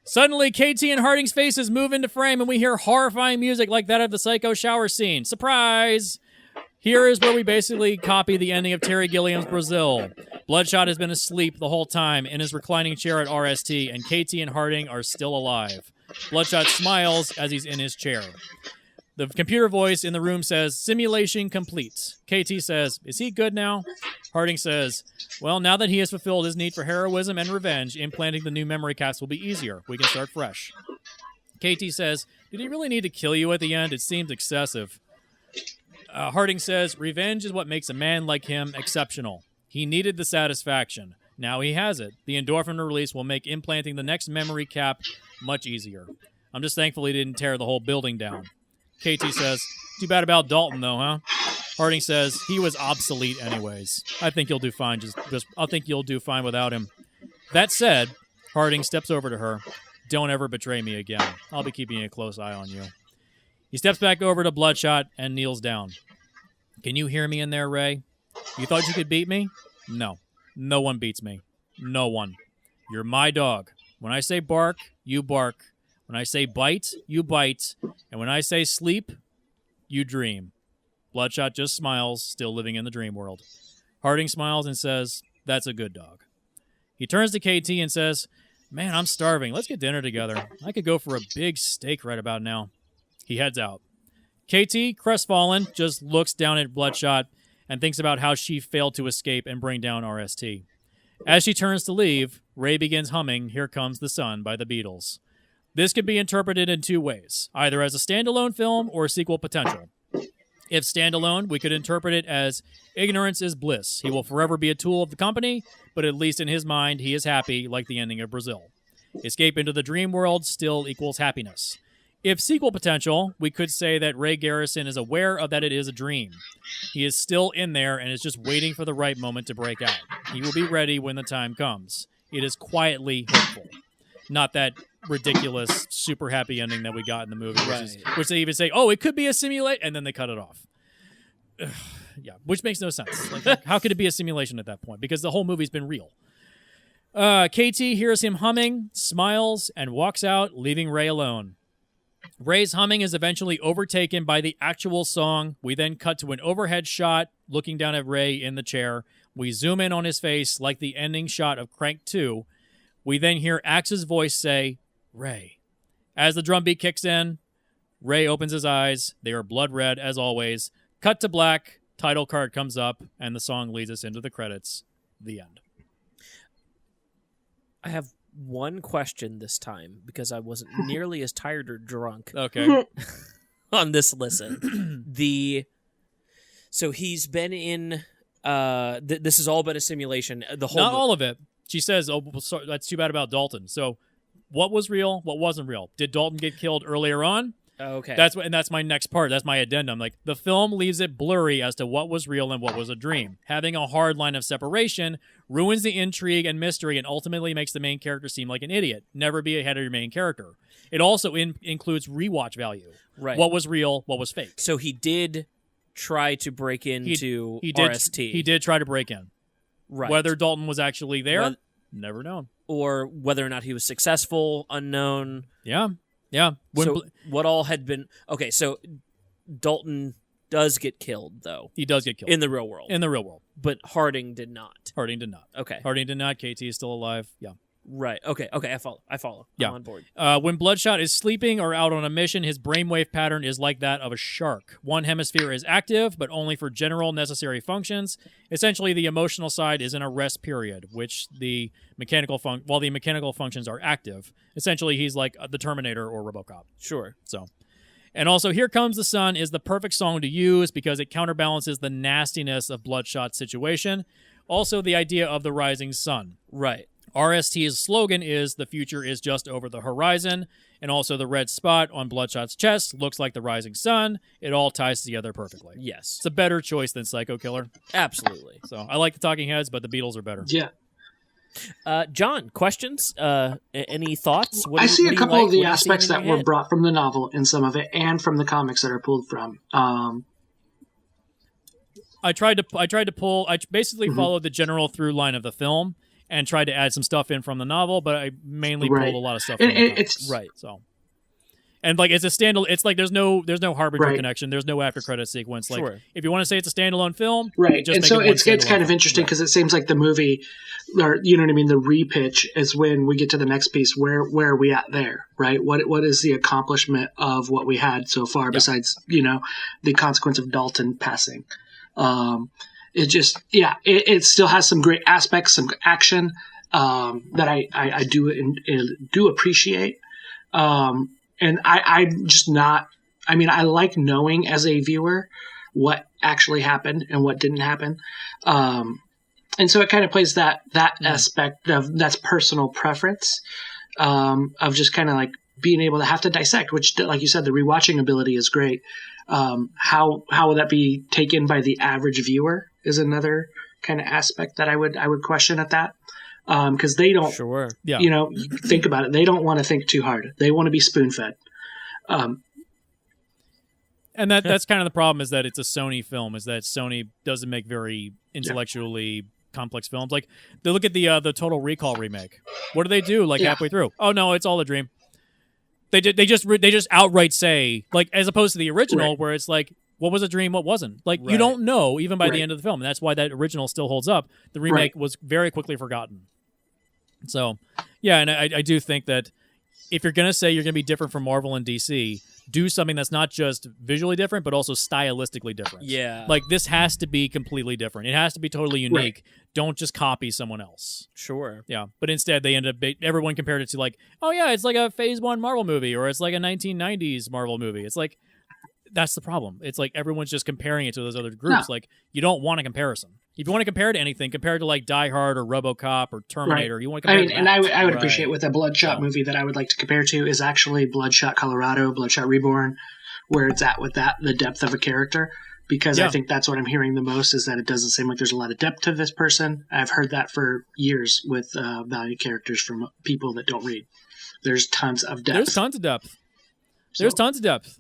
Suddenly, KT and Harding's faces move into frame, and we hear horrifying music like that of the Psycho shower scene. Surprise! Here is where we basically copy the ending of Terry Gilliam's Brazil. Bloodshot has been asleep the whole time in his reclining chair at RST, and KT and Harding are still alive. Bloodshot smiles as he's in his chair. The computer voice in the room says, "Simulation complete." KT says, "Is he good now?" Harding says, "Well, now that he has fulfilled his need for heroism and revenge, implanting the new memory caps will be easier. We can start fresh." KT says, "Did he really need to kill you at the end? It seems excessive." Harding says, "Revenge is what makes a man like him exceptional. He needed the satisfaction. Now he has it. The endorphin release will make implanting the next memory cap much easier. I'm just thankful he didn't tear the whole building down." KT says, "Too bad about Dalton, though, huh?" Harding says, "He was obsolete anyways. I think you'll do fine. I think you'll do fine without him." That said, Harding steps over to her. "Don't ever betray me again. I'll be keeping a close eye on you." He steps back over to Bloodshot and kneels down. "Can you hear me in there, Ray? You thought you could beat me? No. No one beats me. No one. You're my dog. When I say bark, you bark. When I say bite, you bite. And when I say sleep, you dream." Bloodshot just smiles, still living in the dream world. Harding smiles and says, "That's a good dog." He turns to KT and says, "Man, I'm starving. Let's get dinner together. I could go for a big steak right about now." He heads out. KT, crestfallen, just looks down at Bloodshot and thinks about how she failed to escape and bring down RST. As she turns to leave, Ray begins humming "Here Comes the Sun" by the Beatles. This could be interpreted in two ways, either as a standalone film or sequel potential. If standalone, we could interpret it as ignorance is bliss. He will forever be a tool of the company, but at least in his mind, he is happy, like the ending of Brazil. Escape into the dream world still equals happiness. If sequel potential, we could say that Ray Garrison is aware of that it is a dream. He is still in there and is just waiting for the right moment to break out. He will be ready when the time comes. It is quietly hopeful. Not that ridiculous, super happy ending that we got in the movie, which they even say, "Oh, it could be a simulation," and then they cut it off. Yeah, which makes no sense. Like, how could it be a simulation at that point? Because the whole movie's been real. KT hears him humming, smiles, and walks out, leaving Ray alone. Ray's humming is eventually overtaken by the actual song. We then cut to an overhead shot looking down at Ray in the chair. We zoom in on his face like the ending shot of Crank 2. We then hear Axe's voice say, Ray. As the drum beat kicks in, Ray opens his eyes. They are blood red, as always. Cut to black. Title card comes up, and the song leads us into the credits. The end. I have one question this time because I wasn't nearly as tired or drunk. Okay. On this listen. So he's been in this has all been a simulation. The whole Not all of it. She says, "Oh, sorry, that's too bad about Dalton." So, what was real? What wasn't real? Did Dalton get killed earlier on? Okay. That's my next part. That's my addendum. Like, the film leaves it blurry as to what was real and what was a dream. Having a hard line of separation ruins the intrigue and mystery and ultimately makes the main character seem like an idiot. Never be ahead of your main character. It also includes rewatch value. Right. What was real? What was fake? So he did try to break into RST. He did try to break in. Right. Whether Dalton was actually there, never known. Or whether or not he was successful, unknown. Yeah. Yeah. So what all had been... Okay, so Dalton does get killed, though. He does get killed. In the real world. In the real world. But Harding did not. Harding did not. Okay. Harding did not. KT is still alive. Yeah. Right. Okay, I follow. Yeah. I'm on board. When Bloodshot is sleeping or out on a mission, his brainwave pattern is like that of a shark. One hemisphere is active, but only for general necessary functions. Essentially, the emotional side is in a rest period, which the mechanical while the mechanical functions are active. Essentially, he's like the Terminator or RoboCop. Sure. So, and also, Here Comes the Sun is the perfect song to use because it counterbalances the nastiness of Bloodshot's situation. Also, the idea of the rising sun. Right. RST's slogan is, "The future is just over the horizon," and also the red spot on Bloodshot's chest looks like the rising sun. It all ties together perfectly. Yes. It's a better choice than Psycho Killer. Absolutely. So I like the Talking Heads, but the Beatles are better. Yeah. John, questions? Any thoughts? I see a couple of the aspects that were brought from the novel in some of it, and from the comics that are pulled from. I tried to pull. I basically followed the general through line of the film and tried to add some stuff in from the novel, but I mainly pulled a lot of stuff from the comics. Right. So, and like it's a standalone. It's like there's no Harbinger connection. There's no after credit sequence. Like if you want to say it's a standalone film, right? Just and so it's kind of interesting because it seems like the movie, or you know what I mean, the repitch is when we get to the next piece. Where are we at there? Right? What is the accomplishment of what we had so far besides the consequence of Dalton passing? It still has some great aspects, some action that I do appreciate. And I'm just not. I mean, I like knowing as a viewer what actually happened and what didn't happen. And so it kind of plays that aspect of that's personal preference of just kind of like being able to have to dissect, which, like you said, the rewatching ability is great. How will that be taken by the average viewer is another kind of aspect that I would question at that. Because they don't, think about it. They don't want to think too hard. They want to be spoon-fed. And that's kind of the problem, is that it's a Sony film, is that Sony doesn't make very intellectually complex films. Like, they look at the Total Recall remake. What do they do halfway through? Oh, no, it's all a dream. They just outright say, like, as opposed to the original, where it's like, what was a dream, what wasn't? Like, you don't know even by the end of the film. And that's why that original still holds up. The remake was very quickly forgotten. So, yeah, and I do think that if you're going to say you're going to be different from Marvel and DC, do something that's not just visually different, but also stylistically different. Yeah. Like, this has to be completely different. It has to be totally unique. Don't just copy someone else. Sure. Yeah. But instead, they ended up, everyone compared it to like, oh, yeah, it's like a Phase 1 Marvel movie, or it's like a 1990s Marvel movie. It's like, that's the problem. It's like everyone's just comparing it to those other groups. No. Like, you don't want a comparison. If you want to compare it to anything, compare it to like Die Hard or RoboCop or Terminator. Right. You want to compare and I would appreciate with a Bloodshot movie that I would like to compare to is actually Bloodshot Colorado, Bloodshot Reborn, where it's at with the depth of a character. Because I think that's what I'm hearing the most, is that it doesn't seem like there's a lot of depth to this person. I've heard that for years with Valiant characters from people that don't read. There's tons of depth. There's tons of depth.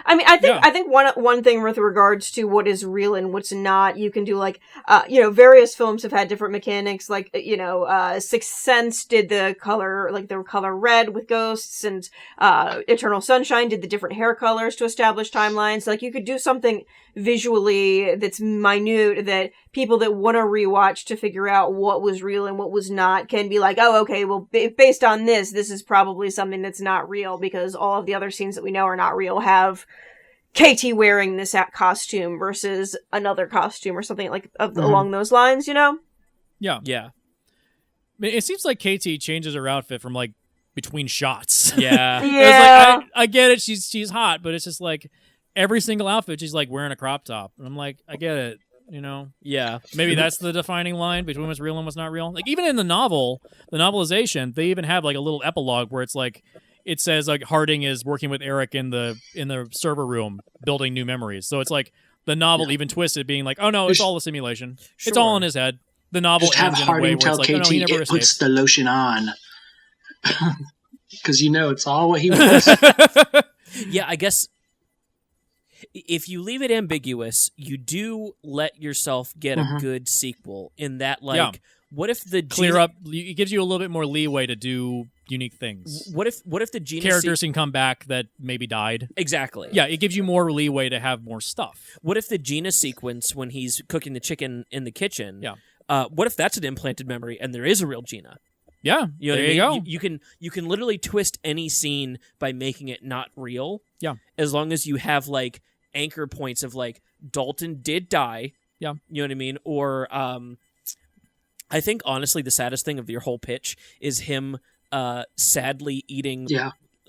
I mean, I think one thing with regards to what is real and what's not, you can do like, various films have had different mechanics. Like, Sixth Sense did the color red with ghosts, and Eternal Sunshine did the different hair colors to establish timelines. Like, you could do something visually that's minute that people that want to rewatch to figure out what was real and what was not can be like, oh, okay, well, based on this is probably something that's not real, because all of the other scenes that we know are not real have KT wearing this costume versus another costume or something like along those lines, Yeah. Yeah. I mean, it seems like KT changes her outfit from like between shots. Yeah. Yeah. I get it. She's hot, but it's just like every single outfit she's like wearing a crop top. And I'm like, I get it. Yeah. Maybe that's the defining line between what's real and what's not real. Like, even in the novelization, they even have like a little epilogue where it's like, it says like Harding is working with Eric in the server room building new memories. So it's like the novel even twisted, being like, oh no, it's all a simulation. Sure. It's all in his head. The novel Just have ends in a way Harding where it's tell like, KT oh, no, he never it puts escapes. the lotion on. Because it's all what he wants. Yeah, I guess if you leave it ambiguous, you do let yourself get a good sequel in that, like, what if the clear up? It gives you a little bit more leeway to do unique things. What if the Gina characters can come back that maybe died? Exactly. Yeah, it gives you more leeway to have more stuff. What if the Gina sequence when he's cooking the chicken in the kitchen? Yeah. What if that's an implanted memory and there is a real Gina? Yeah, You know there what I mean? you go. You can literally twist any scene by making it not real. Yeah. As long as you have like anchor points of like Dalton did die. Yeah. You know what I mean? Or I think honestly the saddest thing of your whole pitch is him sadly eating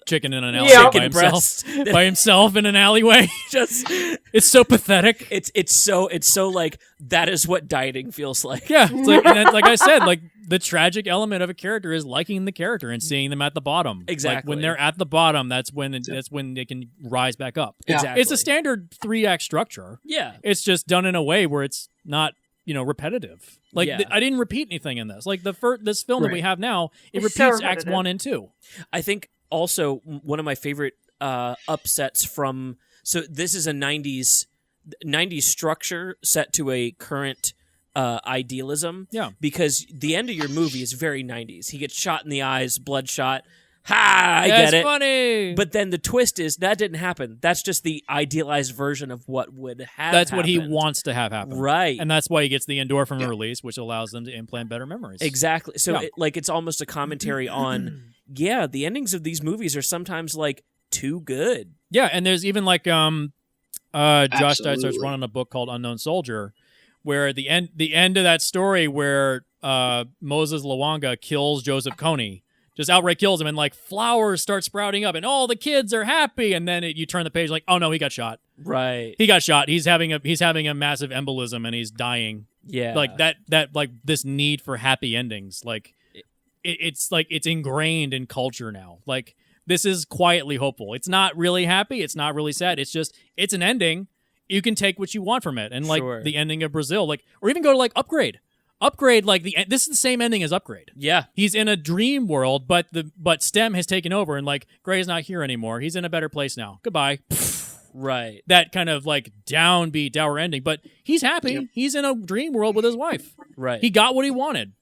chicken in an alleyway by himself. Breast. By himself in an alleyway. Just it's so pathetic. It's so like that is what dieting feels like. Yeah, it's like, and then, like I said, like the tragic element of a character is liking the character and seeing them at the bottom. Exactly. Like when they're at the bottom, that's when they can rise back up. Yeah. Exactly. It's a standard 3-act structure. Yeah. It's just done in a way where it's not repetitive. Like I didn't repeat anything in this. Like this film that we have now, it It's so repeats acts repetitive. 1 and 2. I think also one of my favorite upsets from this is a 90s structure set to a current idealism. Yeah. Because the end of your movie is very 90s. He gets shot in the eyes, bloodshot. Ha! I That's get it. funny. But then the twist is that didn't happen. That's just the idealized version of what would have That's what he happened. wants to have happen. Right. And that's why he gets the endorphin release, which allows them to implant better memories. Exactly. So Yeah. it's almost a commentary on the endings of these movies are sometimes like too good. Yeah, and there's even like Josh Absolutely. Dysart's running a book called Unknown Soldier, where the end of that story where Moses Lawanga kills Joseph Kony, just outright kills him, and like flowers start sprouting up, and all the kids are happy, and then you turn the page like, oh no, he got shot. Right. He got shot. He's having a massive embolism, and he's dying. Yeah. Like that like this need for happy endings, like it's like it's ingrained in culture now. Like this is quietly hopeful. It's not really happy. It's not really sad. It's just it's an ending. You can take what you want from it, and like Sure. the ending of Brazil, like or even go to like Upgrade. Like this is the same ending as Upgrade. Yeah. He's in a dream world, but STEM has taken over, and like Gray's not here anymore. He's in a better place now. Goodbye. Right. That kind of like downbeat, dour ending, but he's happy. Yep. He's in a dream world with his wife. Right. He got what he wanted.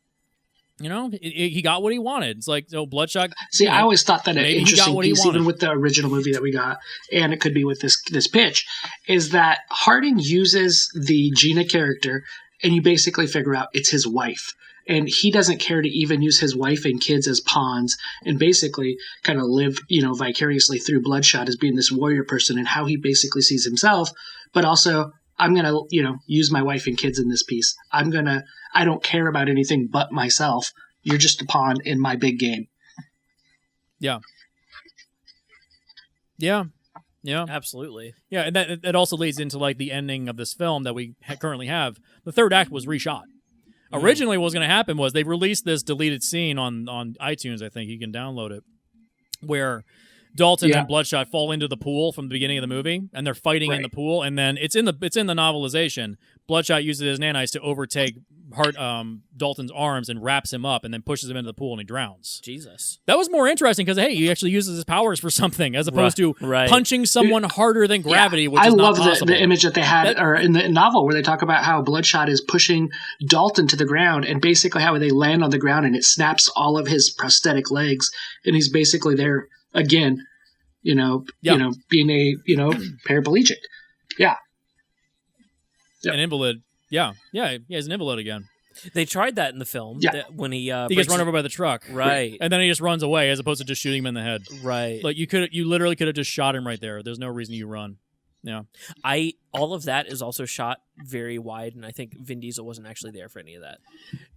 He got what he wanted. It's like, Bloodshot. See, I always thought that an maybe he got interesting what he piece, wanted. even with the original movie that we got, and it could be with this pitch, is that Harding uses the Gina character, and you basically figure out it's his wife. And he doesn't care to even use his wife and kids as pawns, and basically kind of live, vicariously through Bloodshot as being this warrior person and how he basically sees himself. But also, I'm going to, use my wife and kids in this piece. I don't care about anything but myself. You're just a pawn in my big game. Yeah. Yeah. Yeah. Absolutely. Yeah, and that also leads into like the ending of this film that we currently have. The third act was reshot. Originally, what was going to happen was they released this deleted scene on iTunes. I think you can download it, where Dalton and Bloodshot fall into the pool from the beginning of the movie, and they're fighting in the pool, and then it's in the novelization. Bloodshot uses his nanites to overtake Dalton's arms and wraps him up, and then pushes him into the pool, and he drowns. Jesus, that was more interesting because he actually uses his powers for something as opposed to punching someone harder than gravity, which is not possible. I love the image that they had, or in the novel, where they talk about how Bloodshot is pushing Dalton to the ground, and basically how they land on the ground, and it snaps all of his prosthetic legs, and he's basically there again, being a paraplegic. Yeah. Yep. An invalid. Yeah, he's an invalid again. They tried that in the film when he gets run over by the truck, right? And then he just runs away as opposed to just shooting him in the head, right? Like you literally could have just shot him right there. There's no reason you run. Yeah, all of that is also shot very wide, and I think Vin Diesel wasn't actually there for any of that.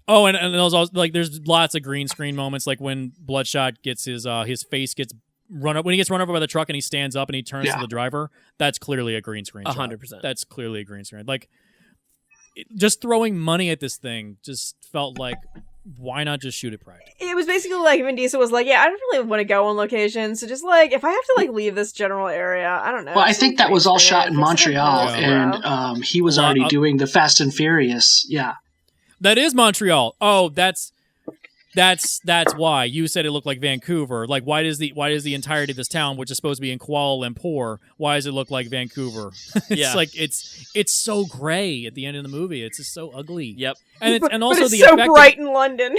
Oh, and those also, like there's lots of green screen moments, like when Bloodshot gets his face gets run up when he gets run over by the truck and he stands up and he turns to the driver. That's clearly a green screen. 100%. That's clearly a green screen. Like just throwing money at this thing just felt like, why not just shoot it practical? It was basically like Vin Diesel was like, I don't really want to go on location, so just like if I have to leave this general area, I don't know. Well, I think that was all shot in Montreal, and he was already doing the Fast and Furious. Yeah, that is Montreal. Oh, that's why you said it looked like Vancouver. Like, why does the entirety of this town, which is supposed to be in Kuala Lumpur, why does it look like Vancouver? It's like it's so gray at the end of the movie. It's just so ugly. Yep. And also it's the so effect bright in London.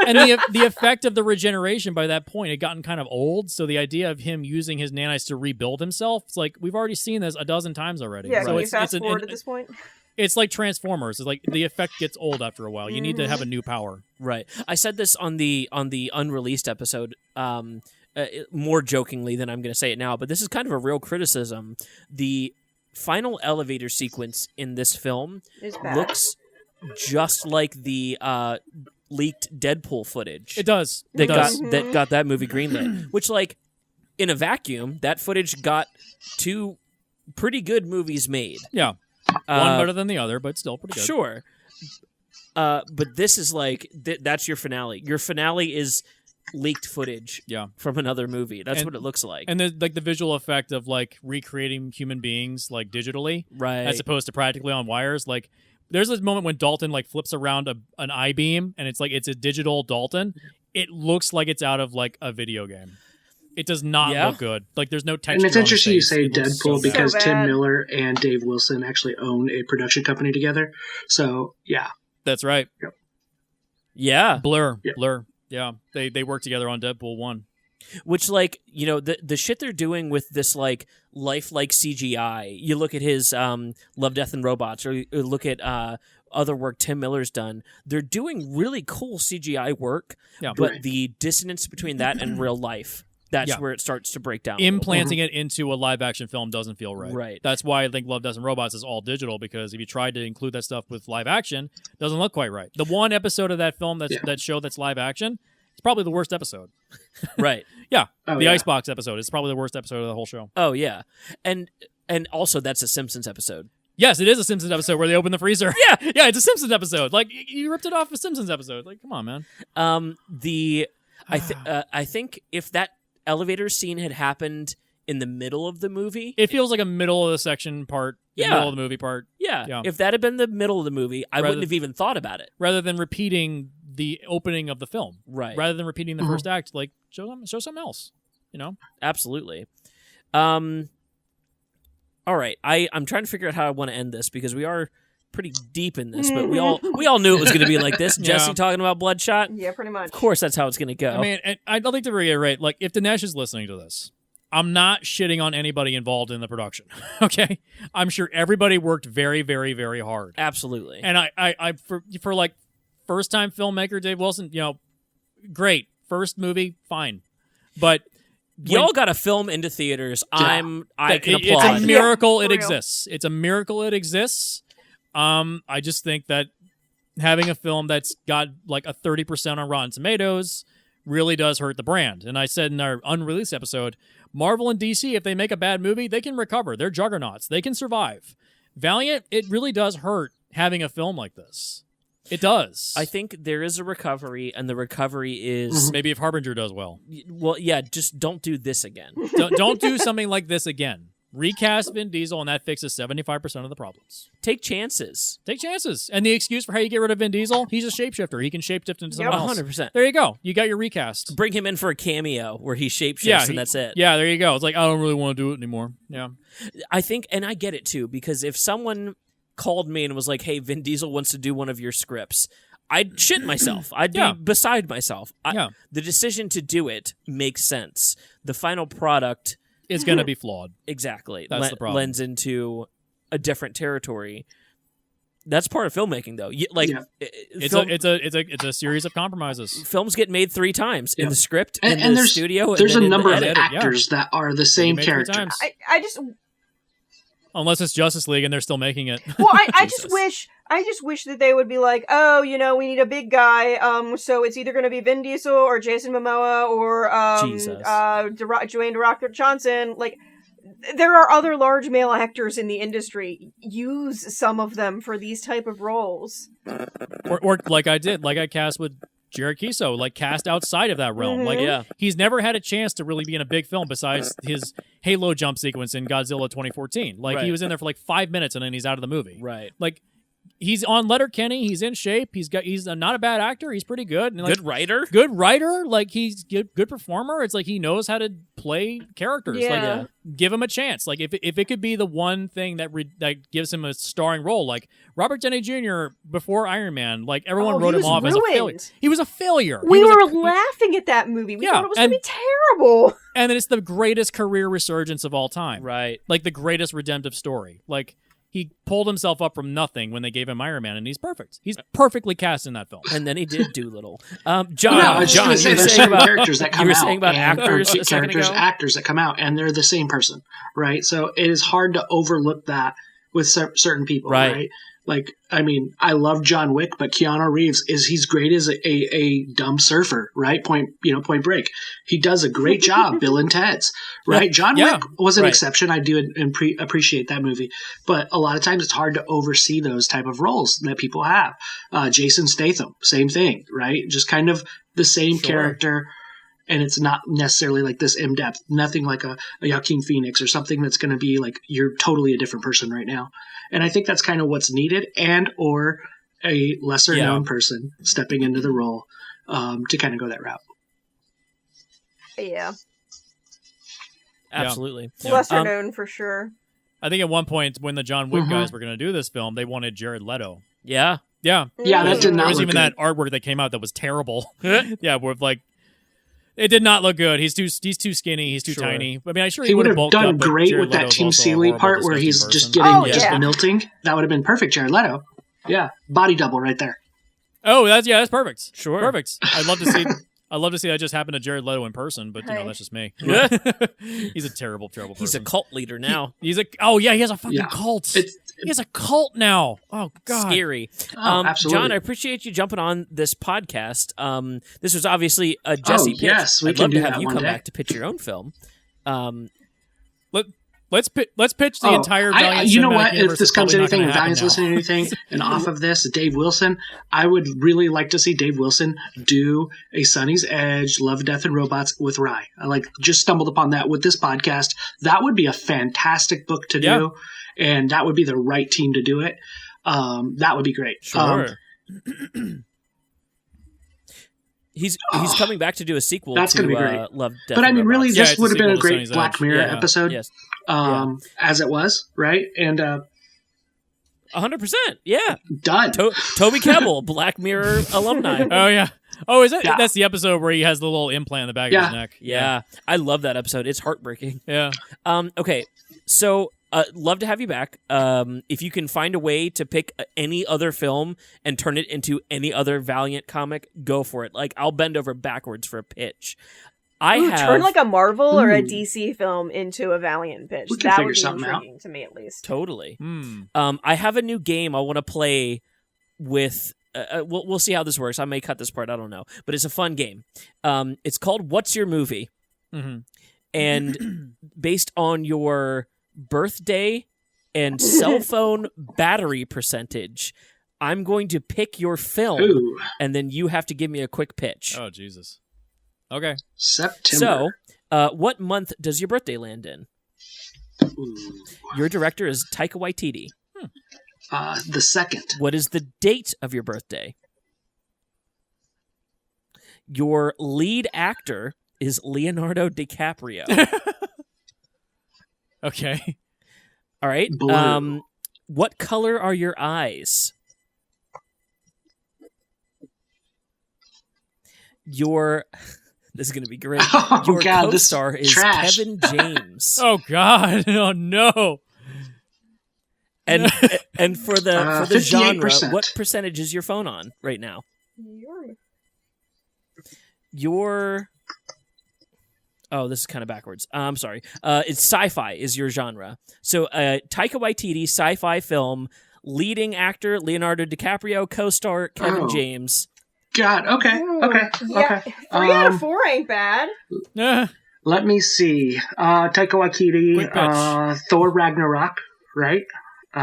And the effect of the regeneration by that point had gotten kind of old. So the idea of him using his nanites to rebuild himself, it's like we've already seen this a dozen times already. Yeah, so can you fast forward at this point? It's like Transformers. It's like the effect gets old after a while. You need to have a new power. Right. I said this on the unreleased episode more jokingly than I'm going to say it now, but this is kind of a real criticism. The final elevator sequence in this film looks just like the leaked Deadpool footage. It does. That got that movie greenlit. Which, like, in a vacuum, that footage got 2 pretty good movies made. Yeah. One better than the other, but still pretty good. Sure. But this is like, that's your finale. Your finale is leaked footage from another movie. That's what it looks like. And the visual effect of like recreating human beings like digitally, right, as opposed to practically on wires. Like there's this moment when Dalton like flips around an I-beam and it's like it's a digital Dalton. It looks like it's out of like a video game. It does not look good. Like there's no texture. And it's interesting you say Deadpool so because Tim Miller and Dave Wilson actually own a production company together. So yeah, that's right. Yep. Yeah, Blur. Yep. Blur. Yeah, they work together on Deadpool 1. Which, like, you know, the shit they're doing with this like lifelike CGI. You look at his Love, Death, and Robots, or look at other work Tim Miller's done. They're doing really cool CGI work, but the dissonance between that and real life. That's where it starts to break down. Implanting it into a live-action film doesn't feel right. Right. That's why I think Love, Death, and Robots is all digital, because if you tried to include that stuff with live action, it doesn't look quite right. The one episode of that film that show that's live action, it's probably the worst episode. Right. The Icebox episode is probably the worst episode of the whole show. Oh, yeah. And also, that's a Simpsons episode. Yes, it is a Simpsons episode where they open the freezer. Yeah, it's a Simpsons episode. Like, you ripped it off a Simpsons episode. Like, come on, man. I think if that elevator scene had happened in the middle of the movie, it feels like a middle of the section part, middle of the movie part. Yeah. If that had been the middle of the movie, I wouldn't have even thought about it. Rather than repeating the opening of the film, right? Rather than repeating the first act, like show something else, you know? Absolutely. All right, I'm trying to figure out how I want to end this, because we are pretty deep in this, but we all knew it was going to be like this. Jesse talking about Bloodshot. Yeah, pretty much. Of course, that's how it's going to go. I mean, I'd like to reiterate, like, if Dinesh is listening to this, I'm not shitting on anybody involved in the production. Okay, I'm sure everybody worked very, very, very hard. Absolutely. And I for like first time filmmaker Dave Wilson, you know, great first movie, fine, but. Y'all got a film into theaters. I can applaud. It's a miracle it exists. It's a miracle it exists. I just think that having a film that's got like a 30% on Rotten Tomatoes really does hurt the brand. And I said in our unreleased episode, Marvel and DC, if they make a bad movie, they can recover. They're juggernauts. They can survive. Valiant, it really does hurt having a film like this. It does. I think there is a recovery, and the recovery is maybe if Harbinger does well. Well, yeah, just don't do this again. Don't do something like this again. Recast Vin Diesel, and that fixes 75% of the problems. Take chances. Take chances. And the excuse for how you get rid of Vin Diesel, he's a shapeshifter. He can shapeshift into someone else. 100%. There you go. You got your recast. Bring him in for a cameo where he shapeshifts, and that's it. Yeah, there you go. It's like, I don't really want to do it anymore. Yeah. I think, and I get it too, because if someone called me and was like, hey, Vin Diesel wants to do one of your scripts, I'd shit myself. I'd be beside myself. The decision to do it makes sense. The final product is going to be flawed. Exactly. That's the problem. Lends into a different territory. That's part of filmmaking, though. It's a series of compromises. Films get made 3 times in the script, in and the there's, studio. There's and a number of edit. actors that are the same character. I just. Unless it's Justice League and they're still making it. Well, I just wish that they would be like, oh, we need a big guy. So it's either going to be Vin Diesel or Jason Momoa or Dwayne "The Rock" Johnson. Like, there are other large male actors in the industry. Use some of them for these type of roles. Or like I cast with Jared Kiso, cast outside of that realm. He's never had a chance to really be in a big film besides his Halo jump sequence in Godzilla 2014. He was in there for 5 minutes and then he's out of the movie. Right. He's on Letterkenny. He's in shape. He's not a bad actor. He's pretty good. And good writer. Good writer. He's good performer. It's he knows how to play characters. Yeah. Give him a chance. If it could be the one thing that gives him a starring role, Robert Downey Jr. before Iron Man, everyone wrote him off as a failure. He was a failure. We were laughing at that movie. We thought it was going to be terrible. And then it's the greatest career resurgence of all time. Right. The greatest redemptive story. He pulled himself up from nothing when they gave him Iron Man, and he's perfect. He's perfectly cast in that film. And then he did Doolittle. John, I was just going to say there's certain characters that come out. You were saying about actors that come out, and they're the same person, right? So it is hard to overlook that with certain people, right? I love John Wick, but Keanu Reeves he's great as a dumb surfer, right? Point Break. He does a great job, Bill and Ted's, right? John Wick was an exception. I do appreciate that movie, but a lot of times it's hard to oversee those type of roles that people have. Jason Statham, same thing, right? Just kind of the same character. And it's not necessarily this in-depth, nothing like a Joaquin Phoenix or something that's going to be you're totally a different person right now. And I think that's kind of what's needed, and or a lesser-known person stepping into the role to kind of go that route. Yeah. Absolutely. Yeah. Lesser-known for sure. I think at one point when the John Wick guys were going to do this film, they wanted Jared Leto. Yeah. Yeah. Yeah, that did not There was look even good. that artwork that came out that was terrible. Yeah, where it did not look good. He's too skinny. He's too tiny. I mean, I'm sure he would have bulked done up, but great Jared with that Leto's Tim also a Seeley horrible, part where he's disgusting just person. getting milting. That would have been perfect, Jared Leto. Yeah, body double right there. Oh, that's perfect. Sure, perfect. I'd love to see that just happen to Jared Leto in person, but that's just me. He's a terrible person. He's a cult leader now. He has a fucking cult. He has a cult now. Oh God, scary. Absolutely. John, I appreciate you jumping on this podcast. This was obviously a Jesse pitch. Yes, we I'd can love do to have that you one come day. back to pitch your own film. Let's pitch the entire Valiant you know Cinematic what? Universe. If this It's comes to probably not anything, gonna if happen Valiant's now. listening to anything, and off of this, Dave Wilson, I would really like to see Dave Wilson do a Sonny's Edge, Love, Death, and Robots with Rye. I just stumbled upon that with this podcast. That would be a fantastic book to do, and that would be the right team to do it. That would be great. Sure. He's coming back to do a sequel. That's going to be great. Love, Death, but I and mean, really, Robots. this would have been a sequel to great Sonny's Black Edge. Mirror Yeah. episode, Yes. as it was, right? And 100%. Yeah. done. Toby Kebbell, Black Mirror alumni. Oh yeah. Oh, is that? Yeah. That's the episode where he has the little implant in the back of his neck. Yeah. I love that episode. It's heartbreaking. Yeah. Okay. So, love to have you back. If you can find a way to pick any other film and turn it into any other Valiant comic, go for it. I'll bend over backwards for a pitch. Turn a Marvel or a DC film into a Valiant pitch. We can That figure would be something out. intriguing to me, at least. Totally. Hmm. I have a new game I want to play with. We'll see how this works. I may cut this part. I don't know, but it's a fun game. It's called What's Your Movie, and based on your birthday and cell phone battery percentage, I'm going to pick your film, Ooh. and then you have to give me a quick pitch. Oh, Jesus. Okay. September. So, what month does your birthday land in? Ooh. Your director is Taika Waititi. The 2nd. What is the date of your birthday? Your lead actor is Leonardo DiCaprio. Okay. All right. Blue. What color are your eyes? This is going to be great. Oh, Your God, this co-star is trash. Kevin James. Oh, God. Oh, no. And for the genre, 58%. what percentage is your phone on right now? Oh, this is kind of backwards. I'm sorry. It's sci-fi is your genre. So, Taika Waititi, sci-fi film, leading actor Leonardo DiCaprio, co-star Kevin James. God, okay. Yeah, Okay. 3 out of 4 ain't bad. Let me see. Taika Waititi, Thor Ragnarok, right? Hey,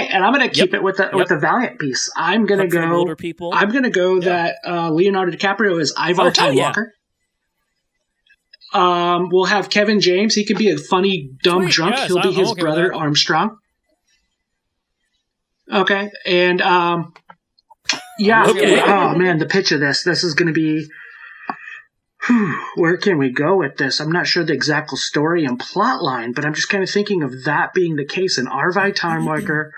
and I'm going to keep it with the Valiant piece. I'm going to go older people. I'm going to go that Leonardo DiCaprio is Ivar Time Walker. We'll have Kevin James. He could be a funny, dumb drunk. Yes, He'll be his okay brother Armstrong. Okay, and yeah. Okay. Oh man, the pitch of this is going to be. Where can we go with this? I'm not sure the exact story and plot line, but I'm just kind of thinking of that being the case. An Arvi Time Walker,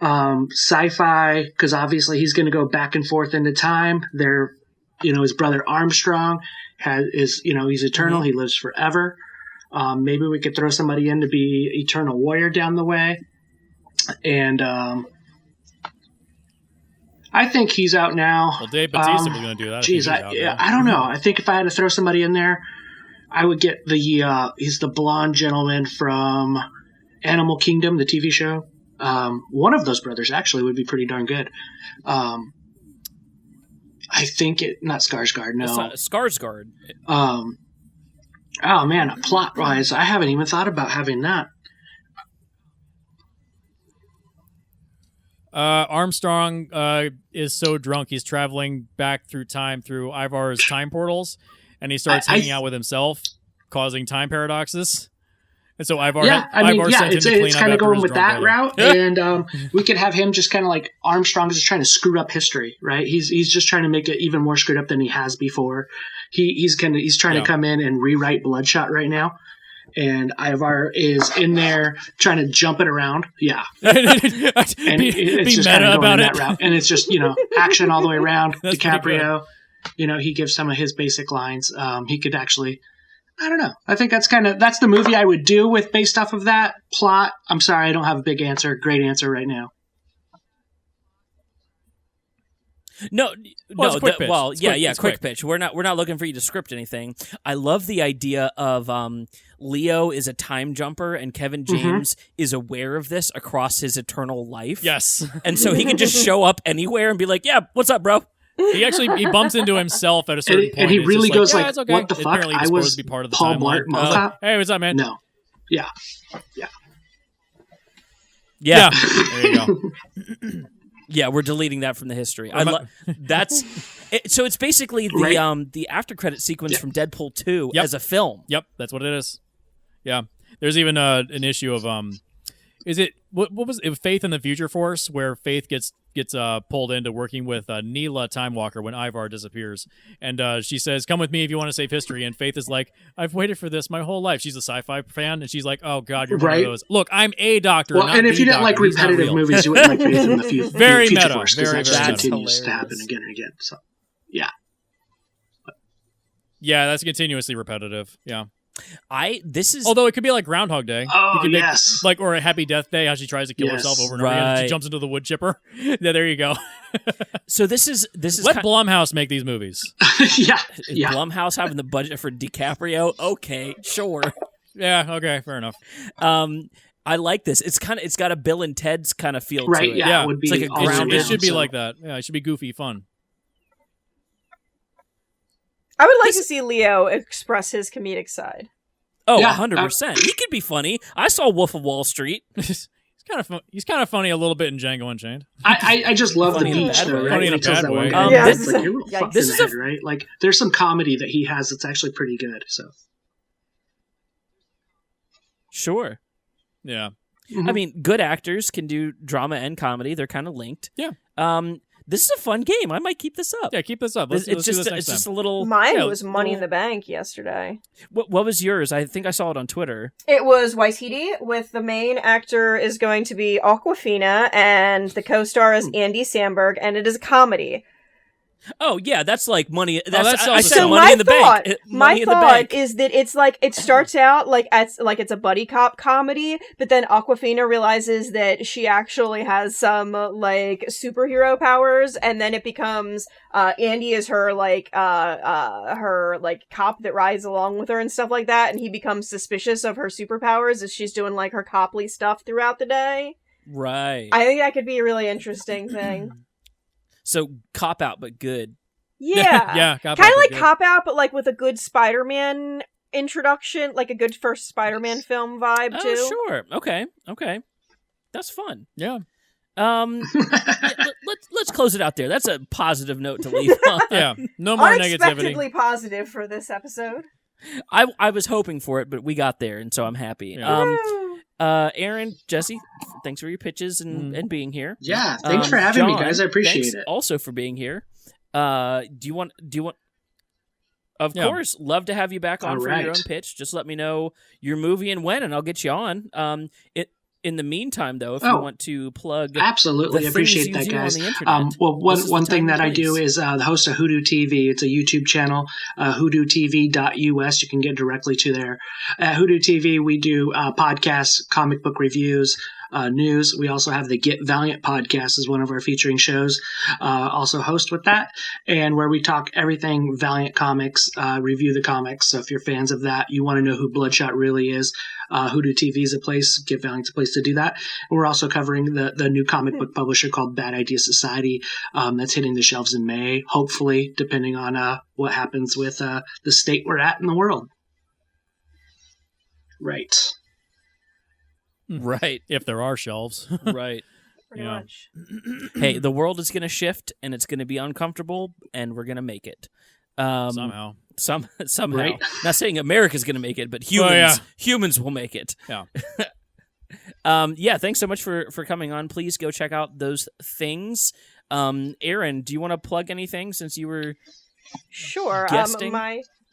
sci-fi, because obviously he's going to go back and forth into time. His brother Armstrong he's eternal. He lives forever. Maybe we could throw somebody in to be Eternal Warrior down the way. And I think he's out now. Well, Dave Bautista was going to do that. Geez, I don't know. I think if I had to throw somebody in there, I would get he's the blonde gentleman from Animal Kingdom, the TV show. One of those brothers actually would be pretty darn good. I think not Skarsgård, no. Skarsgård. Oh man, plot-wise, I haven't even thought about having that. Armstrong is so drunk he's traveling back through time through Ivar's time portals, and he starts hanging out with himself, causing time paradoxes. And so Ivar sent him to clean it's up kind of after going his with drunk that brother. route, and we could have him just kind of like Armstrong is just trying to screw up history, right? He's just trying to make it even more screwed up than he has before. He's trying to come in and rewrite Bloodshot right now. And Ivar is in there trying to jump it around. Yeah. And it's just kind of going that route. And it's just, action all the way around. DiCaprio, he gives some of his basic lines. He could actually, I don't know. I think that's the movie I would do based off of that plot. I'm sorry, I don't have a great answer right now. Quick pitch. We're not looking for you to script anything. I love the idea of Leo is a time jumper and Kevin James is aware of this across his eternal life. Yes. And so he can just show up anywhere and be like, "Yeah, what's up, bro?" He bumps into himself at a certain point. And he really goes like, okay. "What the fuck? Apparently I was to be part of the Paul timeline. Blart. Hey, what's up, man? No. Yeah. Yeah. There you go. Yeah, we're deleting that from the history. So it's basically the after credit sequence from Deadpool 2 as a film. Yep, that's what it is. Yeah, there's even an issue of is it what was it? Faith in the Future Force, where Faith gets pulled into working with Neela Time Walker when Ivar disappears, and she says, "Come with me if you want to save history." And Faith is like, "I've waited for this my whole life." She's a sci-fi fan, and she's like, "Oh God, you're one of those." Look, I'm a doctor. Well, not and if you didn't like doctor. He's not repetitive real. movies, you wouldn't like Faith in the Future Very Future meta. Force, because Very, that just very continues meta. to happen again and again. So, yeah. Yeah, that's continuously repetitive. Yeah. Although it could be like Groundhog Day. Oh, you could yes. or a Happy Death Day, how she tries to kill herself over and over again. She jumps into the wood chipper. Yeah, there you go. So this is let Blumhouse make these movies. Yeah. Is Blumhouse having the budget for DiCaprio? Okay, sure. Yeah, okay, fair enough. I like this. It's got a Bill and Ted's kind of feel to it. Yeah, it would be it's like a grounded. It should be like that. Yeah, it should be goofy, fun. I would like to see Leo express his comedic side. Oh, Yeah, 100%. He could be funny. I saw Wolf of Wall Street. He's kind of funny a little bit in Django Unchained. I just love the beach though, right? Funny in a He tells bad that way. one guy, Yes. it's like, you're real fucked in the head, right? Like, there's some comedy that he has that's actually pretty good. So, Sure. Yeah. Mhm. I mean, good actors can do drama and comedy. They're kind of linked. Yeah. This is a fun game. I might keep this up. Yeah, keep this up. Let's do this next It's just a time. little. Mine was Money in the Bank yesterday. What was yours? I think I saw it on Twitter. It was Waititi, with the main actor is going to be Awkwafina, and the co-star is Andy Samberg, and it is a comedy. Oh yeah, that's like money. that's I said So money my in the thought, bank. my Money in the thought bank. is that it's like it starts out like it's a buddy cop comedy, but then Awkwafina realizes that she actually has some like superhero powers, and then it becomes Andy is her her cop that rides along with her and stuff like that, and he becomes suspicious of her superpowers as she's doing like her coply stuff throughout the day. Right. I think that could be a really interesting thing. So cop out, but good. Yeah. Yeah. Kind of like Cop Out, but like with a good Spider-Man introduction, like a good first Spider-Man film vibe too. Oh, sure. Okay. That's fun. Yeah. Let's close it out there. That's a positive note to leave on. Yeah. No more negativity. Unexpectedly positive for this episode. I was hoping for it, but we got there, and so I'm happy. Yeah. Woo! Aaron, Jesse, thanks for your pitches and being here. Yeah, thanks for having me, John, guys. I appreciate thanks it. Also for being here. Do you want? Of Yeah. course, love to have you back on All for your right. own pitch. Just let me know your movie and when, and I'll get you on. In the meantime, though, if you want to plug Absolutely the appreciate things you that, do on guys. the internet, Well, this is the one thing time that I and do place. is the host of Hoodoo TV. It's a YouTube channel, hoodootv.us. You can get directly to there. At Hoodoo TV, we do podcasts, comic book reviews, news. We also have the Get Valiant podcast as one of our featuring shows. Also host with that, and where we talk everything Valiant Comics, review the comics. So if you're fans of that, you want to know who Bloodshot really is, Hoodoo TV is a place. Get Valiant's a place to do that. And we're also covering the new comic book publisher called Bad Idea Society. That's hitting the shelves in May, hopefully, depending on what happens with the state we're at in the world. Right. right, If there are shelves. right. Pretty Yeah. much. Hey, the world is going to shift, and it's going to be uncomfortable, and we're going to make it. Somehow. Somehow. Right. Not saying America's going to make it, but humans will make it. Yeah. Yeah, thanks so much for coming on. Please go check out those things. Aaron, do you want to plug anything since you were Sure. guesting?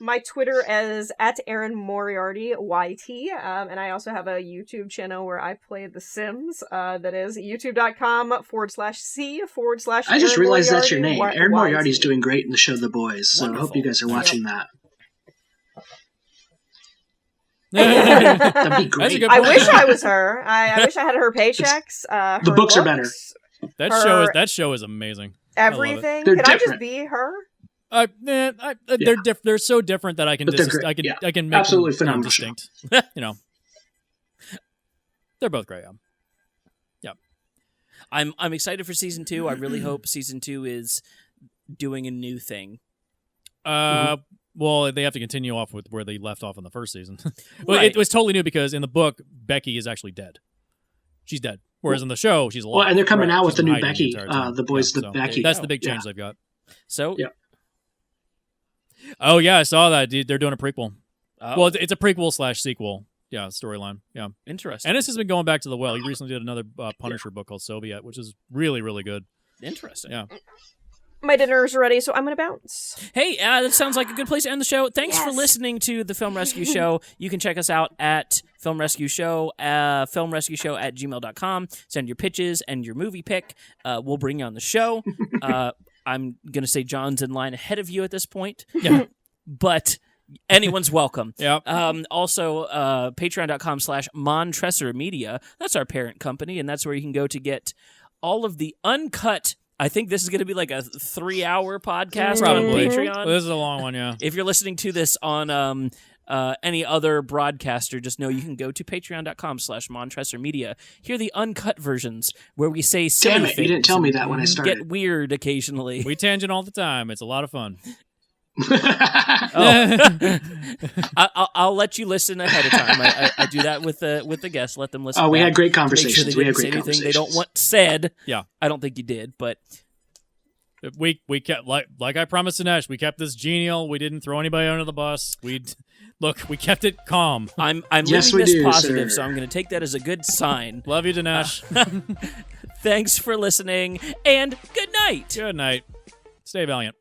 My Twitter is at Aaron Moriarty YT, and I also have a YouTube channel where I play The Sims. That is youtube.com/c/ I just realized that's your name. Aaron Moriarty's YT. doing great in the show The Boys, so I hope you guys are watching that. That'd be great. That's a good I point. wish I was her. I wish I had her paychecks. The her books are better. That show is amazing. Everything. They're Could I just different. be her? They're so different that I can But they're great. I can Yeah. I can make Absolutely them phenomenal show. distinct. They're both great. Yeah. I'm excited for season 2. I really hope season 2 is doing a new thing. Well, they have to continue off with where they left off in the first season. Well, Right. it was totally new because in the book, Becky is actually dead. She's dead. Whereas in the show, she's alive. Well, and they're coming Right. out with She's the been new hiding Becky. entire time. The Boys, Yeah, the so Becky. That's the big change they've got. So, Yeah. Oh, yeah, I saw that. Dude, they're doing a prequel. oh, Well, it's a prequel / sequel. Yeah, storyline. Yeah. interesting. Ennis has been going back to the well. He recently did another Punisher book called Soviet, which is really, really good. Interesting. Yeah. My dinner's ready, so I'm gonna bounce. Hey, that sounds like a good place to end the show. Thanks for Yes. listening to the Film Rescue Show. You can check us out at Film Rescue Show, filmrescueshow@gmail.com. Send your pitches and your movie pick. We'll bring you on the show. I'm going to say John's in line ahead of you at this point. Yeah. But anyone's welcome. Yeah. Also, patreon.com/Montresor Media. That's our parent company, and that's where you can go to get all of the uncut. I think this is going to be like a 3-hour podcast Probably. on Patreon. This is a long one, yeah. If you're listening to this on any other broadcaster, just know you can go to patreon.com/Montresor Media. Hear the uncut versions where we say silly Damn it, you didn't things tell me and that when I get started. weird occasionally. We tangent all the time. It's a lot of fun. I'll let you listen ahead of time. I do that with the guests. Let them listen. Oh, we back had great to make conversations. Sure they we had didn't great say anything conversations. they don't want said. Yeah. I don't think you did, but we kept like I promised Dinesh, we kept this genial. We didn't throw anybody under the bus. We kept it calm. I'm Yes, leaving we this do, positive, sir. so I'm going to take that as a good sign. Love you, Dinesh. Thanks for listening, and good night. Good night. Stay valiant.